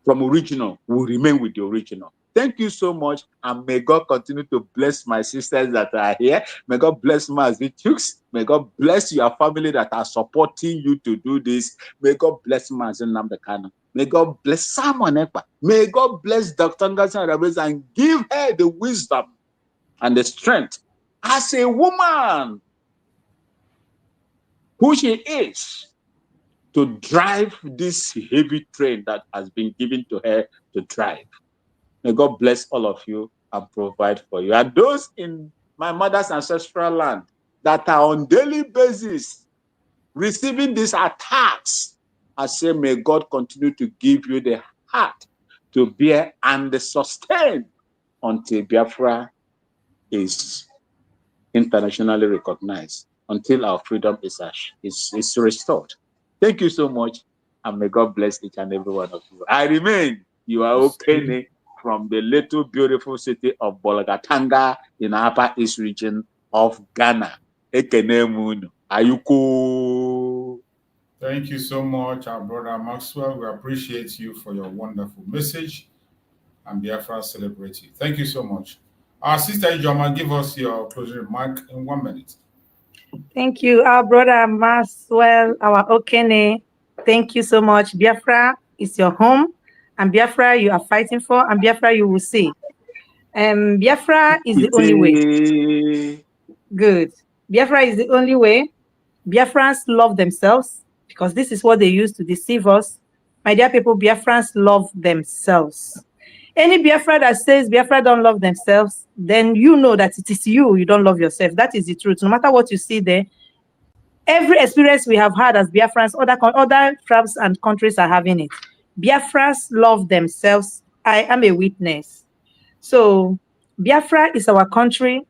from original will remain with the original. Thank you so much, and may God continue to bless my sisters that are here. May God bless Mazi Chooks. May God bless your family that are supporting you to do this. May God bless Mazi Namdekano. May God bless Simon Ekpa. May God bless Dr. Ngazi and give her the wisdom and the strength as a woman who she is to drive this heavy train that has been given to her to drive. May God bless all of you and provide for you. And those in my mother's ancestral land that are on daily basis receiving these attacks, I say, may God continue to give you the heart to bear and sustain until Biafra is internationally recognized, until our freedom is restored. Thank you so much, and may God bless each and every one of you. I remain, you are okay, from the little beautiful city of Bolgatanga in the Upper East region of Ghana. Ekenemunu. Ayuko. Thank you so much, our brother Maxwell. We appreciate you for your wonderful message, and Biafra celebrate you. Thank you so much. Our sister Ijoma, give us your closing remark in 1 minute. Thank you, our brother Maxwell, our Okene. Thank you so much. Biafra is your home, and Biafra you are fighting for, and Biafra you will see. Biafra is the only way. Good. Biafra is the only way. Biafrans love themselves, because this is what they use to deceive us. My dear people, Biafrans love themselves. Any Biafra that says Biafra don't love themselves, then you know that it is you don't love yourself. That is the truth. No matter what you see there, every experience we have had as Biafrans, other tribes and countries are having it. Biafrans love themselves. I am a witness. So Biafra is our country.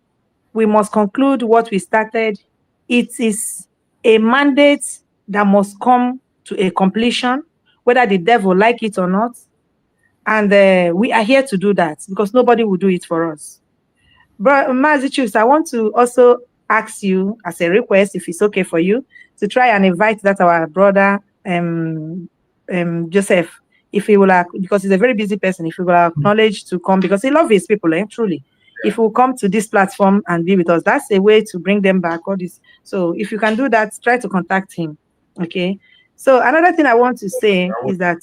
We must conclude what we started. It is a mandate that must come to a completion, whether the devil like it or not. And we are here to do that, because nobody will do it for us. But Mazichus, I want to also ask you as a request, if it's okay for you, to try and invite that our brother Joseph, if he will, because he's a very busy person, if he will acknowledge to come, because he loves his people, truly. If he will come to this platform and be with us, that's a way to bring them back. All this. So if you can do that, try to contact him. Okay. So another thing I want to say is that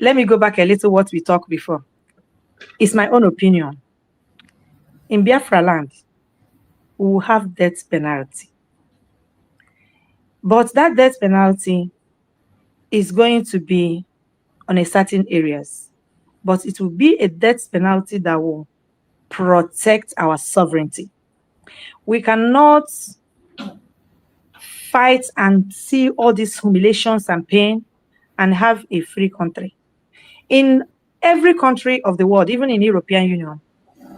let me go back a little what we talked before. It's my own opinion. In Biafra land, we will have death penalty. But that death penalty is going to be on a certain areas. But it will be a death penalty that will protect our sovereignty. We cannot fight and see all these humiliations and pain and have a free country. In every country of the world, even in European Union,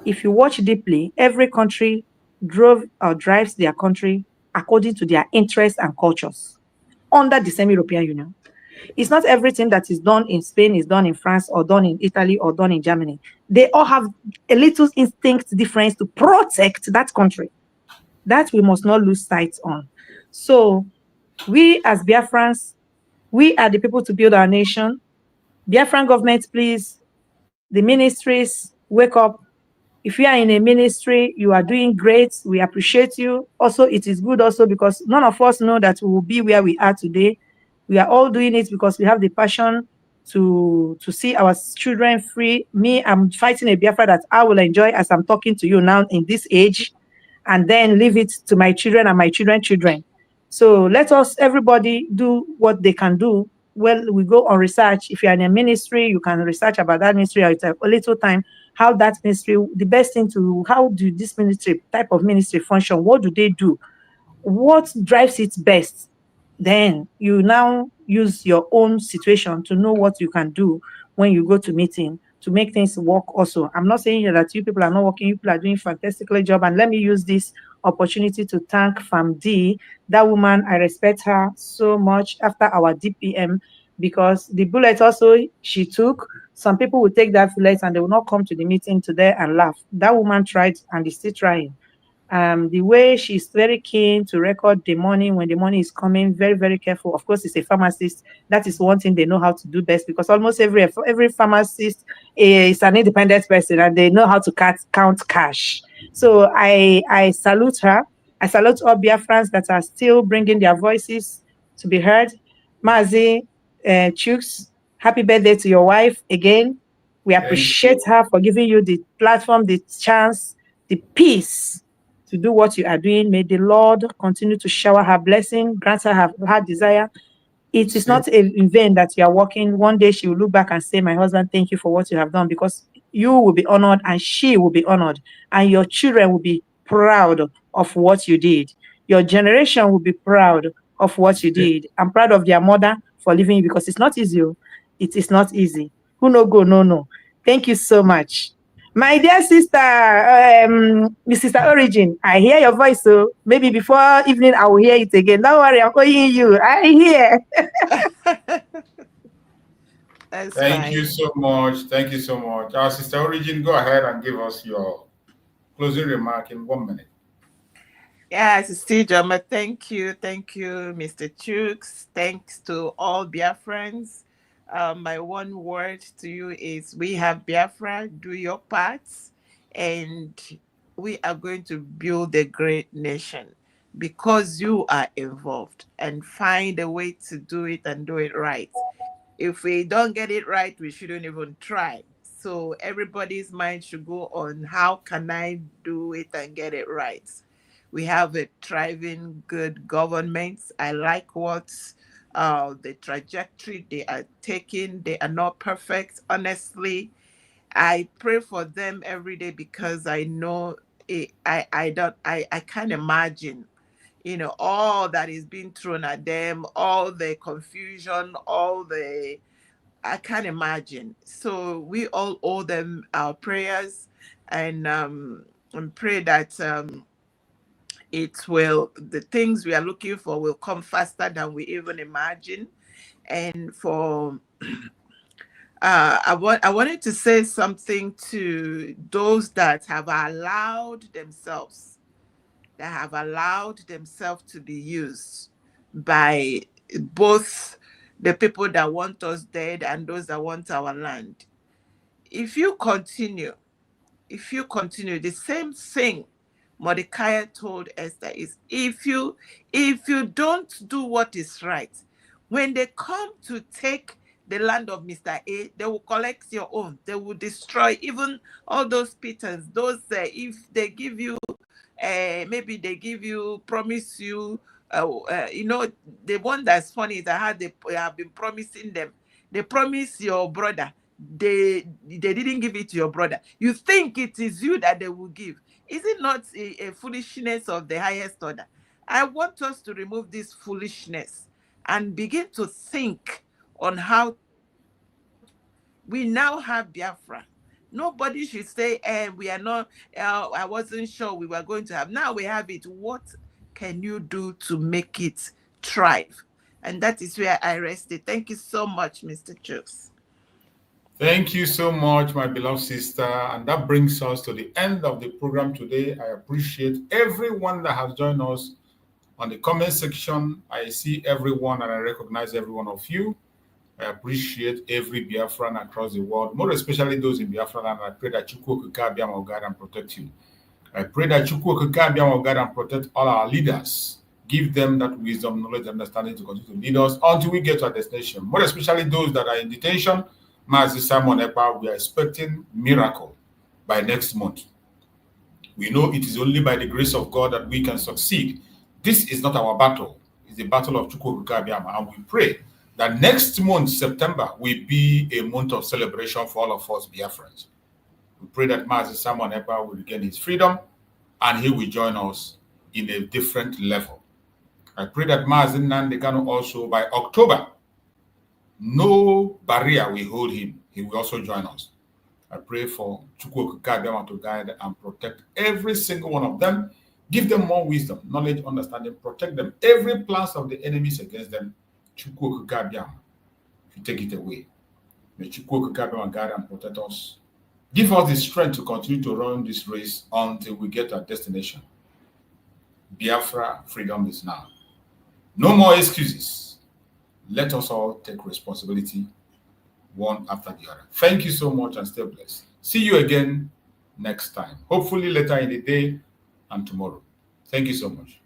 if you watch deeply, every country drove or drives their country according to their interests and cultures under the same European Union. It's not everything that is done in Spain is done in France or done in Italy or done in Germany. They all have a little instinct difference to protect that country. That we must not lose sight on. So we as Biafrans, we are the people to build our nation. Biafran government, please, the ministries, wake up. If you are in a ministry, you are doing great. We appreciate you. Also, it is good also because none of us know that we will be where we are today. We are all doing it because we have the passion to see our children free. Me, I'm fighting a Biafra that I will enjoy as I'm talking to you now in this age, and then leave it to my children and my children's children. So let us, everybody, do what they can do. Well, we go on research. If you're in a ministry, you can research about that ministry at a little time, how that ministry, the best thing to, how do this ministry, type of ministry function? What do they do? What drives it best? Then you now use your own situation to know what you can do when you go to meeting to make things work also. I'm not saying that you people are not working, you people are doing a fantastic job. And let me use this opportunity to thank FAMD. That woman, I respect her so much after our DPM, because the bullet also she took, some people will take that bullet and they will not come to the meeting today and laugh. That woman tried and is still trying. The way she's very keen to record the money when the money is coming, very, very careful. Of course, it's a pharmacist. That is one thing they know how to do best, because almost every pharmacist is an independent person and they know how to count cash. So I salute her. I salute all Biafrans that are still bringing their voices to be heard. Mazi Chooks, happy birthday to your wife again. We appreciate her for giving you the platform, the chance, the peace to do what you are doing. May the Lord continue to shower her blessing, grant her her desire. It is not in vain that you are working. One day she will look back and say, my husband, thank you for what you have done, because you will be honored and she will be honored, and your children will be proud of what you did. Your generation will be proud of what you did. I'm proud of their mother for leaving you, because it's not easy. It is not easy. Who no go, no. Thank you so much. My dear sister, Sister Origin, I hear your voice, so maybe before evening I will hear it again. Don't worry, I'm calling you. I hear. Thank you so much. Thank you so much. Our Sister Origin, go ahead and give us your closing remark in 1 minute. Yes, Steve, thank you. Thank you, Mr. Chooks. Thanks to all Biafrans. My one word to you is, we have Biafra, do your parts, and we are going to build a great nation because you are involved, and find a way to do it and do it right. If we don't get it right, we shouldn't even try. So everybody's mind should go on, how can I do it and get it right? We have a thriving, good government. I like what the trajectory they are taking. They are not perfect, honestly. I pray for them every day, because I know I can't imagine, all that is being thrown at them, all the confusion, I can't imagine. So we all owe them our prayers, and pray that the things we are looking for will come faster than we even imagine. And for I wanted to say something to those that have allowed themselves to be used by both the people that want us dead and those that want our land. If you continue, the same thing Mordecai told Esther is, if you don't do what is right, when they come to take the land of Mr. A, they will collect your own. They will destroy even all those pittance. Those if they give you, maybe they give you, promise you, the one that's funny is how they have been promising them. They promise your brother. They didn't give it to your brother. You think it is you that they will give. Is it not a foolishness of the highest order? I want us to remove this foolishness and begin to think on how we now have Biafra. Nobody should say, we are not, I wasn't sure we were going to have. Now we have it. What can you do to make it thrive? And that is where I rested. Thank you so much, Mr. Chooks. Thank you so much, my beloved sister. And that brings us to the end of the program today. I appreciate everyone that has joined us on the comment section. I see everyone and I recognize every one of you. I appreciate every Biafran across the world, more especially those in Biafra, and I pray that Chukwu Okike will guide and protect you. I pray that Chukwu Okike will guide and protect all our leaders. Give them that wisdom, knowledge, and understanding to continue to lead us until we get to our destination. More especially those that are in detention. Mazi Simon Ekpa, we are expecting miracle by next month. We know it is only by the grace of God that we can succeed. This is not our battle. It's the battle of Chukwu Okike, and we pray that next month, September, will be a month of celebration for all of us Biafrans. We pray that Mazi Simon Ekpa will regain his freedom and he will join us in a different level. I pray that Mazi Nnamdi Kanu also, by October, no barrier will hold him. He will also join us. I pray for Chukwu Okike to guide and protect every single one of them. Give them more wisdom, knowledge, understanding, protect them. Every plans of the enemies against them, Chukwu Okike, if you take it away. May Chukwu Okike guide and protect us. Give us the strength to continue to run this race until we get to our destination. Biafra freedom is now. No more excuses. Let us all take responsibility one after the other. Thank you so much and stay blessed. See you again next time. Hopefully later in the day and tomorrow. Thank you so much.